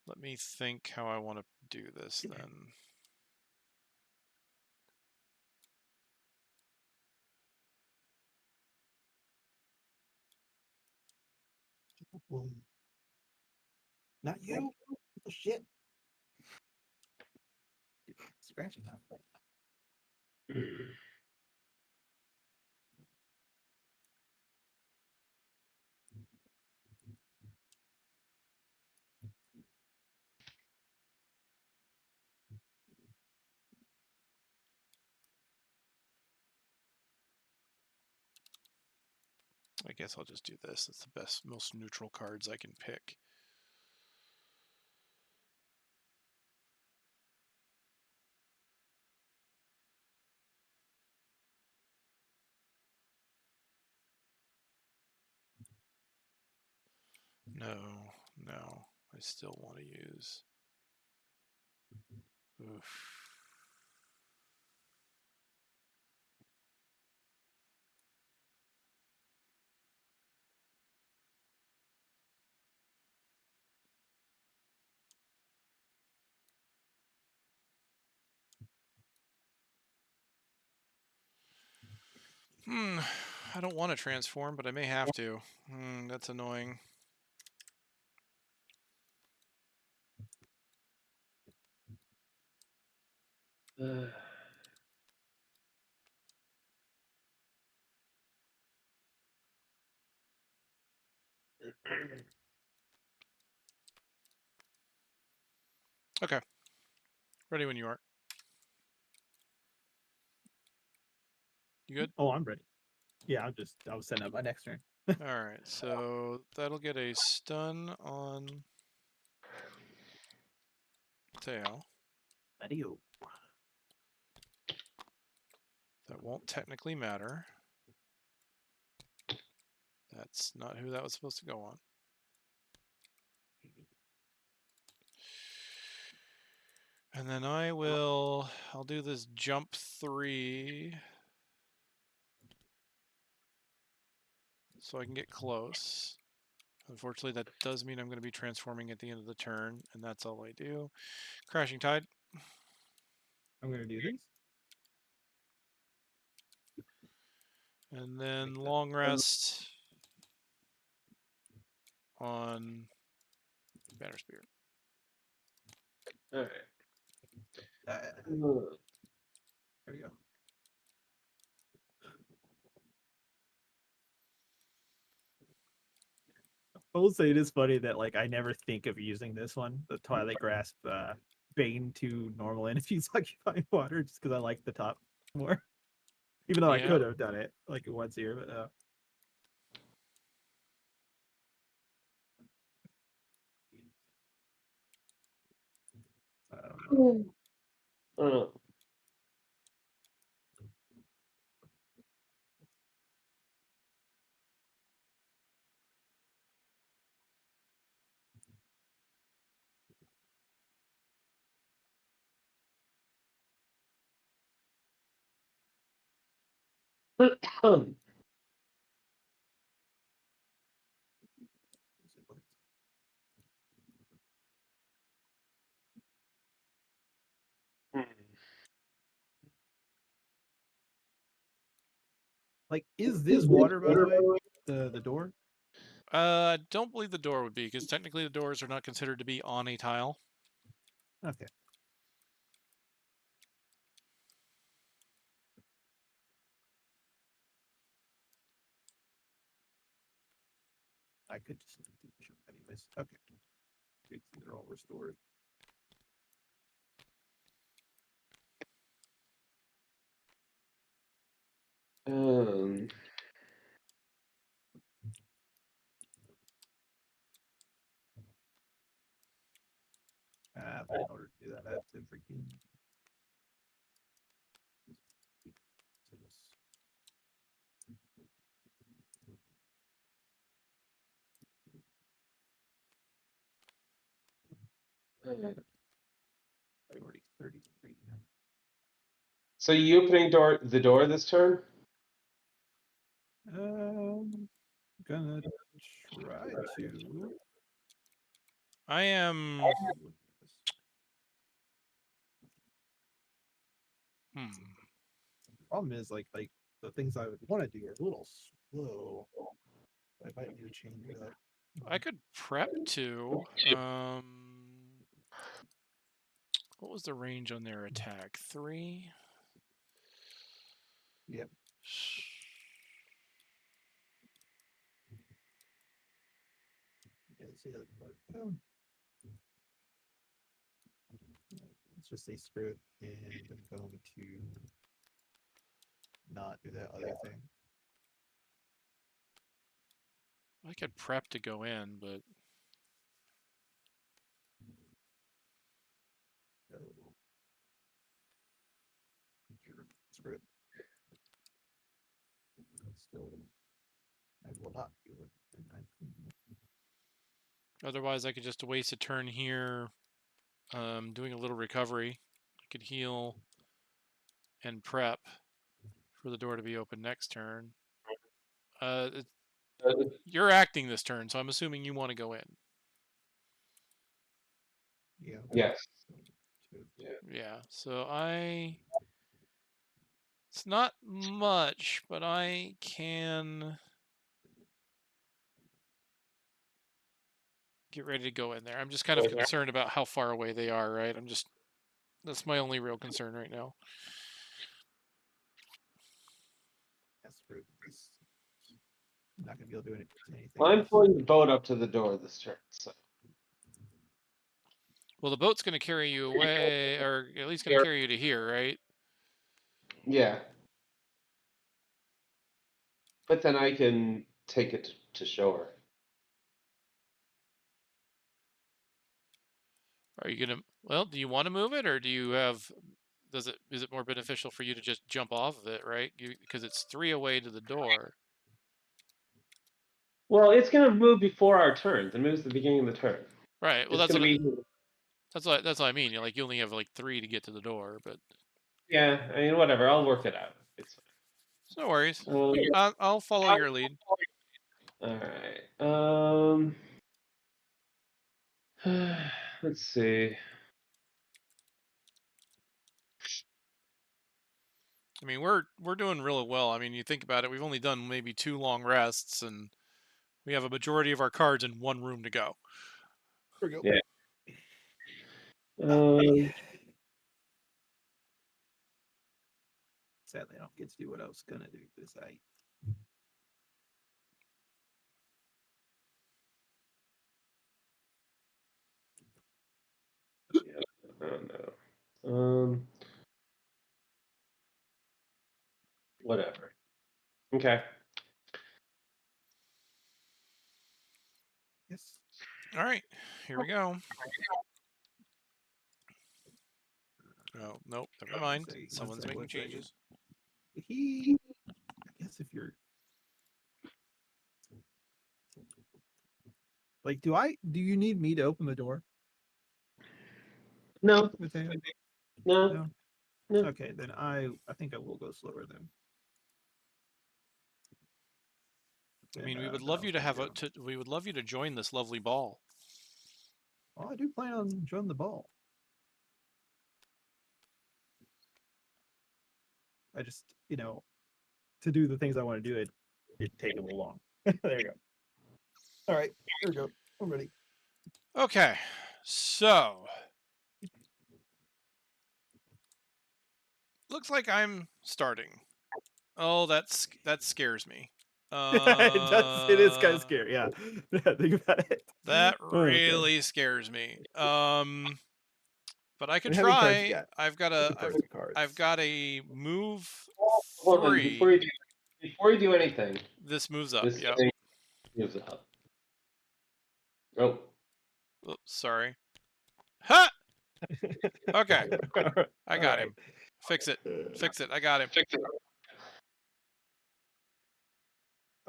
let me think how I want to do this then. Not you. Oh, shit. Scratching that. I guess I'll just do this. It's the best, most neutral cards I can pick. No, I still want to use. Oof. I don't want to transform, but I may have to. That's annoying. Okay. Ready when you are. You good? Oh, I'm ready. Yeah, I was setting up my next turn. Alright, so that'll get a stun on Mateo. Mateo. That won't technically matter. That's not who that was supposed to go on. And then I'll do this jump 3. So I can get close. Unfortunately, that does mean I'm going to be transforming at the end of the turn, and that's all I do. Crashing Tide. I'm gonna do this. And then long rest on Bannerspear. All right. There we go. I will say it is funny that like I never think of using this one, the Twilight Grasp Bane to normal enemies occupying water, just because I like the top more. Even though I Yeah. could have done it like once here, but I don't know. Like, is this water, by the way? The door? I don't believe the door would be, because technically the doors are not considered to be on a tile. Okay. I could just do the jump anyways. Okay. They're all restored. But in order to do that, I have to freaking. Priority 33. So you opening the door this turn? Gonna try to. I am. Problem is, like the things I would want to do are a little slow. I might need to change that. I could prep to. What was the range on their attack? 3? Yep. Yeah, let's see let's just say screw it, and I'm going to not do that other thing. I could prep to go in, but Screw it. Still, I will not do it. otherwise I could just waste a turn here doing a little recovery. I could heal and prep for the door to be open next turn. You're acting this turn, so I'm assuming you want to go in. Yeah. Yes. Yeah, so it's not much, but I can get ready to go in there. I'm just kind of concerned about how far away they are, right? That's my only real concern right now. I'm not gonna be able to do anything. Well, I'm pulling the boat up to the door this turn, so. Well, the boat's going to carry you away, or at least going to carry you to here, right? Yeah. But then I can take it to shore. Are you going to? Well, do you want to move it, or do you have? Is it more beneficial for you to just jump off of it, right? Because it's 3 away to the door. Well, it's gonna move before our turns. It moves at the beginning of the turn. Right. Well, It's gonna be. that's what I mean. You only have like 3 to get to the door, but Yeah, I mean, whatever. I'll work it out. It's no worries. fine. I'll follow your lead. All right. Let's see. I mean, we're doing really well. I mean, you think about it, we've only done maybe 2 long rests, and we have a majority of our cards in one room to go. There we go. Yeah. Sadly, I don't get to do what I was gonna do this night. No. Whatever. Okay. Yes. All right, here we go. Oh, nope, never mind. Someone's making changes. I guess if you're like, do you need me to open the door, No. Mateo? No. No. Okay, then I think I will go slower then. I mean, we would love you to have we would love you to join this lovely ball. Well, I do plan on joining the ball. I just, to do the things I want to do, it take a little long. There you go. All right, here we go. I'm ready. Okay, so looks like I'm starting. Oh, that scares me. It does. It is kind of scary. Yeah. Think about it. That Okay. really scares me. But I can And how many cards try. you got? I've got a move Hold on. 3. Before you do anything, This moves up. this Yep. thing moves up. Oh. Oops, sorry. Ha! Okay. I got him. Fix it. Fix it. I got him.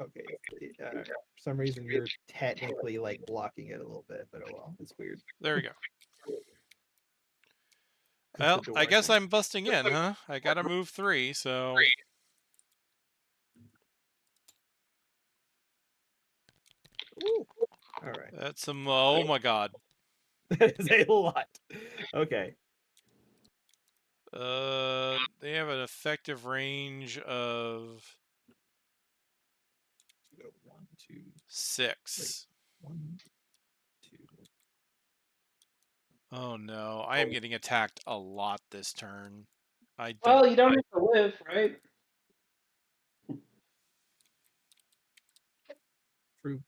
Okay. For some reason, you're technically like blocking it a little bit, but oh well, it's weird. There we go. Well, I guess I'm busting in, huh? I gotta move 3, so. Ooh. All right. That's some. Oh my god. That is a lot. Okay. They have an effective range of 1, 2, 6. 1, 2. Oh no, I am getting attacked a lot this turn. Well, you don't have to live, right? True.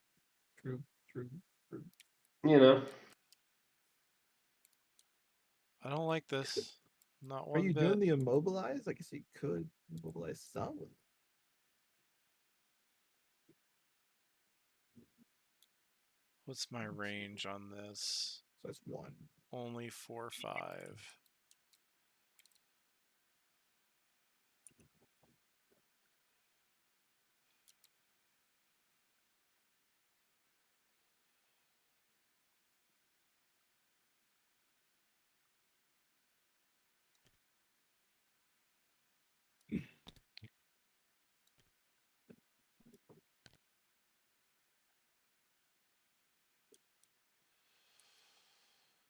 You know. I don't like this. Not Are one you bit. doing the immobilize? I guess you could immobilize some. What's my range on this? So that's 1. Only 4, 5.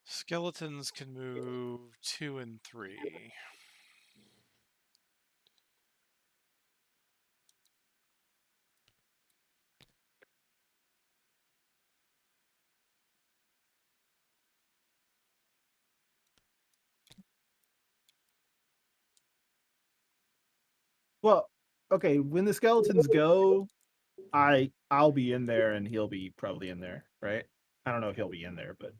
Skeletons can move 2 and 3. Well, okay, when the skeletons go, I'll be in there and he'll be probably in there, right? I don't know if he'll be in there, but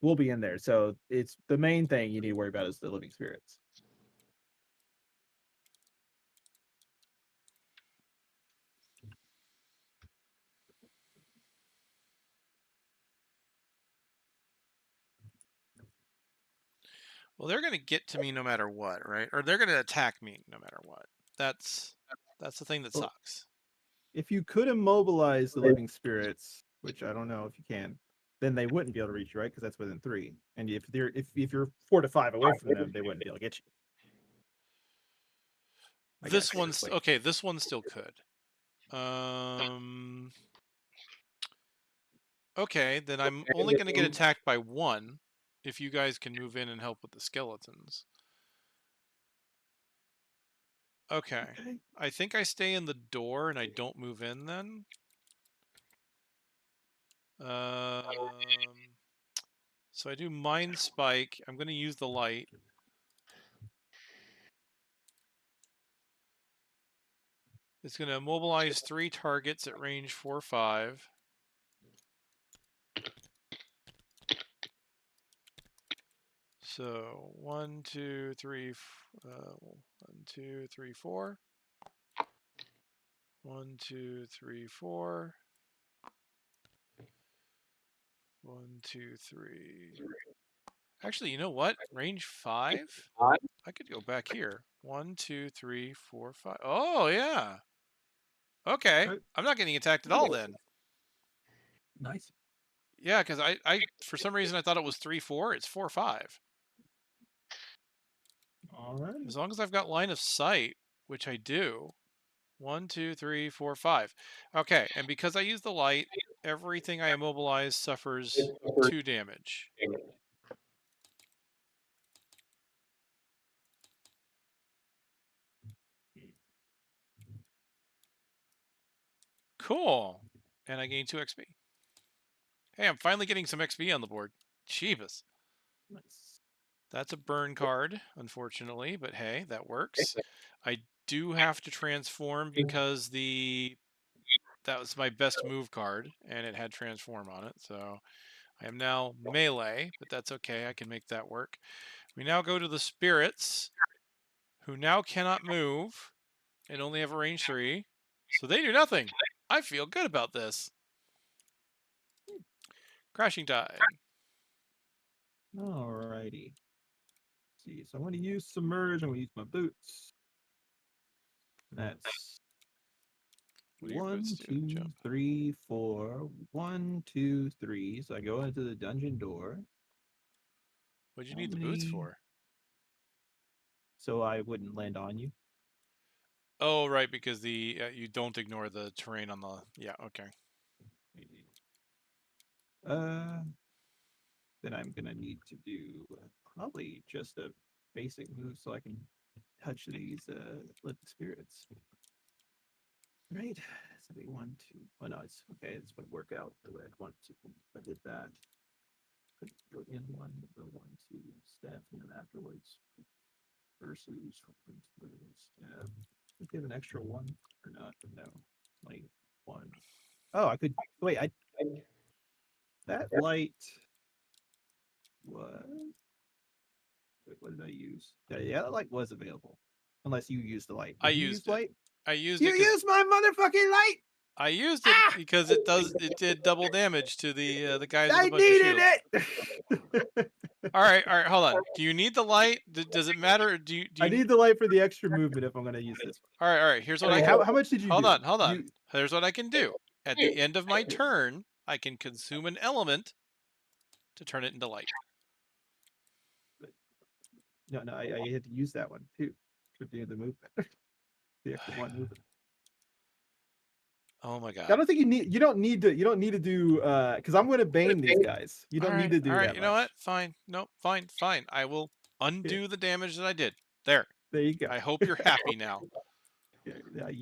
we'll be in there. So it's the main thing you need to worry about is the living spirits. Well, they're going to get to me no matter what, right? Or they're going to attack me no matter what. That's the thing that sucks. if you could immobilize the living spirits, which I don't know if you can, then they wouldn't be able to reach you, right? Because that's within 3. And if you're 4 to 5 away from them, they wouldn't be able to get you. This one's okay. This one still could. Okay, then I'm only going to get attacked by 1 if you guys can move in and help with the skeletons. Okay. I think I stay in the door and I don't move in then. So I do Mind Spike. I'm going to use the light. It's going to immobilize 3 targets at range 4-5. So 1, 2, 3, 1, 2, 3, 4. 1, 2, 3, 4. 1, 2, 3. Actually, you know what? Range 5? I could go back here. 1, 2, 3, 4, 5. Oh, yeah. Okay. I'm not getting attacked at all then. Nice. Yeah, because I for some reason I thought it was 3-4. It's 4-5. All right. As long as I've got line of sight, which I do. 1, 2, 3, 4, 5. Okay, and because I use the light, everything I immobilize suffers 2 damage. Cool. And I gain 2 XP. Hey, I'm finally getting some XP on the board. Jeebus. Nice. That's a burn card, unfortunately, but hey, that works. I do have to transform because that was my best move card, and it had transform on it, so I am now melee, but that's okay. I can make that work. We now go to the spirits, who now cannot move and only have a range 3, so they do nothing. I feel good about this. Crashing Tide. Alrighty. Let's see, so I'm going to use Submerge. I'm going to use my boots. That's What do your 1, boots do? 2, Jump. 3, 4. 1, 2, 3. So I go into the dungeon door. What'd you need the boots for? So I wouldn't land on you. Oh, right, because the you don't ignore the terrain on the... Yeah, okay. Then I'm going to need to do probably just a basic move so I can touch these living spirits. Right. So we 1, 2. Oh no, it's okay. It's going to work out the way I want to. I did that. Could go in 1, go 1, 2, stab him afterwards. Versus stab. Would they have an extra 1 or not? No. Like 1. Oh, I could wait. That light was. Wait, what did I use? Yeah, that light was available. Unless you used the light. I used it. Light? I used You it. used my motherfucking light. I used it because it did double damage to the guys with I a bunch of shields. needed it. All right, hold on. Do you need the light? Does it matter? Do you I need the light for the extra movement if I'm going to use this one. All right. Here's what I can... How much did you Hold do? on. Here's what I can do. At the end of my turn, I can consume an element to turn it into light. No, I had to use that one too to do the movement. The extra 1 movement. Oh my god. I don't think you don't need to do because I'm going to bane these guys. You don't need to do that. All right, you know what? Fine. No, fine. I will undo the damage that I did. There you go. I hope you're happy now.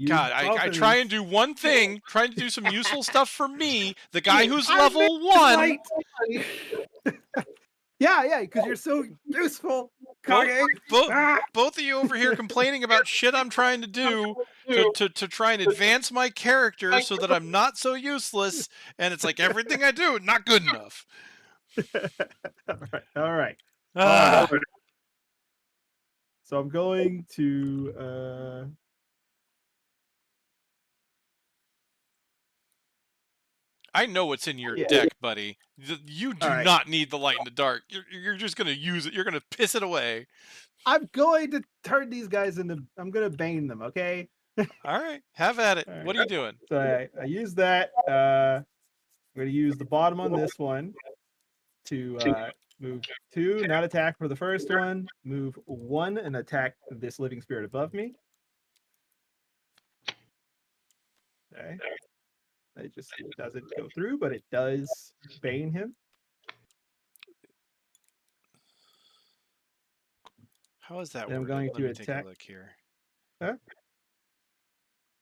God, I try and do one thing, trying to do some useful stuff for me, the guy who's level 1. Yeah, because you're so useful. Both of you over here complaining about shit I'm trying to do to try and advance my character so that I'm not so useless, and it's like everything I do not good enough. All right. So I'm going to I know what's in your deck, buddy. You do not need the light in the dark. You're just going to use it. You're going to piss it away. I'm going to turn these guys into... I'm going to bane them, okay? All right, have at it. All What right. are you doing? So I use that. I'm going to use the bottom on this one to move 2, not attack for the first one. Move 1 and attack this living spirit above me. Okay. It just doesn't go through, but it does bane him. How is that Then I'm worded? going Let to me take a attack. look here. Huh?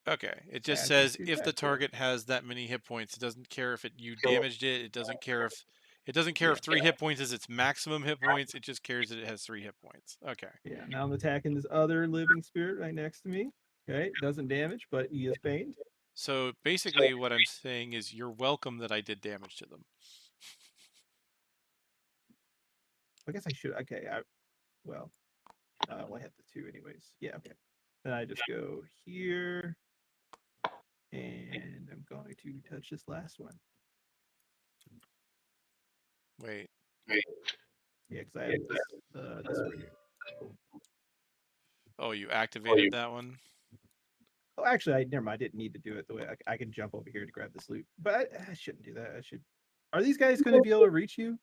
Okay, it just Add says to if the attack. target has that many hit points. It doesn't care if you damaged it. It doesn't care if Yeah. 3 hit points is its maximum hit points. It just cares that it has 3 hit points. Okay. Yeah. Now I'm attacking this other living spirit right next to me. Okay. Doesn't damage, but he is baned. So basically, what I'm saying is you're welcome that I did damage to them. I guess I should. Okay. Well, I only had the 2 anyways. Yeah. Okay. Then I just go here, and I'm going to touch this last one. Wait. Yeah, because I have this one here. Oh, you activated that one? Oh, actually, never mind. I didn't need to do it the way I can jump over here to grab this loot, but I shouldn't do that. I should. Are these guys going to be able to reach you?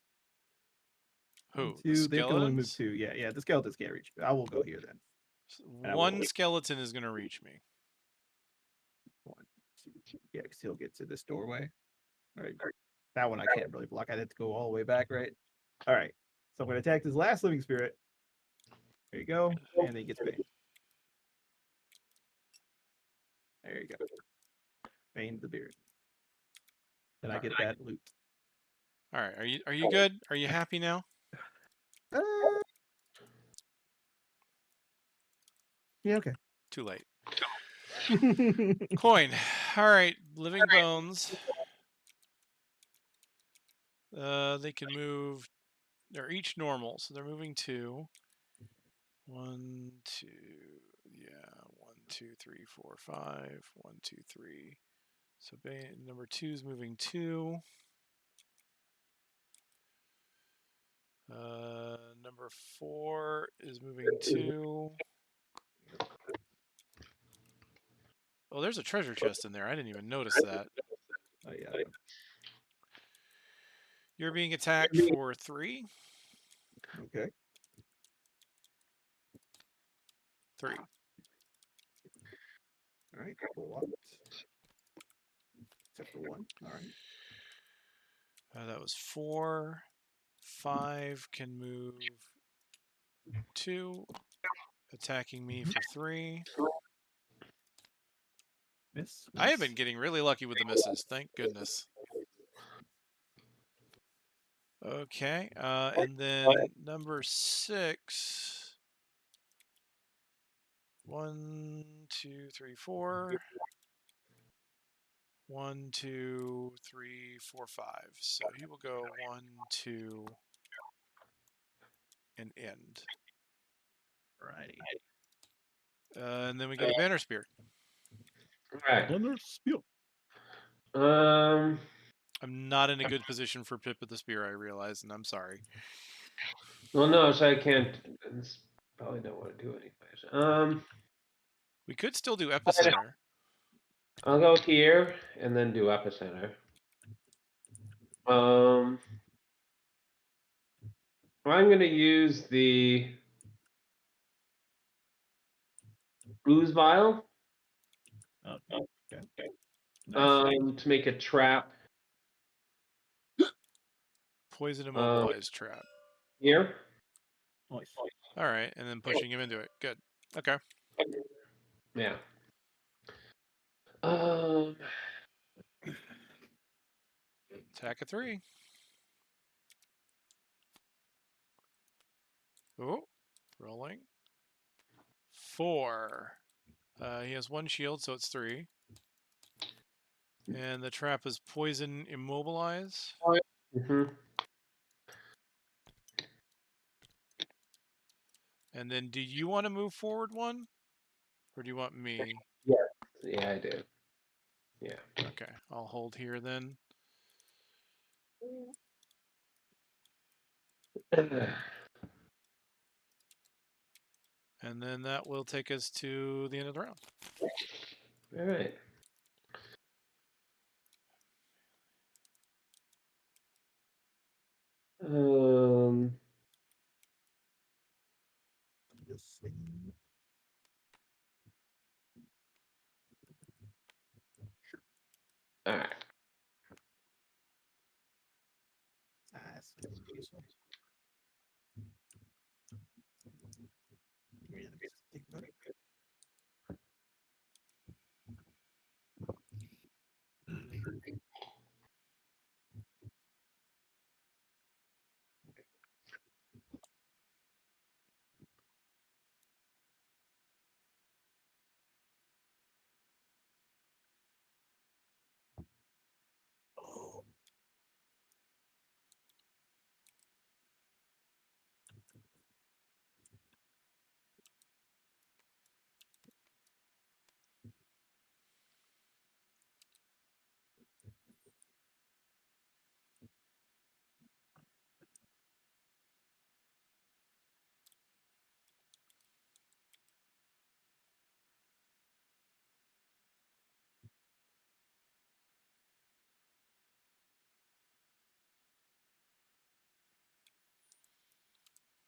Who? The 2. They can only move skeletons? 2. Yeah. The skeletons can't reach you. I will go here then. And I will One skeleton is going to reach me. 1, 2. Yeah, because he'll get to this doorway. All right. That one I can't really block. I'd have to go all the way back, right? All right. So I'm going to attack this last living spirit. There you go. And then he gets banged. There you go. Bane the beard. Then I get that loot. All right. Are you good? Are you happy now? Yeah, okay. Too late. Coin. All right. Living bones. They can move. They're each normal, so they're moving 2. 1, 2. Yeah. 1, 2, 3, 4, 5. 1, 2, 3. So number 2 is moving 2. Number 4 is moving 2. Oh, there's a treasure chest in there. I didn't even notice that. Oh, yeah. You're being attacked for 3. Okay. 3. All right. Blocked. Except for 1. All right. That was 4. 5 can move 2, attacking me for 3. Miss. I have been getting really lucky with the misses. Thank goodness. Okay, and then number 6. 1, 2, 3, 4. 1, 2, 3, 4, 5. So he will go 1, 2, and end. Righty. And then we go to Bannerspear. All right. Bannerspear. I'm not in a good position for Pip with the Spear, I realize, and I'm sorry. Well, no, so I can't. It's probably don't want to do anyways. We could still do Epicenter. I'll go here and then do epicenter. I'm going to use the booze vial Okay. Nice. to make a trap Poison immobilized trap. here. Nice. All right, and then pushing him into it. Good. Okay. Yeah. Attack of 3. Oh, rolling. 4. He has 1 shield, so it's 3. And the trap is poison immobilize. Mm-hmm. And then do you want to move forward 1? Or do you want me? Yeah, I do. Yeah. Okay, I'll hold here then. And then that will take us to the end of the round. All right. Just see. All right. That's useful. Give me the stick button.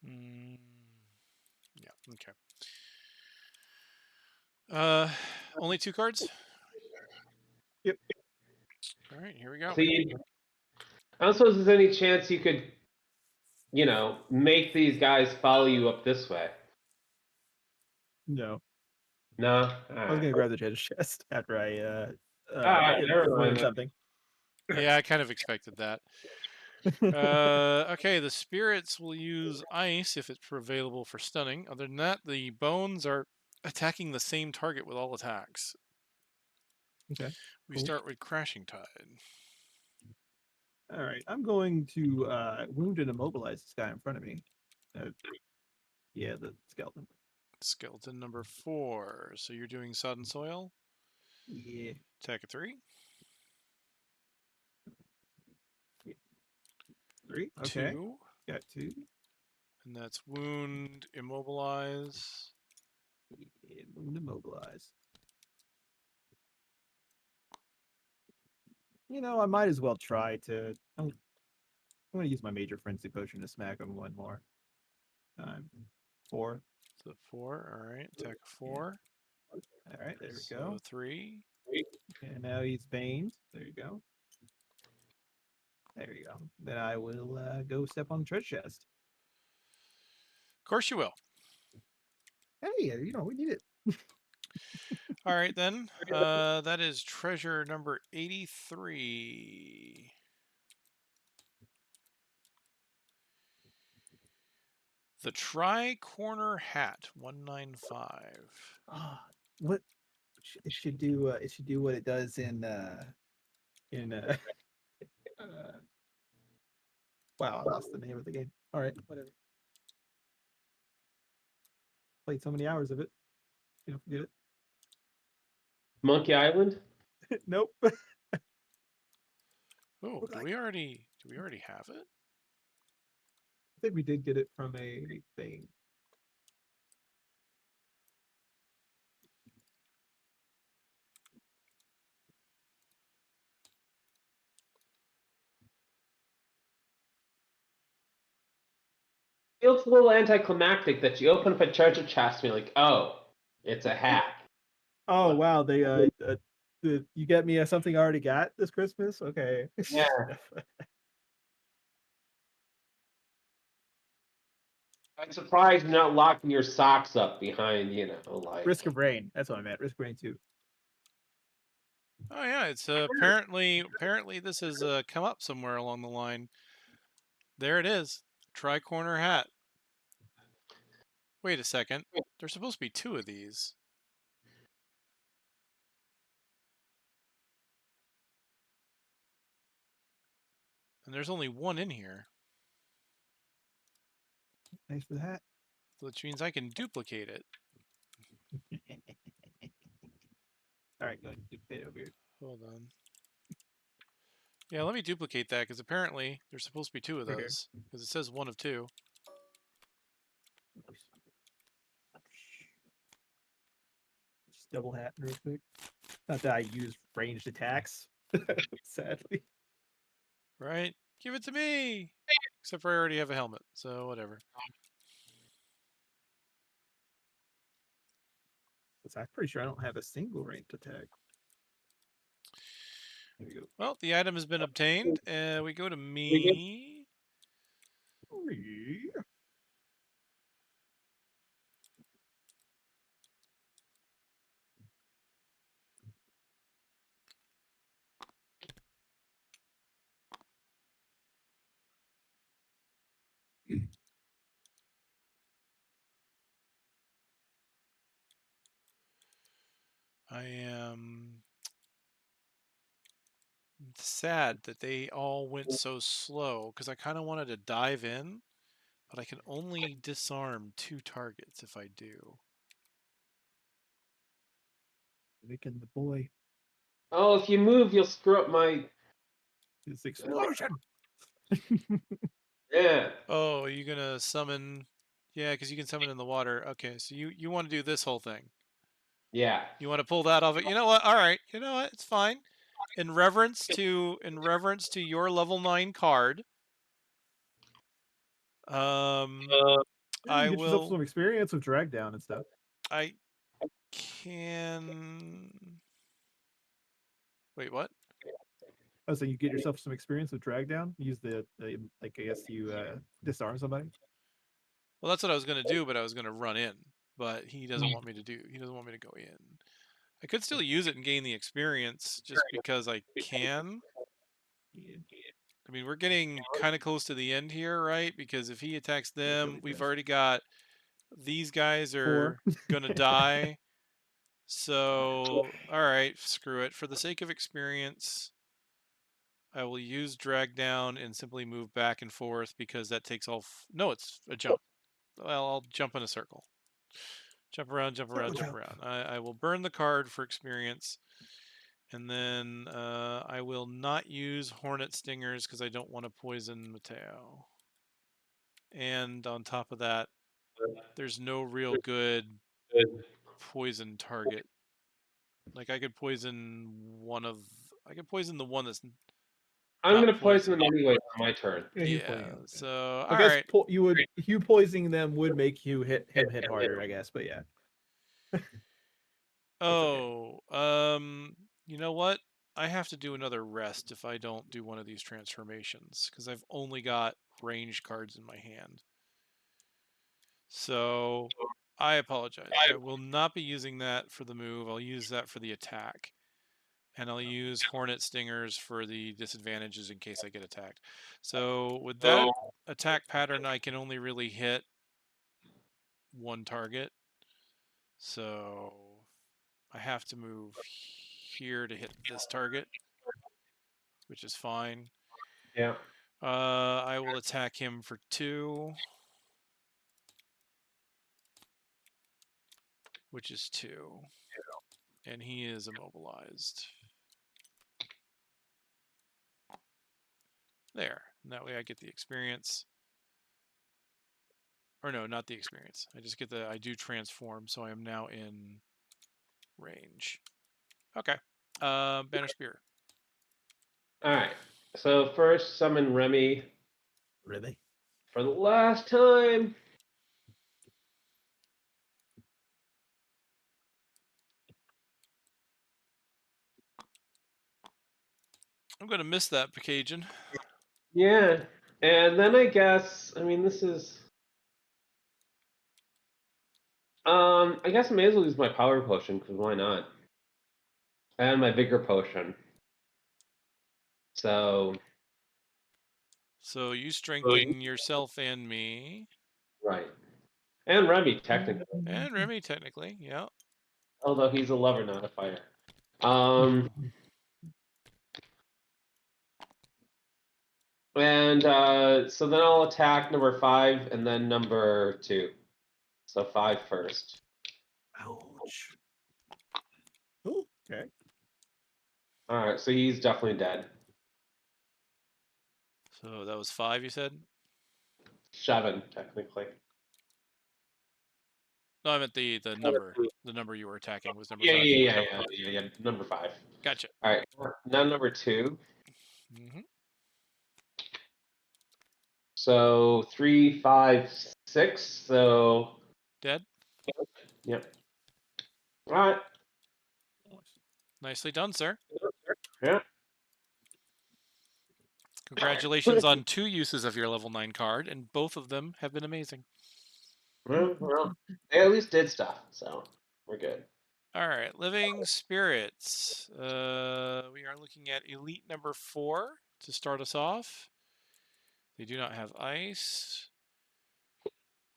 Mm, yeah. Okay. Only 2 cards. Yep. All right. Here we go. See, I don't suppose there's any chance you could, make these guys follow you up this way. No. No. All I was right. gonna grab the treasure chest after I All right. Never learned mind. something. Yeah, I kind of expected that. Okay, the spirits will use ice if it's available for stunning. Other than that, the bones are attacking the same target with all attacks. Okay. We Cool. start with Crashing Tide. All right. I'm going to wound and immobilize this guy in front of me. Yeah, the skeleton. Skeleton number 4. So you're doing Sod and Soil. Yeah. Attack of 3. 3. Okay. 2. Got 2. And that's Wound, Immobilize. Yeah, wound immobilize. I might as well try to. I'm going to use my major frenzy potion to smack him one more time. 4. So 4. All right. Attack of 4. All right, there we So go. 3. And now he's baned. There you go. There you go. Then I will go step on the treasure chest. Of course you will. Hey, we need it. All right, then. That is treasure number 83. The Tri-Corner Hat, 195. What it should do? It should do what it does in wow, I lost the name of the game. All right, whatever. Played so many hours of it. Forget Monkey Island. it. Nope. Oh, do we already have it? I think we did get it from a thing. Feels a little anticlimactic that you open up a treasure chest and you're like, oh, it's a hat. Oh wow, they you get me something I already got this Christmas. Okay. Yeah. I'm surprised you're not locking your socks up behind, like Risk of Rain. That's what I meant. Risk of Rain 2. Oh yeah, it's apparently this has come up somewhere along the line. There it is. Tri-Corner Hat. Wait a second. There's supposed to be 2 of these. And there's only 1 in here. Thanks for the hat. Which means I can duplicate it. All right, go ahead. Duplicate it over here. Hold on. Yeah, let me duplicate that because apparently there's supposed to be 2 of Okay. those. Because it says 1 of 2. Just double hat real quick. Not that I use ranged attacks, sadly. Right? Give it to me! Except for I already have a helmet, so whatever. I'm pretty sure I don't have a single ranged attack. There we go. Well, the item has been obtained. We go to me. I am sad that they all went so slow because I kind of wanted to dive in, but I can only disarm 2 targets if I do. Making the boy. Oh, if you move, you'll screw up my. This explosion. Yeah. Oh, are you gonna summon? Yeah, because you can summon in the water. Okay, so you want to do this whole thing. Yeah. You want to pull that off it. You know what? All right. You know what? It's fine. In reverence to your level 9 card, You I get yourself will. some experience with drag down and stuff. I can. Wait, what? Oh, so you get yourself some experience with drag down. Use the like I guess you disarm somebody. Well, that's what I was gonna do, but I was gonna run in. But he doesn't want me to do. He doesn't want me to go in. I could still use it and gain the experience just because I can. Yeah. I mean, we're getting kind of close to the end here, right? Because if he attacks them, we've already got these guys are gonna die. So, all right, screw it. For the sake of experience, I will use drag down and simply move back and forth because that takes all. No, it's a jump. Well, I'll jump in a circle. Jump around, jump around, jump around. I will burn the card for experience. And then I will not use Hornet Stingers because I don't want to poison Mateo. And on top of that, there's no real good poison target. Like I could poison I could poison the one that's I'm not gonna poison them poisoned. anyway on my turn. Yeah. So I all guess right. you poisoning them would make you hit harder. I guess, but yeah. Oh, you know what? I have to do another rest if I don't do one of these transformations because I've only got range cards in my hand. So I apologize. I will not be using that for the move. I'll use that for the attack. And I'll use Hornet Stingers for the disadvantages in case I get attacked. So with that attack pattern, I can only really hit one target. So I have to move here to hit this target, which is fine. Yeah. I will attack him for 2, which is 2. And he is immobilized. There. And that way I get the experience. Or no, not the experience. I just get I do transform, so I am now in range. Okay. Bannerspear. Alright. So first summon Remy Really? for the last time. I'm going to miss that, Cajun. Yeah. And then I guess, I mean, this is. I guess I may as well use my power potion, because why not? And my vigor potion. So. So you strengthen yourself and me. Right. And Remy, technically. And Remy, technically, yeah. Although he's a lover, not a fighter. And so then I'll attack number 5 and then number 2. So 5 first. Ouch. Oh, okay. Alright, so he's definitely dead. So that was 5, you said? 7, technically. No, I meant the number. The number you were attacking was number Yeah, 5. yeah. Number 5. Gotcha. All right. Now number 2. Mm-hmm. So 3, 5, 6. So Dead. yep. All right. Nicely done, sir. Yeah. Congratulations on 2 uses of your level 9 card, and both of them have been amazing. Well, they at least did stuff, so we're good. All right, living spirits. We are looking at elite number 4 to start us off. They do not have ice,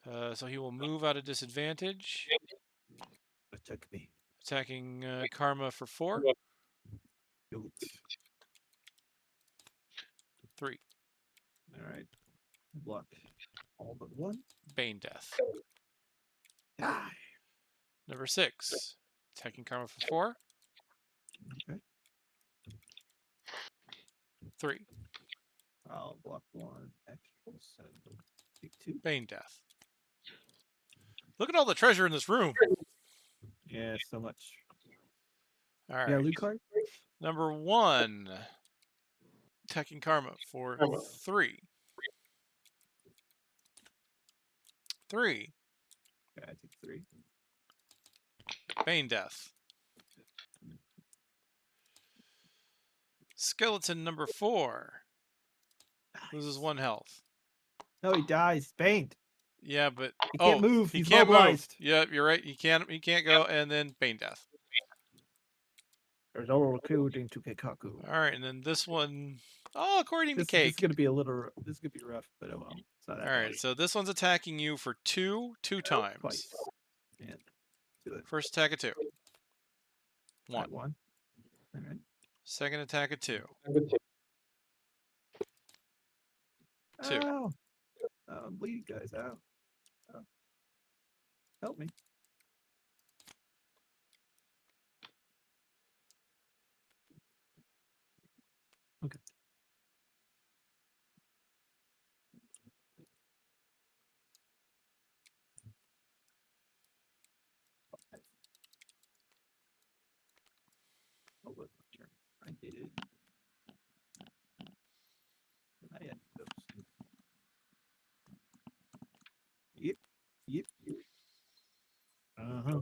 so he will move out of disadvantage. Attack me. Attacking Karma for 4. 3. All right. Block all but 1. Bane Death. Die. Number 6. Attacking Karma for 4. Okay. 3. I'll block 1. Extra. So take 2. Bane Death. Look at all the treasure in this room. Yeah, so much. All right. Yeah, loot card. Number 1. Attacking Karma for 3. 3. Okay, I take 3. Bane Death. Skeleton number 4. Loses 1 health. No, he dies. Banked. Yeah, but He can't move. He He's can't mobilized. move. Yeah, you're right. He can't go, and then Bane Death. There's all recruiting to Keikaku. All right, and then this one. Oh, according to This Cake. is gonna be a little. This is gonna be rough, but oh well. It's not that All right, bad. so this one's attacking you for 2 times. Twice. Yeah. Do it. First attack of 2. 1. Right, 1. All right. Second attack of 2. 2. Oh, I'm bleeding, guys. Ow. Oh. Help me. Okay. Oh, wait, my turn. I did. I had those. Yep. Yep. Uh-huh.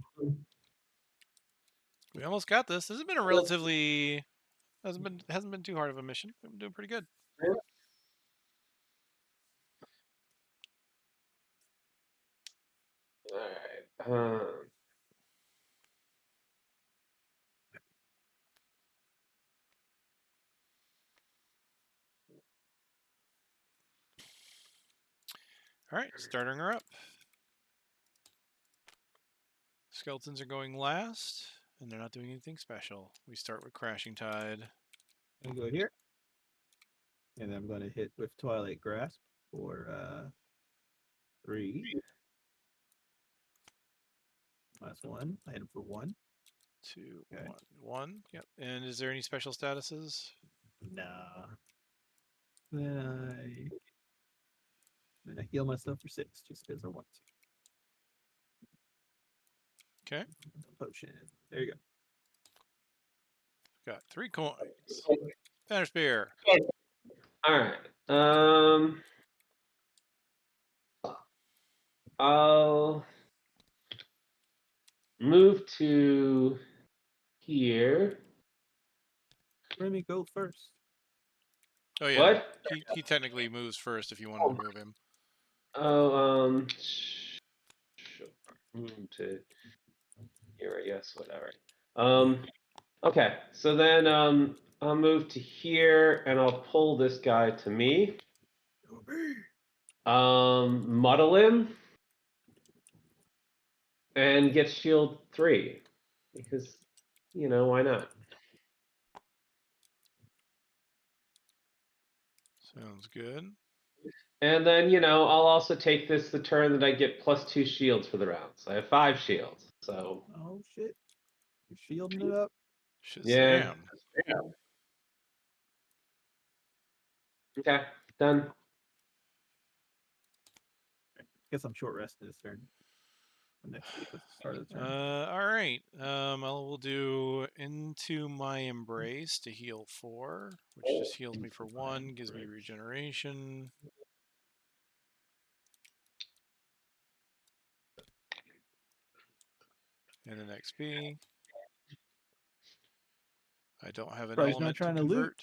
We almost got this. This has been a relatively hasn't been too hard of a mission. We've been doing pretty good. All right. All right, starting her up. Skeletons are going last, and they're not doing anything special. We start with Crashing Tide. I'm gonna go here. And I'm gonna hit with Twilight Grasp for 3. Last 1. I hit him for 1. 2, Okay. 1, 1. Yep. And is there any special statuses? Nah. Then I heal myself for 6 just because I want to. Okay. Potion. There you go. Got 3 coins. Bannerspear. All right. I'll move to here. Remy, go first. Oh yeah. What? He technically moves first if you wanted to move him. Oh, sure. Move to here, I guess. Whatever. Okay. So then, I'll move to here, and I'll pull this guy to me. Muddle him, and get shield 3, because why not? Sounds good. And then, I'll also take this the turn that I get +2 shields for the round. So I have 5 shields. So Oh shit. You're shielding it up. Shazam. yeah. Okay, done. Guess I'm short rested this turn. the next week with the start of the turn. All right. We'll do Into My Embrace to heal 4, which just heals me for 1, gives me regeneration. And an XP. I don't have an Probably not element to trying to convert. loot.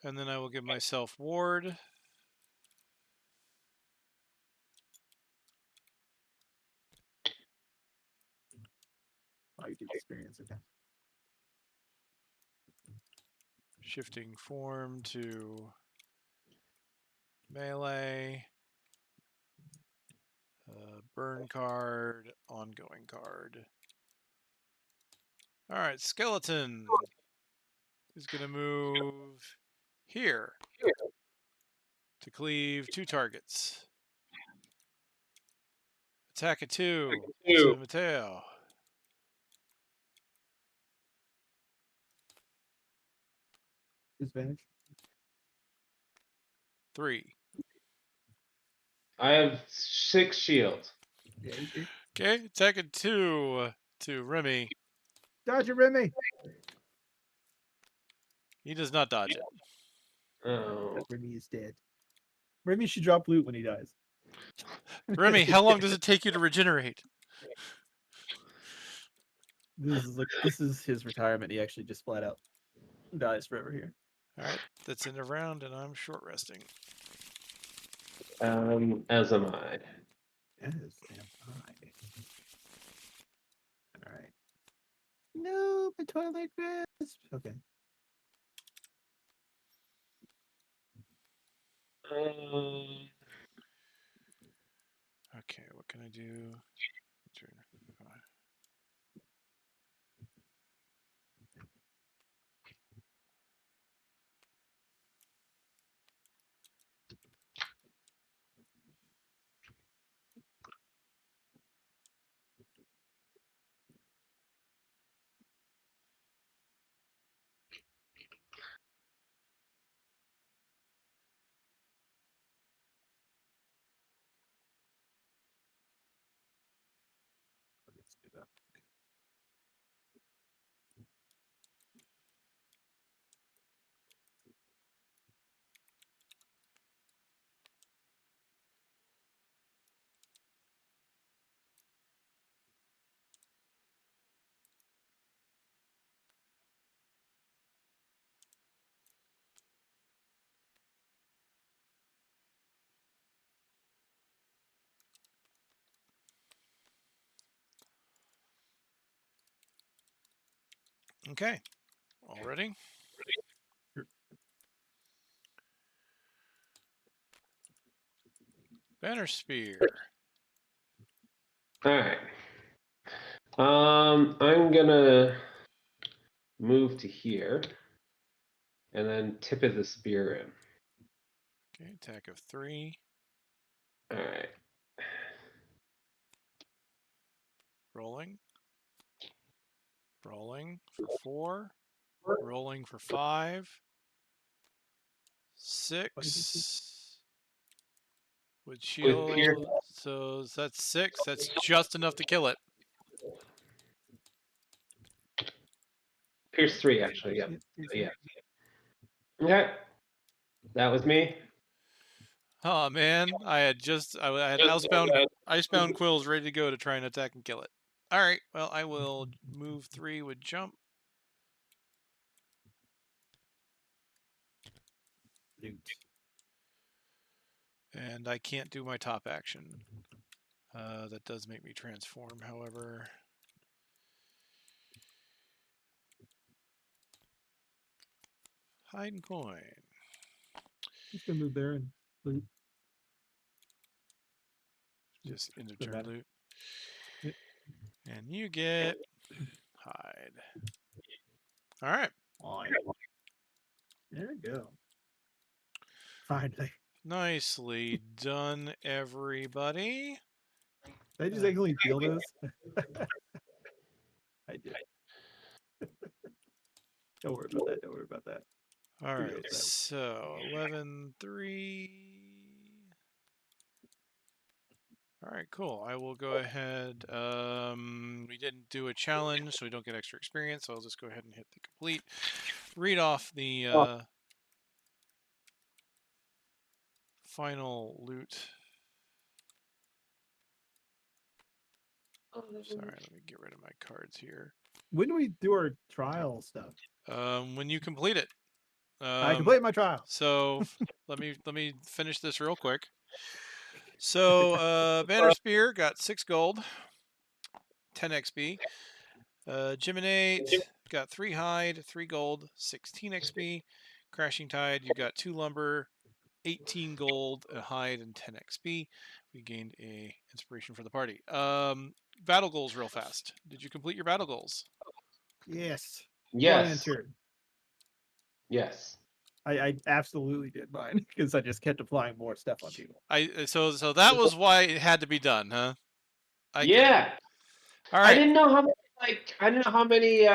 And then I will give myself Ward. Oh, you did experience it. Shifting form to melee. Burn card, ongoing card. All right, Skeleton is going to move here to cleave 2 targets. Attack at 2 to Mateo. Disadvantage. 3. I have 6 shields. Yeah, you do. Okay, attack at 2 to Remy. Dodge it, Remy. He does not dodge it. Oh. Remy is dead. Remy should drop loot when he dies. Remy, how long does it take you to regenerate? This is his retirement. He actually just flat out dies forever here. All right, that's end of round, and I'm short resting. As am I. As am I. All right. No, my toilet grasp. Okay. Okay, what can I do? Let's do that. Okay, all ready? Sure. Bannerspear. All right. I'm gonna move to here, and then tip of the spear in. Okay, attack of 3. All right. Rolling. Rolling for 4. Rolling for 5. 6. With shield. So that's 6. That's just enough to kill it. Pierce 3, actually. Yep. Yep, Yeah. Okay. That was me. Oh man, I had icebound quills ready to go to try and attack and kill it. All right, well I will move 3 with jump. Loot. And I can't do my top action. That does make me transform, however. Hide and coin. Just gonna move there and loot. Just end of Doesn't turn matter. loot. Yep. And you get hide. All right. Fine. There we go. Finally. Nicely done, everybody. Did I just actually feel those? I did. Don't worry about that. Don't worry about that. All right, 307. so 11, 3. All right, cool. I will go ahead. We didn't do a challenge, so we don't get extra experience. So I'll just go ahead and hit the complete. Read off the final loot. Sorry, let me get rid of my cards here. When do we do our trial stuff? When you complete it. I complete my trial. So let me finish this real quick. So Bannerspear got 6 gold, 10 XP. Geminate got 3 hide, 3 gold, 16 XP. Crashing Tide, you got 2 lumber, 18 gold, a hide, and 10 XP. We gained a inspiration for the party. Battle goals real fast. Did you complete your battle goals? Yes. Yes. Turn. Yes. I absolutely did mine because I just kept applying more stuff on people. So that was why it had to be done, huh? I get it. Yeah. All right. I didn't know how many, I didn't know how many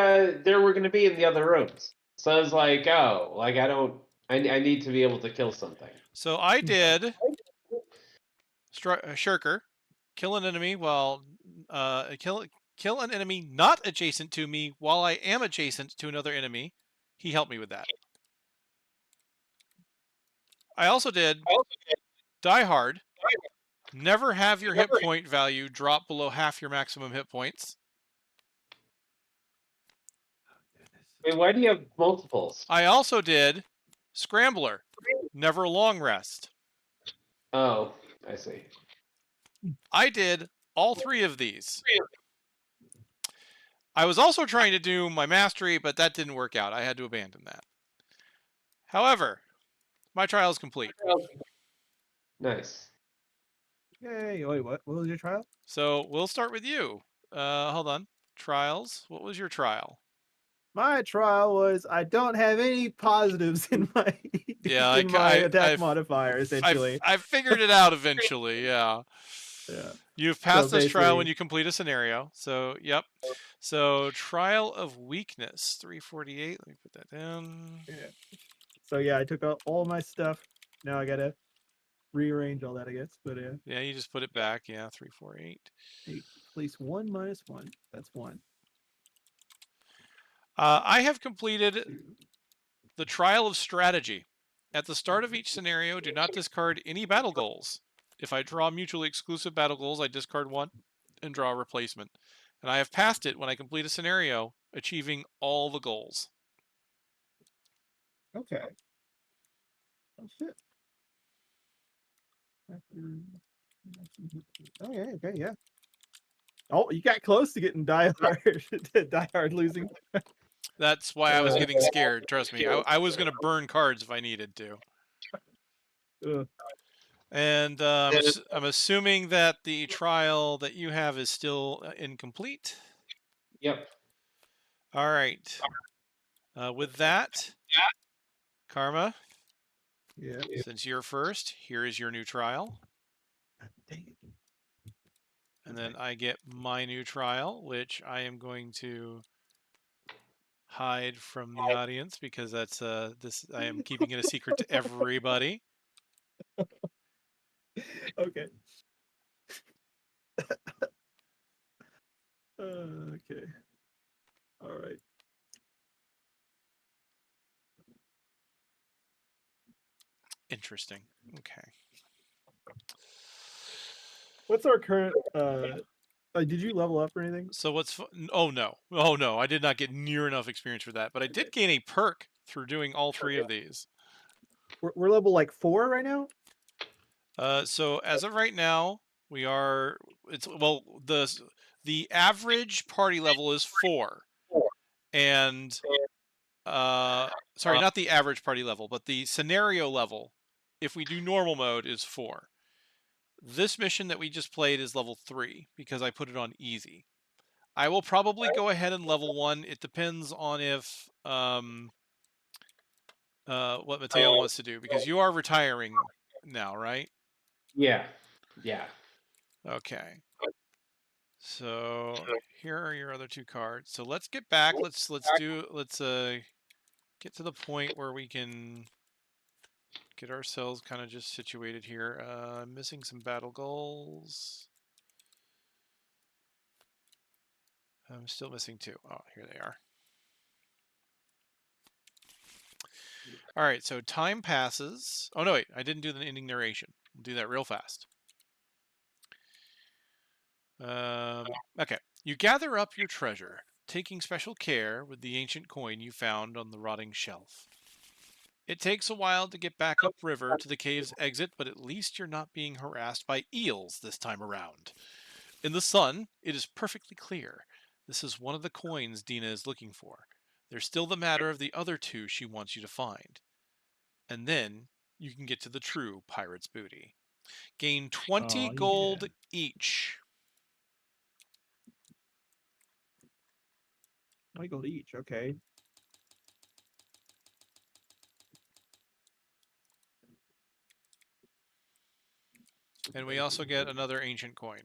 there were going to be in the other rooms. So I was like, oh, like I need to be able to kill something. So I did Shirker, kill an enemy while kill an enemy not adjacent to me while I am adjacent to another enemy. He helped me with that. I also did Die Hard. Never have your hit point value drop below half your maximum hit points. Wait, why do you have multiples? I also did Scrambler. Never long rest. Oh, I see. I did all 3 of these. I was also trying to do my mastery, but that didn't work out. I had to abandon that. However, my trial is complete. Nice. Yay! Wait, what? What was your trial? So we'll start with you. Hold on. Trials. What was your trial? My trial was I don't have any positives in my attack modifier. Essentially, I figured it out eventually. Yeah. Yeah. You've passed So this trial when basically- you complete a scenario. So yep. So trial of weakness 348. Let me put that down. Yeah. So yeah, I took out all my stuff. Now I gotta rearrange all that, I guess. But yeah. Yeah, you just put it back. Yeah, 348. Place 1 minus 1. That's 1. I have completed the trial of strategy. At the start of each scenario, do not discard any battle goals. If I draw mutually exclusive battle goals, I discard 1 and draw a replacement. And I have passed it when I complete a scenario, achieving all the goals. Okay. Oh shit. Okay, yeah. Oh, you got close to getting Die Hard losing. That's why I was getting scared. Trust me, I was going to burn cards if I needed to. And I'm assuming that the trial that you have is still incomplete. Yep. All right. With that, Karma. Yeah. Since you're first, here is your new trial. Dang it. And then I get my new trial, which I am going to hide from the audience because that's this. I am keeping it a secret to everybody. Okay. Okay. All right. Interesting. Okay. What's our current did you level up or anything? So what's oh no, I did not get near enough experience for that, but I did gain a perk through doing all 3 of these. We're level like 4 right now. So as of right now, we are. It's well the average party level is 4, and sorry, not the average party level, but the scenario level, if we do normal mode, is 4. This mission that we just played is level 3 because I put it on easy. I will probably go ahead and level 1. It depends on if what Mateo wants to do, because you are retiring now, right? Yeah. Yeah. Okay. So here are your other 2 cards. So let's get back. Let's get to the point where we can get ourselves kind of just situated here. I'm missing some battle goals. I'm still missing 2. Oh, here they are. All right, so time passes. Oh, no, wait. I didn't do the ending narration. We'll do that real fast. Okay. You gather up your treasure, taking special care with the ancient coin you found on the rotting shelf. It takes a while to get back upriver to the cave's exit, but at least you're not being harassed by eels this time around. In the sun, it is perfectly clear. This is one of the coins Dina is looking for. There's still the matter of the other 2 she wants you to find. And then you can get to the true pirate's booty. Gain 20 gold each. 20 gold each, okay. And we also get another ancient coin.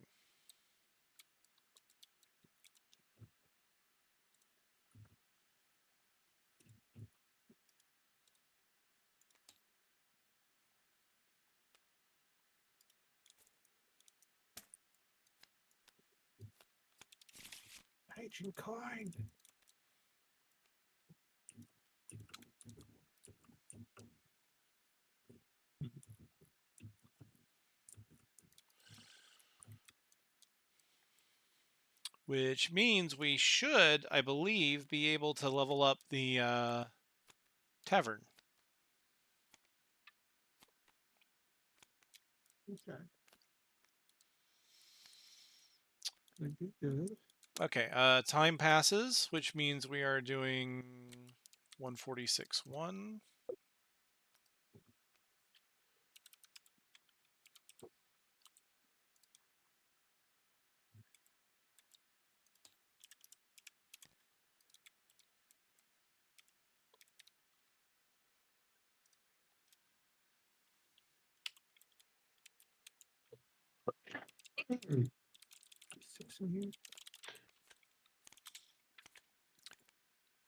Ancient coin. Which means we should, I believe, be able to level up the tavern. Okay. Good. Okay, time passes, which means we are doing 146.1.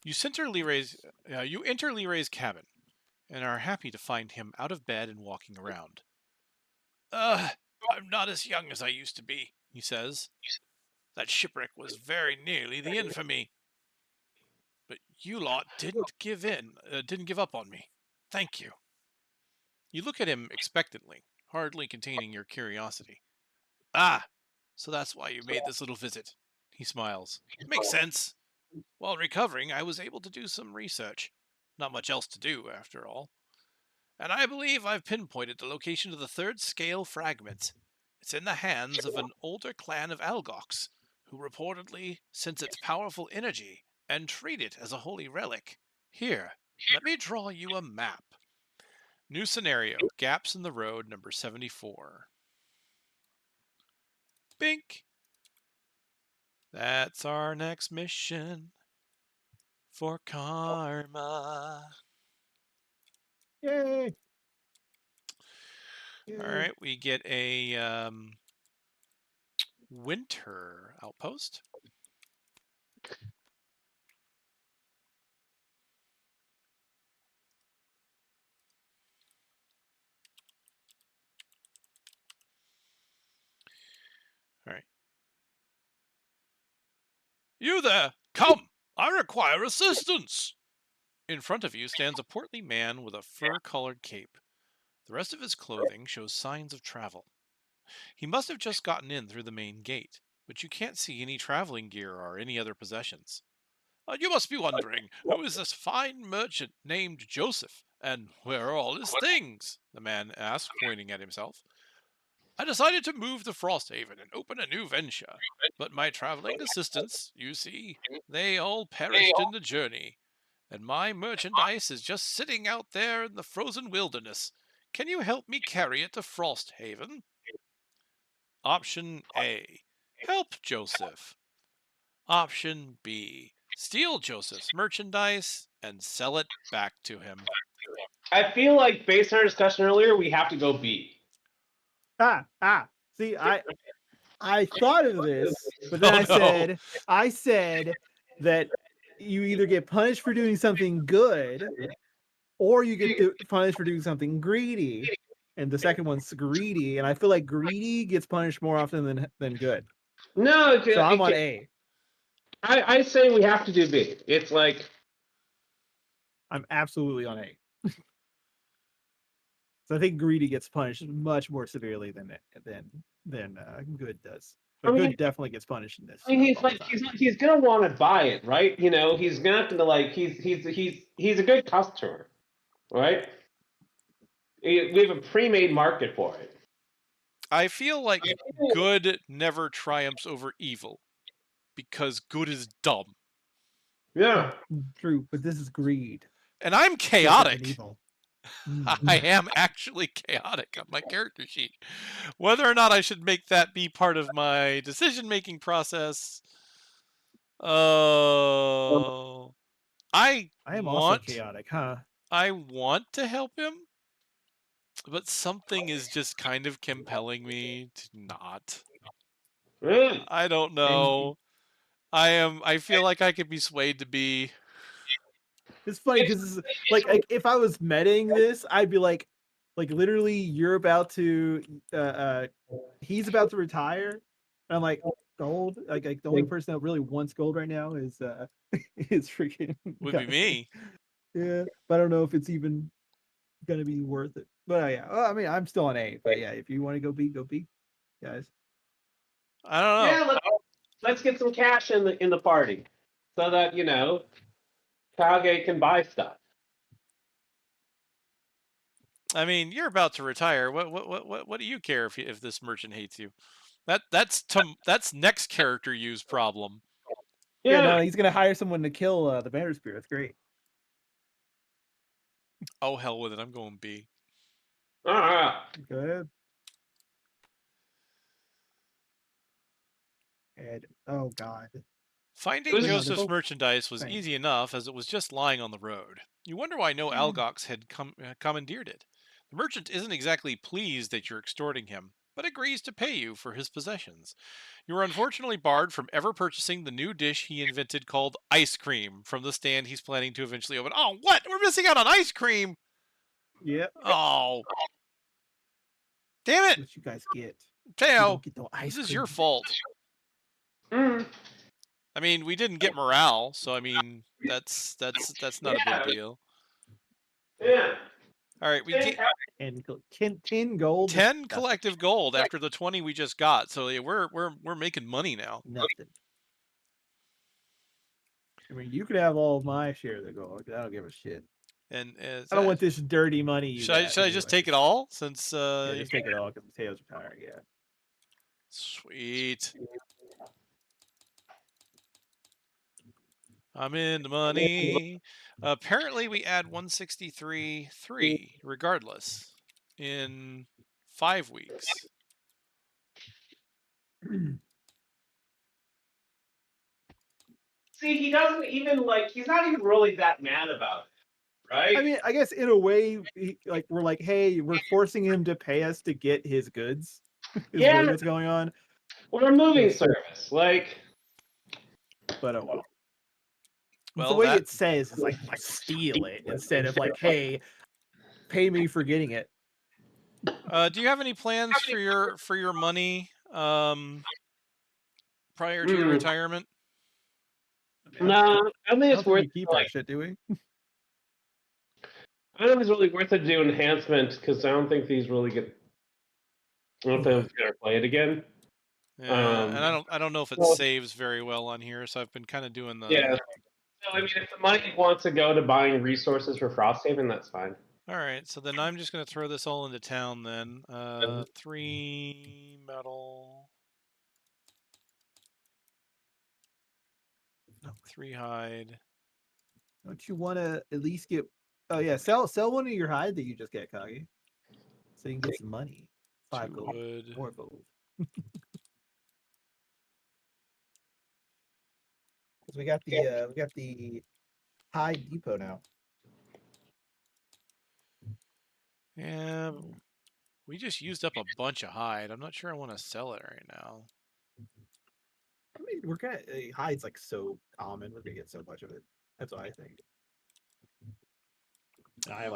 You enter Leroy's cabin and are happy to find him out of bed and walking around. I'm not as young as I used to be, he says. That shipwreck was very nearly the end for me. But you lot didn't give up on me. Thank you. You look at him expectantly, hardly containing your curiosity. Ah, so that's why you made this little visit. He smiles. Makes sense. While recovering, I was able to do some research. Not much else to do, after all. And I believe I've pinpointed the location of the 3rd scale fragment. It's in the hands of an older clan of Algox, who reportedly sense its powerful energy and treat it as a holy relic. Here, let me draw you a map. New scenario, gaps in the road, number 74. Bink! That's our next mission for Karma. Yay! All right, we get a winter outpost. All right. You there! Come! I require assistance! In front of you stands a portly man with a fur-colored cape. The rest of his clothing shows signs of travel. He must have just gotten in through the main gate, but you can't see any traveling gear or any other possessions. You must be wondering, who is this fine merchant named Joseph, and where are all his things? The man asked, pointing at himself. I decided to move to Frosthaven and open a new venture, but my traveling assistants, you see, they all perished in the journey, and my merchandise is just sitting out there in the frozen wilderness. Can you help me carry it to Frosthaven? Option A, help Joseph. Option B, steal Joseph's merchandise and sell it back to him. I feel like based on our discussion earlier, we have to go B. See, I thought of this, but then I said that you either get punished for doing something good, or you get punished for doing something greedy. And the second one's greedy, and I feel like greedy gets punished more often than good. No, So I'm on A. I say we have to do B. It's like I'm absolutely on A. So I think greedy gets punished much more severely than good does. But I mean, good definitely gets punished in this. he's all the like time. he's gonna want to buy it, right? You know, he's not gonna like he's a good customer, right? We have a pre-made market for it. I feel like good never triumphs over evil because good is dumb. Yeah. True, but this is greed. And I'm Different than chaotic. evil. I am actually chaotic on my character sheet. Whether or not I should make that be part of my decision-making process, I I am also want chaotic, huh? to help him, but something is just kind of compelling me to not. Mm. I don't know. I feel like I could be swayed to be. It's funny because like if I was meting this, I'd be like literally you're about to he's about to retire. And I'm like gold. Like the only person that really wants gold right now is is freaking Would be me. Yeah, but I don't know if it's even gonna be worth it. But yeah, well, I mean I'm still on A. But yeah, if you want to go B, guys. I don't know. Yeah, let's get some cash in the party, so that Kage can buy stuff. I mean, you're about to retire. What do you care if this merchant hates you? That's next character use problem. Yeah, no, he's gonna hire someone to kill the Bannerspear. That's great. Oh hell with it. I'm going B. All right. Go ahead. And oh god. Finding Who's- Joseph's Oh, merchandise was thanks. easy enough, as it was just lying on the road. You wonder why no Algox had commandeered it. The merchant isn't exactly pleased that you're extorting him, but agrees to pay you for his possessions. You are unfortunately barred from ever purchasing the new dish he invented called ice cream from the stand he's planning to eventually open. Oh, what? We're missing out on ice cream! Yep. Oh. Damn it! What you guys get? You Mateo, don't get no ice this is cream. your fault. Mm. I mean, we didn't get morale, so I mean, that's not a big deal. Yeah. All right, we get 10 gold. 10 collective gold after the 20 we just got. So yeah, we're making money now. Nothing. I mean, you could have all of my share of the gold. I don't give a shit. And I don't want this dirty money. You should I just take it all since Yeah, just take it all because Mateo's retired. Yeah. Sweet. I'm in the money. Apparently, we add 163.3 regardless in 5 weeks. See, he doesn't even he's not even really that mad about it, right? I mean, I guess in a way, we're like, hey, we're forcing him to pay us to get his goods. Is Yeah. really what's going on. We're a moving service, But oh well. Well, the way it says is like steal it instead of like, hey, pay me for getting it. Do you have any plans for your money prior to your retirement? No, I mean it's worth we keep our shit, do we? I don't think it's really worth it to do enhancement because I don't think these really get. I don't think I'm gonna play it again. Yeah, and I don't know if it saves very well on here, so I've been kind of doing the. Yeah. So I mean, if the money wants to go to buying resources for Frosthaven, that's fine. All right, so then I'm just going to throw this all into town then. 3 metal. 3 hide. Don't you want to at least get? Oh yeah, sell one of your hide that you just get, Kage, so you can get some money. 5 gold, wood. more gold. Because we got the hide depot now. Yeah, we just used up a bunch of hide. I'm not sure I want to sell it right now. I mean, we're gonna hide's like so common. We're gonna get so much of it. That's what I think. I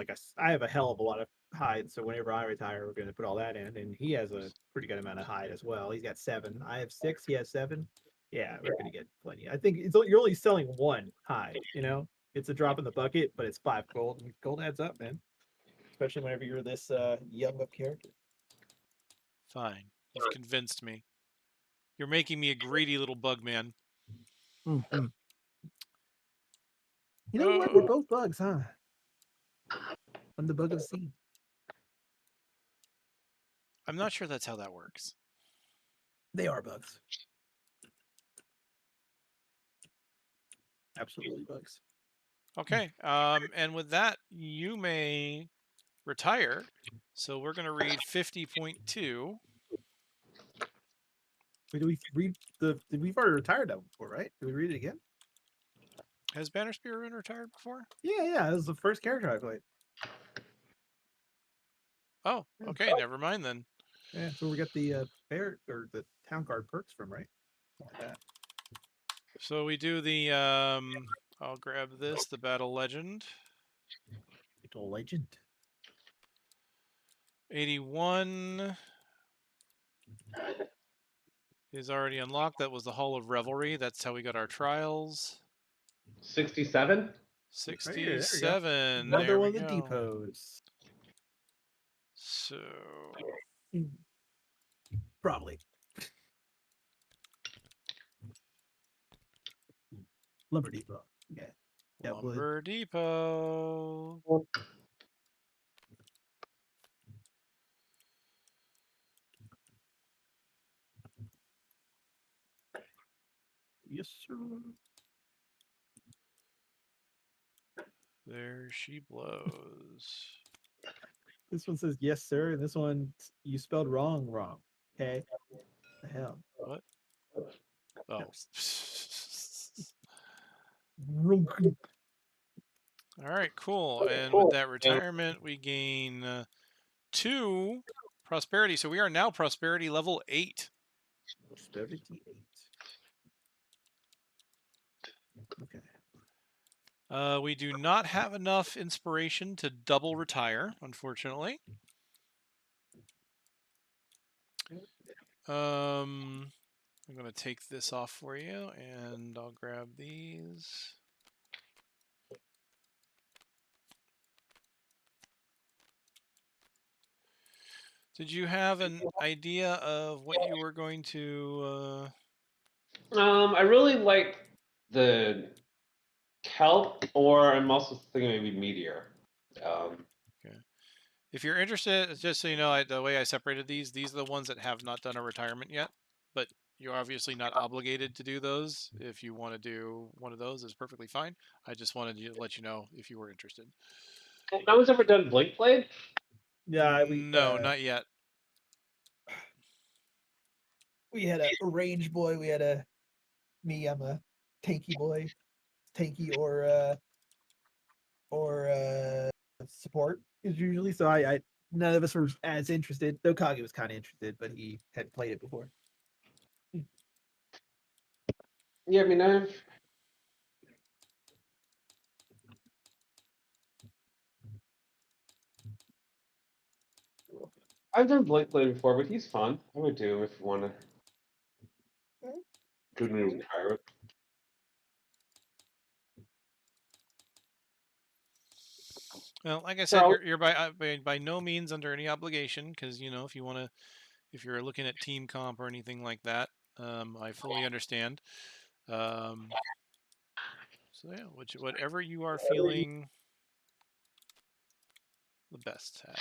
have a hell of a lot of hide, so whenever I retire, we're gonna put all that in. And he has a pretty good amount of hide as well. He's got 7. I have 6. He has 7. Yeah, we're gonna get plenty. I think you're only selling one hide. It's a drop in the bucket, but it's 5 gold. And gold adds up, man. Especially whenever you're this young of character. Fine. You've convinced me. You're making me a greedy little bug man. Mm-hmm. You know what? We're both bugs, huh? I'm the bug of the sea. I'm not sure that's how that works. They are bugs. Absolutely bugs. Okay. And with that, you may retire. So we're going to read 50.2. Wait, do we read we've already retired that before, right? Do we read it again? Has Bannerspear been retired before? Yeah. That was the first character I played. Oh, okay. Never mind then. Yeah, so we got the bear or the town guard perks from, right? Like that. So we do the I'll grab this, the battle legend. Little legend. 81 is already unlocked. That was the Hall of Revelry. That's how we got our trials. 67. 67. Another There one we of the go. depots. So Probably. Lumber Depot. Yeah. Lumber Depot. Yes, sir. There she blows. This one says yes, sir, and this one you spelled wrong. Okay. The hell. What? Oh. All right, cool. And with that retirement, we gain 2 prosperity. So we are now prosperity level 8. Prosperity 8. Okay. We do not have enough inspiration to double retire, unfortunately. I'm going to take this off for you, and I'll grab these. Did you have an idea of what you were going to... I really like the kelp, or I'm also thinking maybe meteor. Okay. If you're interested, just so you know, the way I separated these are the ones that have not done a retirement yet, but you're obviously not obligated to do those. If you want to do one of those, is perfectly fine. I just wanted to let you know if you were interested. No one's ever done Blink Blade? Yeah, no, not yet. We had a range boy. We had me. I'm a tanky boy, tanky or support is usually. So I none of us were as interested. Though Kage was kind of interested, but he had played it before. Yeah, I mean, I've done Blink Blade before, but he's fun. I would do him if you want to do new retirement. Well, like I said, you're by no means under any obligation, because if you want to, if you're looking at team comp or anything like that, I fully understand. So yeah, whatever you are feeling the best at.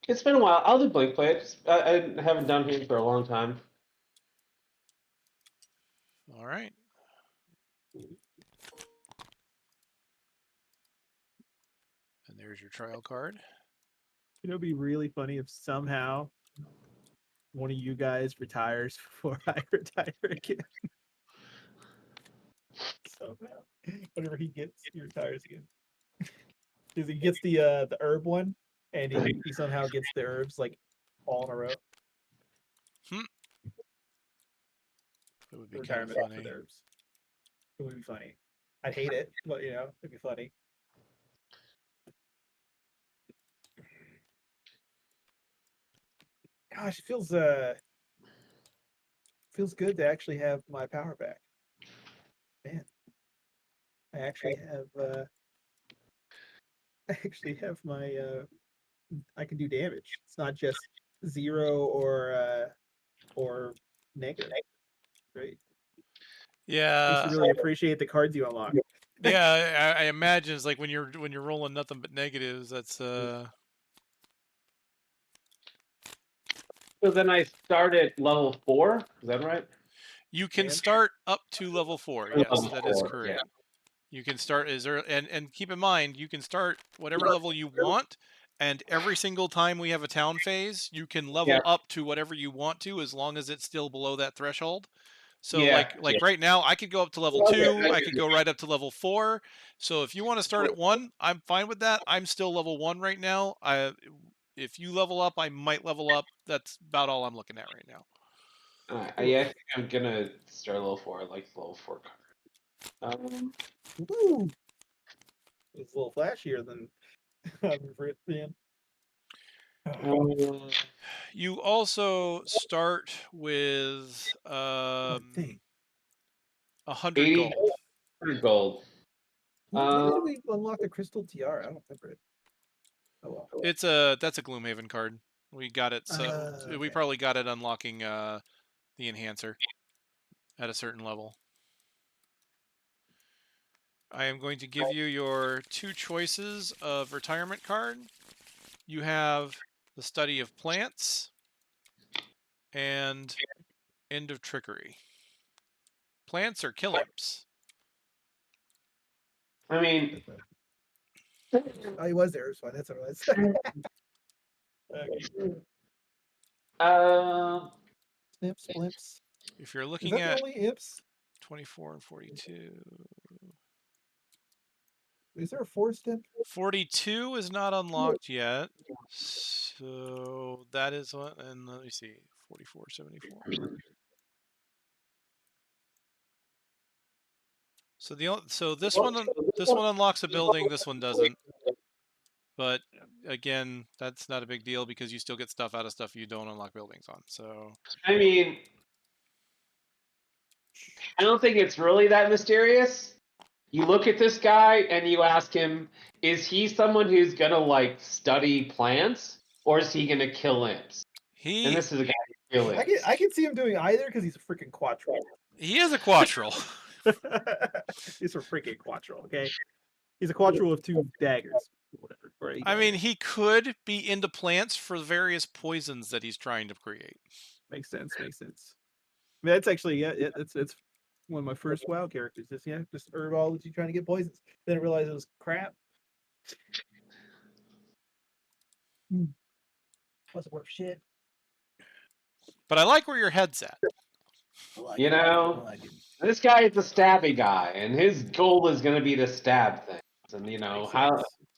It's been a while. I'll do Blink Blade. I haven't done him for a long time. All right. And there's your trial card. It'll be really funny if somehow one of you guys retires before I retire again. Somehow, whatever he gets, he retires again. Because he gets the herb one, and he somehow gets the herbs like all in a row. It would be kind of funny. Herbs. It would be funny. I'd hate it, but it'd be funny. Gosh, it feels feels good to actually have my power back. Man, I actually have my I can do damage. It's not just 0 or negative. Great. Makes you Yeah, really appreciate the cards you unlock. yeah. I imagine it's like when you're rolling nothing but negatives. That's So then I start at level 4. Is that right? You can And- start up to level 4. Yes, Level that is 4, correct. yeah. You can start and keep in mind you can start whatever level you want, and every single time we have a town phase, you can level Yeah. up to whatever you want to as long as it's still below that threshold. So Yeah, like right now I could go up to level 2, I could go right up to level 4. So if you want to start at 1, I'm fine with that. I'm still level 1 right now. If you level up, I might level up. That's about all I'm looking at right now. I think I'm gonna start level 4. I like level 4 card. Woo! It's a little flashier than man. You also start with Thing. 100 80 gold. 100 gold. When did we unlock the crystal tiara? I don't remember it. Oh well. That's a Gloomhaven card. We got it, so we Okay. probably got it unlocking the enhancer at a certain level. I am going to give you your 2 choices of retirement card. You have the Study of Plants and End of Trickery. Plants are kill imps. I mean, Oh, he was there. It was fine. That's what it was. Snips, blimps. If you're Is looking that the at only imps? 24 and 42. Is there a 4-step? 42 is not unlocked yet. So that is one, and let me see. 44, 74. So this one unlocks a building, this one doesn't. But again, that's not a big deal because you still get stuff out of stuff you don't unlock buildings on. So I mean, I don't think it's really that mysterious. You look at this guy and you ask him, is he someone who's gonna like study plants, or is he gonna kill imps? And this is a guy who kills imps. I can see him doing either because he's a freaking quattro. he is a quattro. He's a freaking quattro, okay? He's a quattro with 2 daggers. Whatever. Or 8 I mean, daggers. he could be into plants for various poisons that he's trying to create. Makes sense. I mean, that's actually it's one of my first WoW characters. Just herbology trying to get poisons. Then I realized it was crap. Wasn't worth shit. But I like where your head's at. You know, this guy is a stabby guy, and his goal is gonna be to stab things. And you know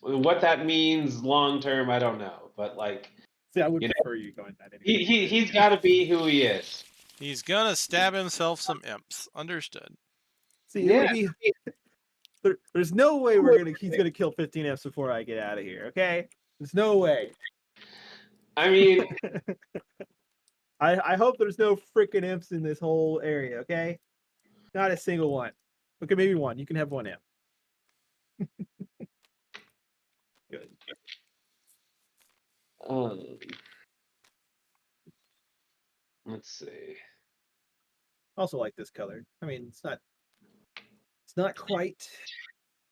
what that means long term, I don't know. But like, see, I would prefer you going that. Anyway. He's got to be who he is. He's gonna stab himself some imps. Understood. See, Yeah. There's no way he's gonna kill 15 imps before I get out of here. Okay, there's no way. I mean, I hope there's no freaking imps in this whole area. Okay, not a single one. Okay, maybe one. You can have one imp. Good. Let's see. Also like this color. I mean, it's not quite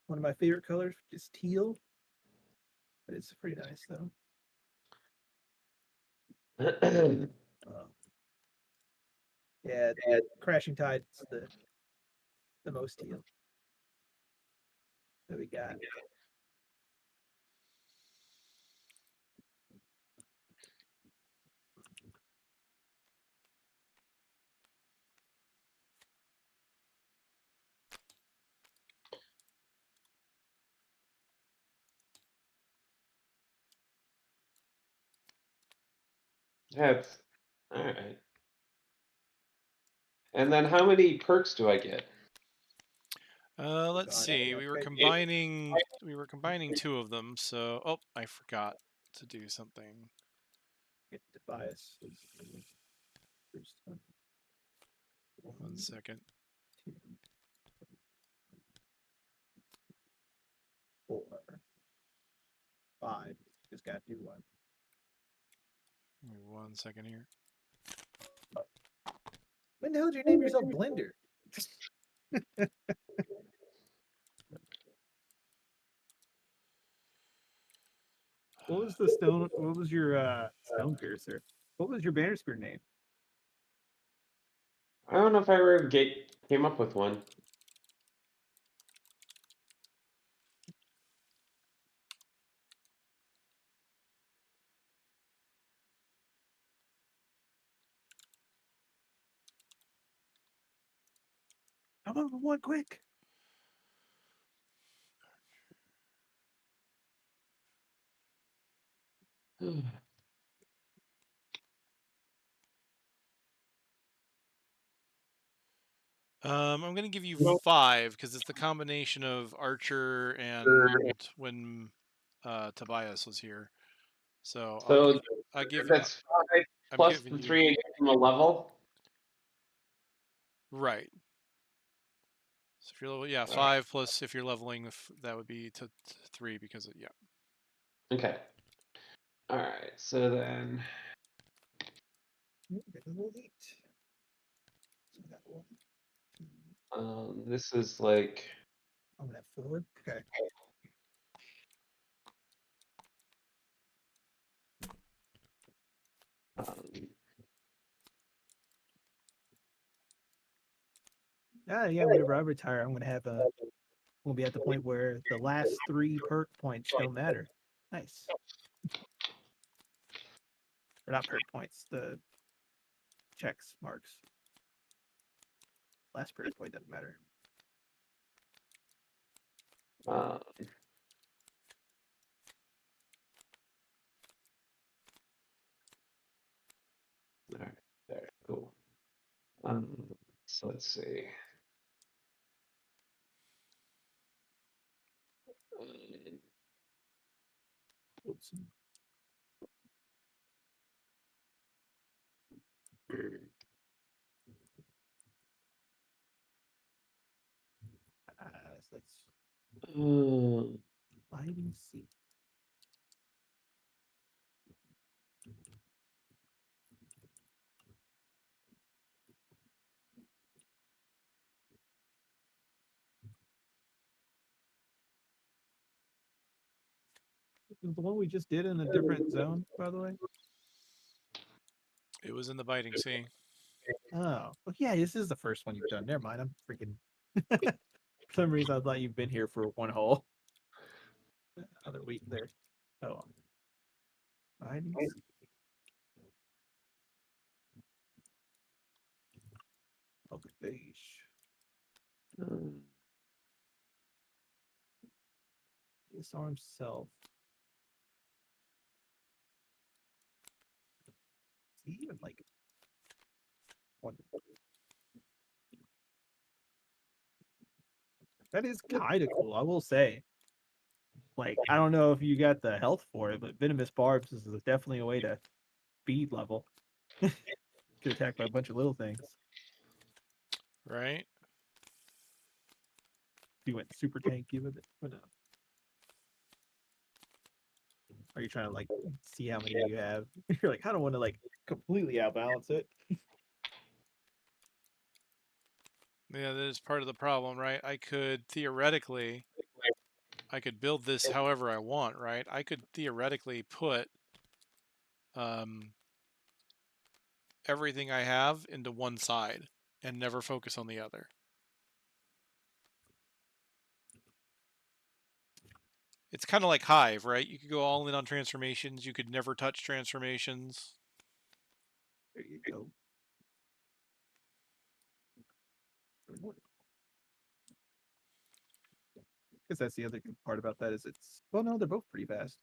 one of my favorite colors, just teal, but it's pretty nice though. Yeah, Crashing Tide is the most teal that we got. That's all right. And then how many perks do I get? Let's see. We were combining 2 of them. So, oh, I forgot to do something. Get to bias. 1 second. 4, 5. Just got to do one. Give me 1 second here. When the hell did you name yourself Blender? What was the stone? What was your stone piercer? What was your Bannerspear name? I don't know if I ever came up with one. Come on, one quick. I'm going to give you 5 because it's the combination of Archer and when Tobias was here. So I'll give that's 5 I'm plus giving the you 3 from a level. right. So if you're level, yeah, 5 plus if you're leveling, that would be to 3 because of, yeah. Okay. All right. So then. This is like. I'm gonna have 4. Okay. Yeah. Whenever I retire, I'm gonna have we'll be at the point where the last 3 perk points don't matter. Nice. Or not perk points, the checks marks. Last perk point doesn't matter. All right. There. Cool. So let's see. Oops. Let's lighting see. Was the one we just did in a different zone, by the way? It was in the Biting Sea. Oh, well, yeah, this is the first one you've done. Never mind, I'm freaking. For some reason, I thought you've been here for one whole other week there. Oh, lighting see. Okay, beige. Disarm self. Is he even like one? That is kind of cool, I will say. Like, I don't know if you got the health for it, but venomous barbs is definitely a way to speed level. Get attacked by a bunch of little things. Right? You went super tanky with it. But, are you trying to like see how many you have? You're like, I don't want to like completely outbalance it. Yeah, that is part of the problem, right? I could theoretically, I could build this however I want, right? I could theoretically put everything I have into one side and never focus on the other. It's kind of like Hive, right? You could go all in on transformations. You could never touch transformations. There you go. Because that's the other good part about that is it's well, no, they're both pretty fast.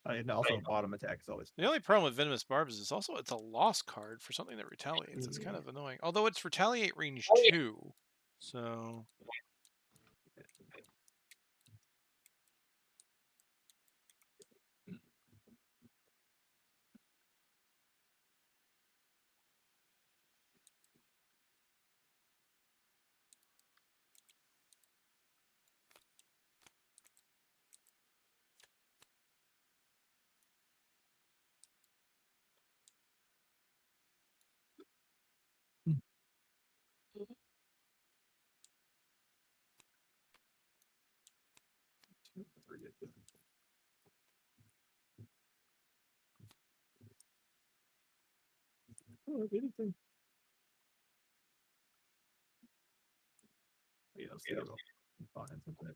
And also bottom attack is always The only problem with Venomous Barbs is also it's a loss card for something that retaliates. It's kind of annoying. Although it's retaliate range 2. So Oh, anything. Yeah, let's take a roll. Find something.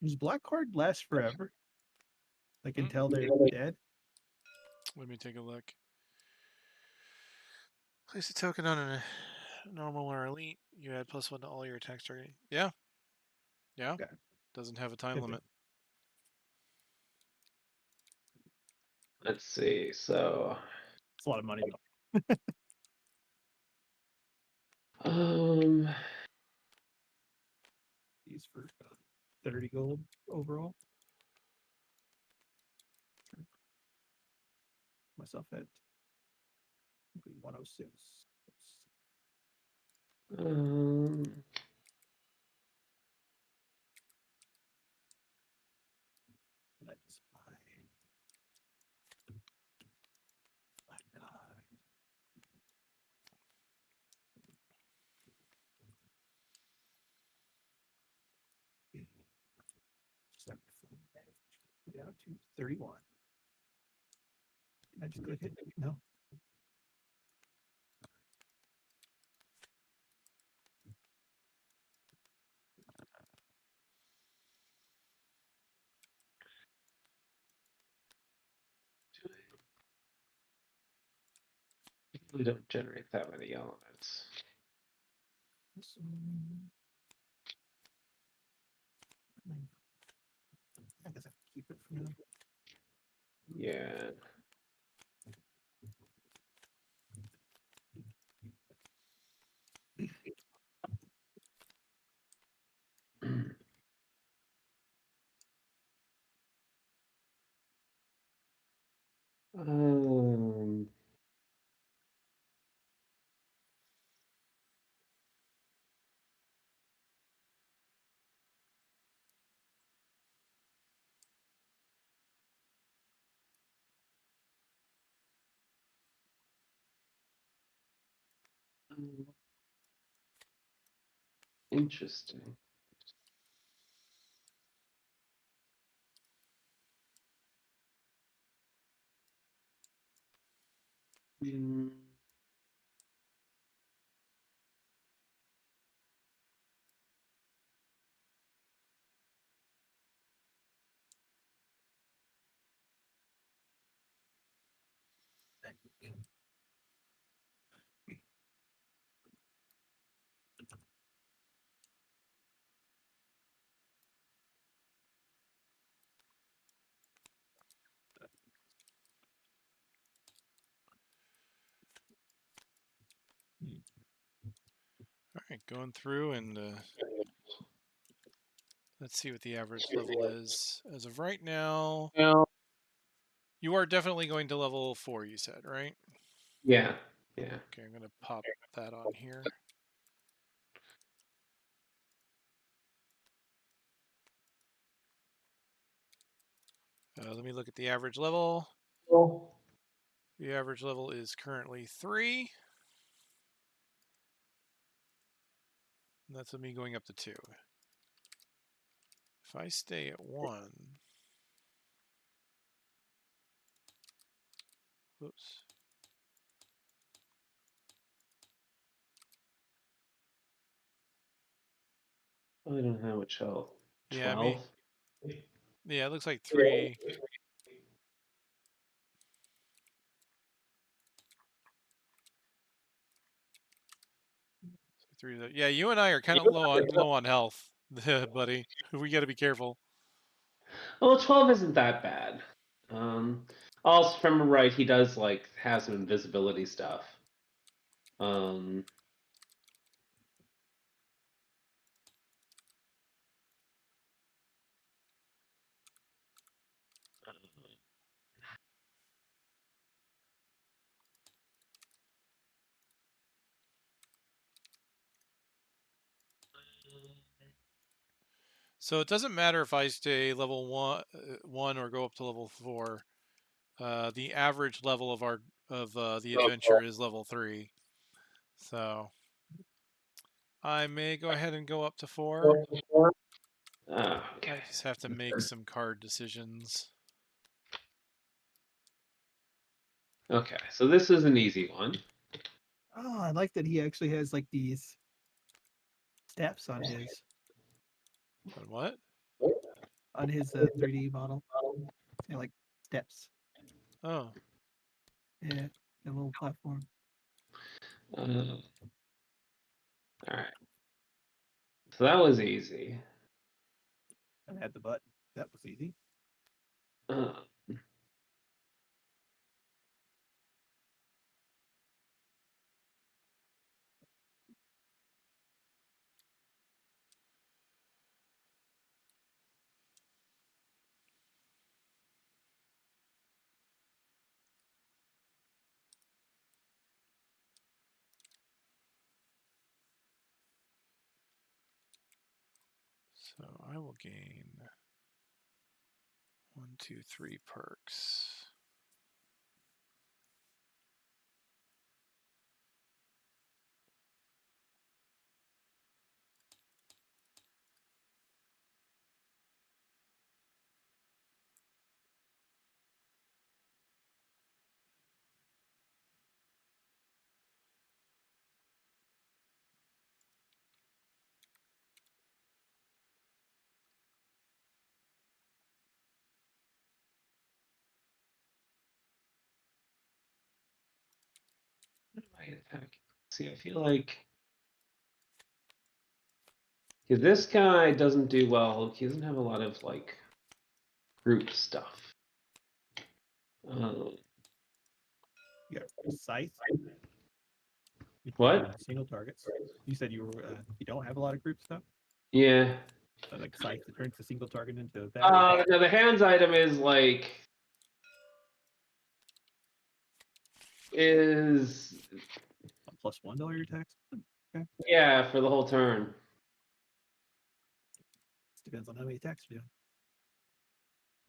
Does black card last forever? Like until they're dead? Let me take a look. Place a token on a normal or elite. You add +1 to all your attacks targeting. Yeah. Yeah. Okay. Doesn't have a time Good limit. Let's see. So, It's a lot of money. These for 30 gold overall. Myself at 106. Let's buy black card. Down to 31. Can I just click hit? No. we don't generate that many elements. I guess I can keep it for now. Yeah. Um, Interesting. Mm. All right, going through and let's see what the average level is. As of right now, you are definitely going to level 4, you said, right? Yeah. Okay, I'm going to pop that on here. Let me look at the average level. The average level is currently 3. And that's with me going up to 2. If I stay at 1... Whoops. I don't know how much health. 12? Yeah, yeah, it looks like 3. So 3. Yeah, you and I are kind of low on health, buddy. We got to be careful. Well, 12 isn't that bad. Also, if I'm right, he does like have some invisibility stuff. So it doesn't matter if I stay level 1 or go up to level 4. The average level of the adventure is level 3. So I may go ahead and go up to 4. Okay. I just have to make some card decisions. Okay, so this is an easy one. Oh, I like that he actually has like these steps on his What? 3D model. Yeah, like steps. Oh. Yeah, a little platform. All right. So that was easy. I had the button. That was easy. Uh, So I will gain 1, 2, 3 perks. my attack. See, I feel like this guy doesn't do well. He doesn't have a lot of like group stuff. You got scythe. What? Single targets. You said you don't have a lot of group stuff. Yeah. Like scythe that turns a single target into that. No, the hands item is like is +1 to all your attacks. yeah for the whole turn. Depends on how many attacks you do.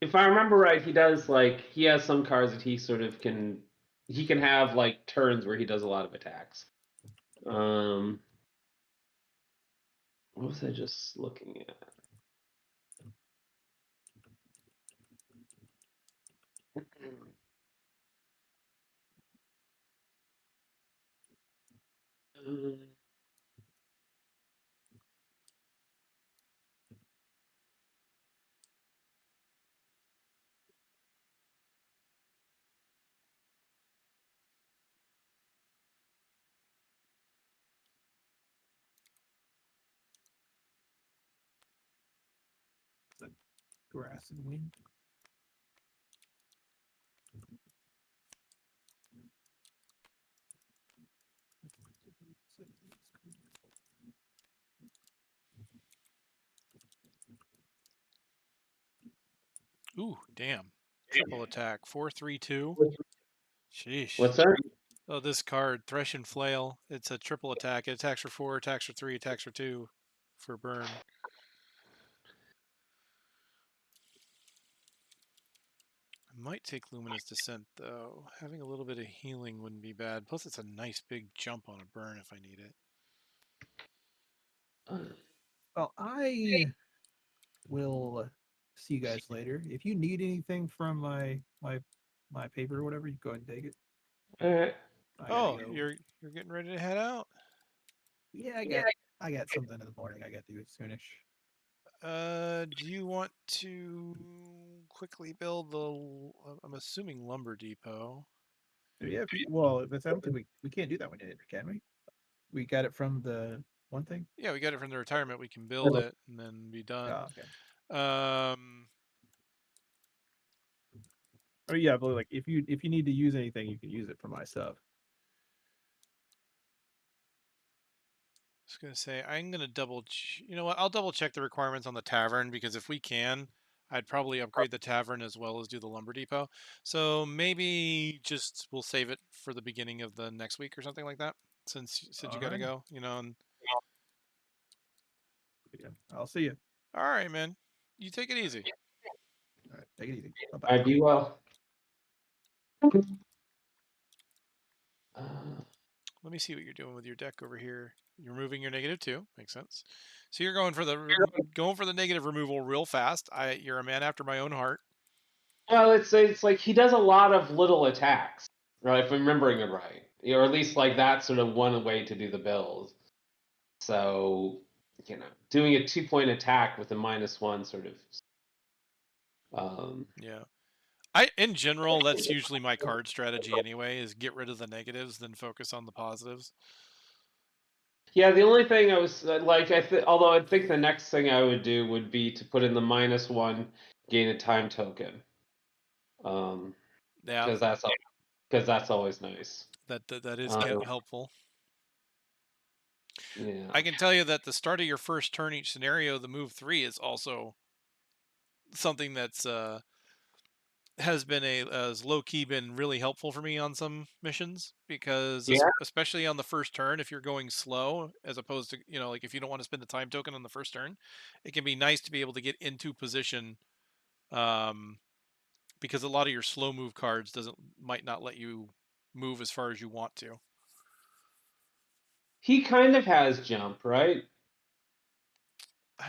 If I remember right, he does like he has some cards that he sort of can have like turns where he does a lot of attacks. What was I just looking at? Grass and wind. Ooh, damn. Triple attack. 4, 3, 2. Sheesh. What's that? Oh, this card, Thresh and Flail. It's a triple attack. It attacks for 4, attacks for 3, attacks for 2 for burn. I might take Luminous Descent, though. Having a little bit of healing wouldn't be bad. Plus, it's a nice big jump on a burn if I need it. Well, I will see you guys later. If you need anything from my paper or whatever, you go ahead and take it. All right. Oh, you're getting ready to head out? Yeah, I got something in the morning I got to do soonish. Do you want to quickly build the? I'm assuming lumber depot. Yeah, well, I don't think we can't do that one, can we? We got it from the one thing? Yeah, we got it from the retirement. We can build it and then be done. Oh, okay. Oh yeah, but like if you need to use anything, you can use it for my stuff. I was gonna say I'm gonna you know what? I'll double check the requirements on the tavern, because if we can, I'd probably upgrade the tavern as well as do the lumber depot. So maybe just we'll save it for the beginning of the next week or something like that. Since you got to Alrighty. go, you know. And Yeah, I'll see you. all right, man. You take it easy. All right, take it easy. Bye bye. I be well. Let me see what you're doing with your deck over here. You're moving your -2. Makes sense. So you're going for the negative removal real fast. You're a man after my own heart. Well, it's like he does a lot of little attacks, right? If I'm remembering it right, or at least like that's sort of one way to do the build. So, doing a 2-point attack with a -1 sort of. Yeah. In general, that's usually my card strategy anyway, is get rid of the negatives, then focus on the positives. Yeah, the only thing I was like, although I think the next thing I would do would be to put in the -1, gain a time token. Yeah, Because that's always nice. that is Um, helpful. yeah. I can tell you that the start of your first turn each scenario, the move 3 is also something that's has been has low key been really helpful for me on some missions, because Yeah. especially on the first turn, if you're going slow, as opposed to, like if you don't want to spend the time token on the first turn, it can be nice to be able to get into position, because a lot of your slow move cards might not let you move as far as you want to. He kind of has jump, right?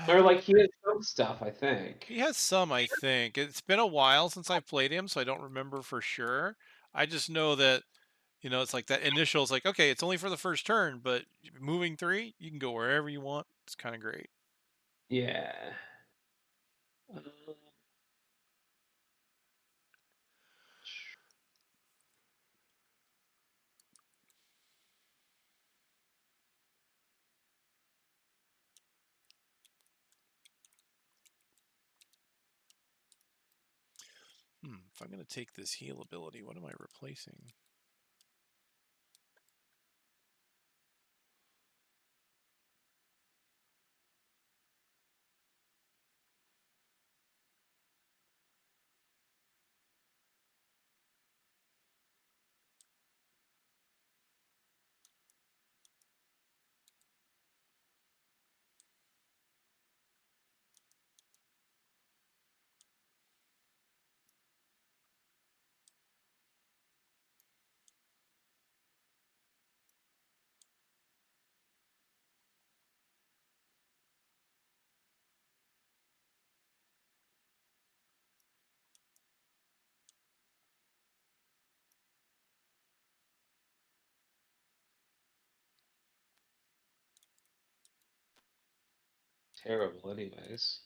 Or like he has some stuff, I think. He has some, I think. It's been a while since I've played him, so I don't remember for sure. I just know that, it's like that initial, it's like, okay, it's only for the first turn, but moving 3, you can go wherever you want. It's kind of great. Yeah. If I'm going to take this heal ability, what am I replacing? Terrible, anyways.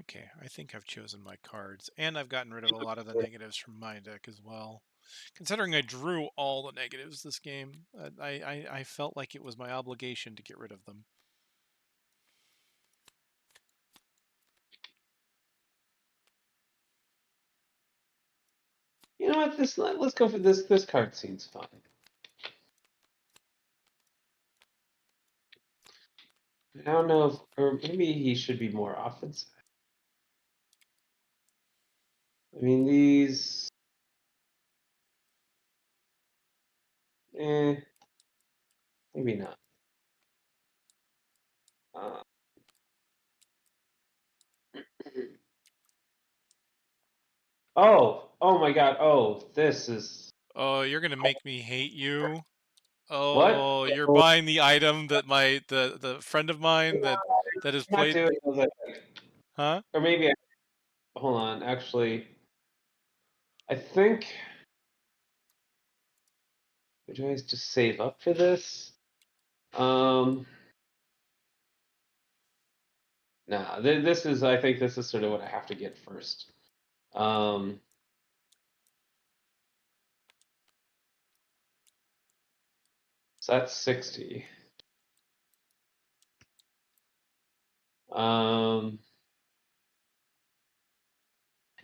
Okay, I think I've chosen my cards, and I've gotten rid of a lot of the negatives from my deck as well. Considering I drew all the negatives this game, I felt like it was my obligation to get rid of them. You know what? Let's go for this. This card seems fine. I don't know if, or maybe he should be more offensive. I mean, these. Maybe not. Oh my God. Oh, this is Oh, you're gonna make me hate you. what? Oh, you're buying the item that the friend of mine that has I'm not played. doing those, I think. Huh? Or maybe hold on. Actually, I think. Do I just save up for this? Nah. This is. I think this is sort of what I have to get first. So that's 60.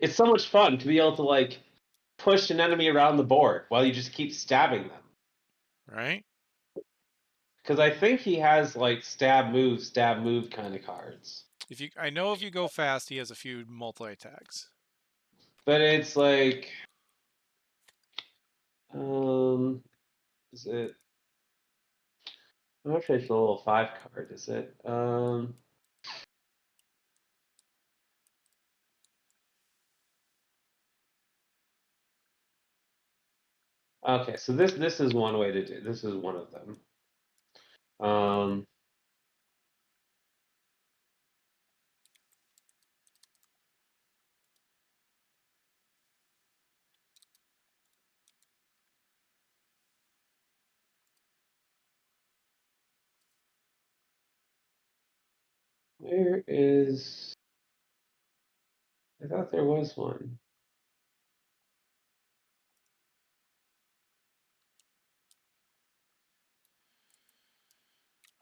It's so much fun to be able to like push an enemy around the board while you just keep stabbing them. Right? Because I think he has like stab move kind of cards. I know if you go fast, he has a few multi attacks. But it's like, is it? I'm not sure it's a level 5 card. Is it? Okay, so this is one way to do. This is one of them. Where is? I thought there was one.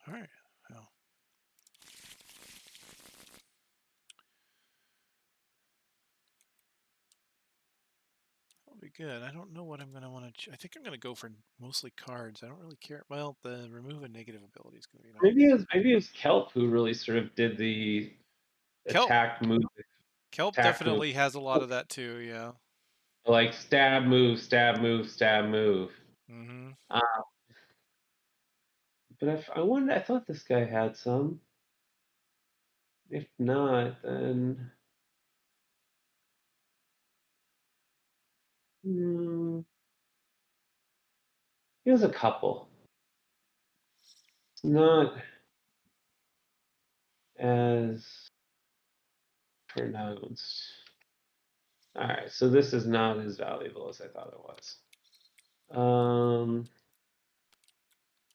All right. Well, that'll be good. I don't know what I'm gonna want to. I think I'm gonna go for mostly cards. I don't really care. Well, the remove a negative ability is gonna be nice. Maybe it was Kelp who really sort of did the Kelp. attack move. Kelp Attack move. definitely has a lot of that too. Yeah. Like stab move, stab move, stab move. Mm-hmm. But I thought this guy had some. If not, then he has a couple. It's not as pronounced. All right, so this is not as valuable as I thought it was.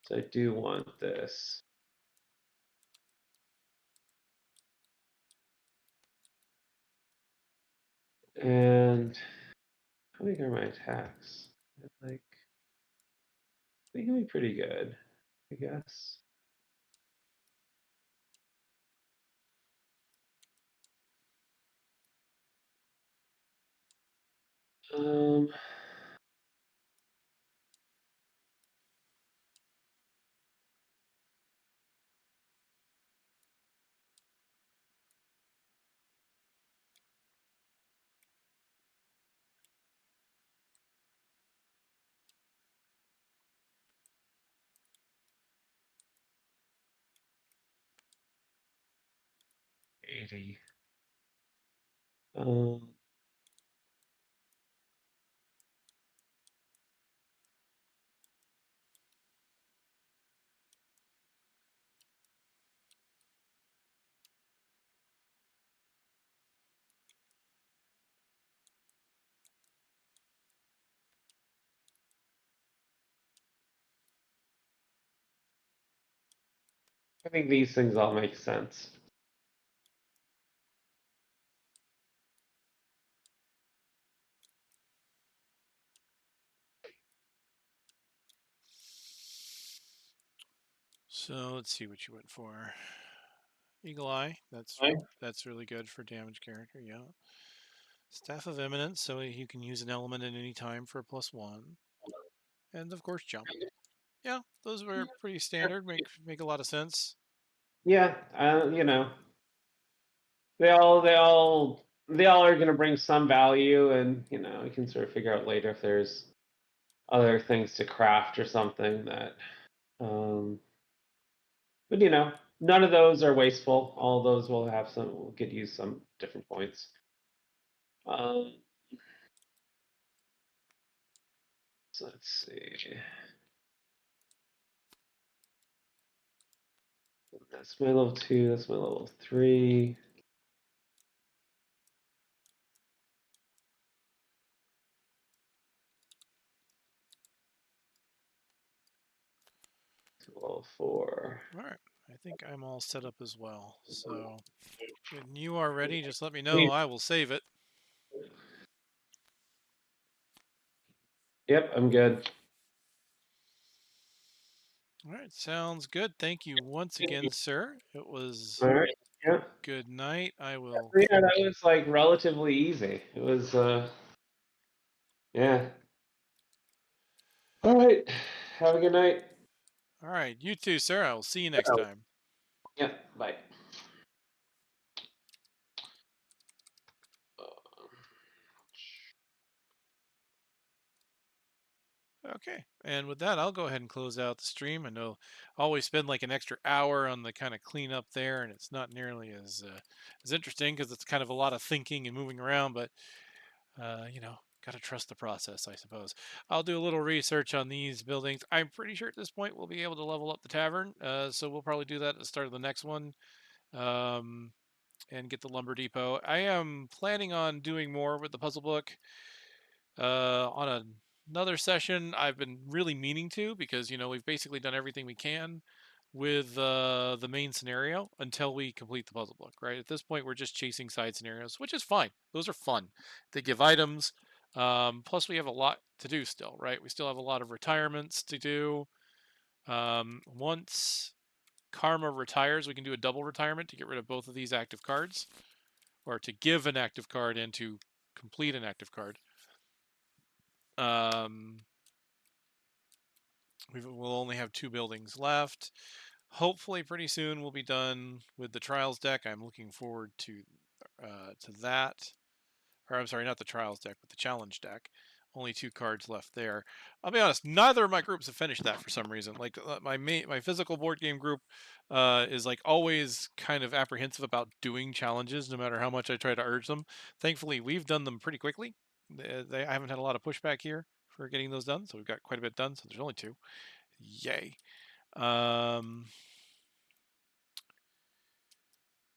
So I do want this. And how big are my attacks? Like, they can be pretty good, I guess. Um, $80. Um, I think these things all make sense. So let's see what you went for. Eagle Eye. Right? That's really good for damage character. Yeah. Staff of Eminence, so you can use an element at any time for a +1, and of course jump. Yeah, those were pretty standard. Make a lot of sense. Yeah, you know, they all are going to bring some value, and you know, we can sort of figure out later if there's other things to craft or something that. But you know, none of those are wasteful. All of those will get used some different points. Um, So let's see. That's my level 2. That's my level 3. Level 4. All right. I think I'm all set up as well. So when you are ready, just let me know. I will save it. Yep, I'm good. All right. Sounds good. Thank you once again, sir. It was All right. Yeah. good night. I will. Yeah, that was like relatively easy. It was yeah. All right. Have a good night. All right. You too, sir. I will see you next time. Yeah, bye. Okay. And with that, I'll go ahead and close out the stream. I know I always spend like an extra hour on the kind of cleanup there, and it's not nearly as interesting because it's kind of a lot of thinking and moving around. But you know, got to trust the process, I suppose. I'll do a little research on these buildings. I'm pretty sure at this point we'll be able to level up the tavern. So we'll probably do that at the start of the next one. And get the lumber depot. I am planning on doing more with the puzzle book on another session. I've been really meaning to because you know we've basically done everything we can with the main scenario until we complete the puzzle book. Right at this point, we're just chasing side scenarios, which is fine. Those are fun. They give items. Plus, we have a lot to do still. Right, we still have a lot of retirements to do. Once Karma retires, we can do a double retirement to get rid of both of these active cards, or to give an active card and to complete an active card. We'll only have 2 buildings left. Hopefully, pretty soon we'll be done with the trials deck. I'm looking forward to that. Or I'm sorry, not the trials deck, but the challenge deck. Only 2 cards left there. I'll be honest, neither of my groups have finished that for some reason. Like my physical board game group is like always kind of apprehensive about doing challenges, no matter how much I try to urge them. Thankfully, we've done them pretty quickly. I haven't had a lot of pushback here for getting those done, so we've got quite a bit done. So there's only 2. Yay!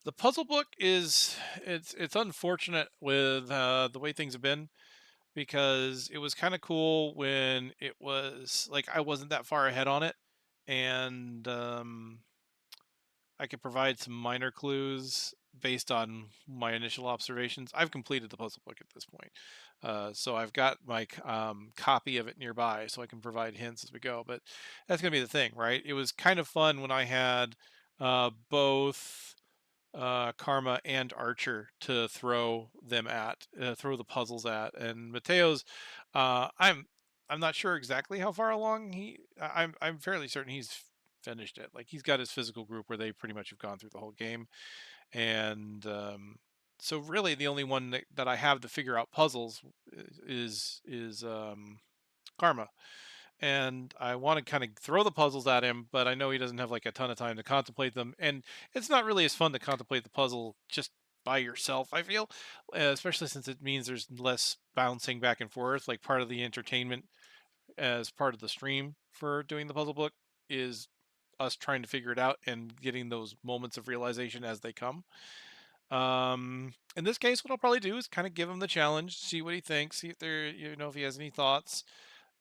The puzzle book it's unfortunate with the way things have been, because it was kind of cool when it was like I wasn't that far ahead on it, and I could provide some minor clues based on my initial observations. I've completed the puzzle book at this point, so I've got my copy of it nearby, so I can provide hints as we go. But that's gonna be the thing, right? It was kind of fun when I had both Karma and Archer to throw them at, throw the puzzles at. And Mateo's, I'm not sure exactly how far along I'm fairly certain he's finished it. Like he's got his physical group where they pretty much have gone through the whole game, and so really the only one that I have to figure out puzzles is Karma. And I want to kind of throw the puzzles at him, but I know he doesn't have like a ton of time to contemplate them, and it's not really as fun to contemplate the puzzle just by yourself, I feel, especially since it means there's less bouncing back and forth. Like part of the entertainment as part of the stream for doing the puzzle book is us trying to figure it out and getting those moments of realization as they come. In this case, what I'll probably do is kind of give him the challenge, see what he thinks, see if if he has any thoughts.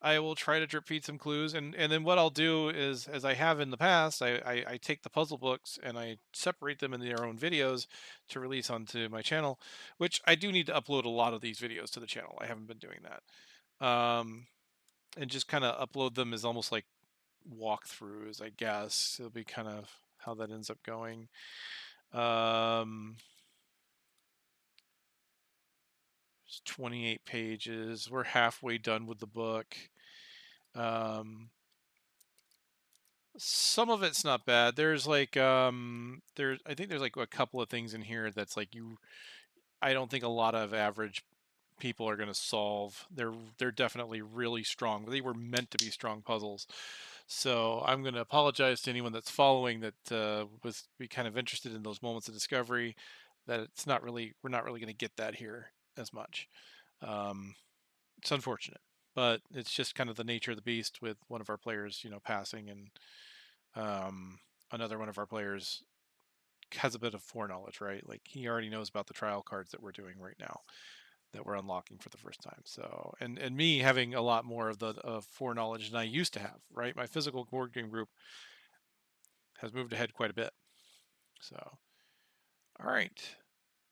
I will try to drip feed some clues, and then what I'll do is, as I have in the past, I take the puzzle books and I separate them in their own videos to release onto my channel, which I do need to upload a lot of these videos to the channel. I haven't been doing that. And just kind of upload them as almost like walkthroughs, I guess. It'll be kind of how that ends up going. It's 28 pages. We're halfway done with the book. Some of it's not bad. There's like I think there's like a couple of things in here that's like I don't think a lot of average people are going to solve. They're definitely really strong. They were meant to be strong puzzles. So I'm going to apologize to anyone that's following that was be kind of interested in those moments of discovery. That we're not really going to get that here as much. It's unfortunate. but it's just kind of the nature of the beast with one of our players, passing, and another one of our players has a bit of foreknowledge, right? Like he already knows about the trial cards that we're doing right now, that we're unlocking for the first time. So, and me having a lot more of the foreknowledge than I used to have, right? My physical board game group has moved ahead quite a bit. So, all right.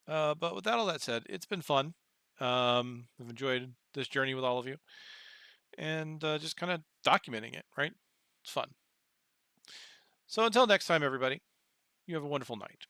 But with all that said, it's been fun. I've enjoyed this journey with all of you, and just kind of documenting it, right? It's fun. So until next time, everybody, you have a wonderful night.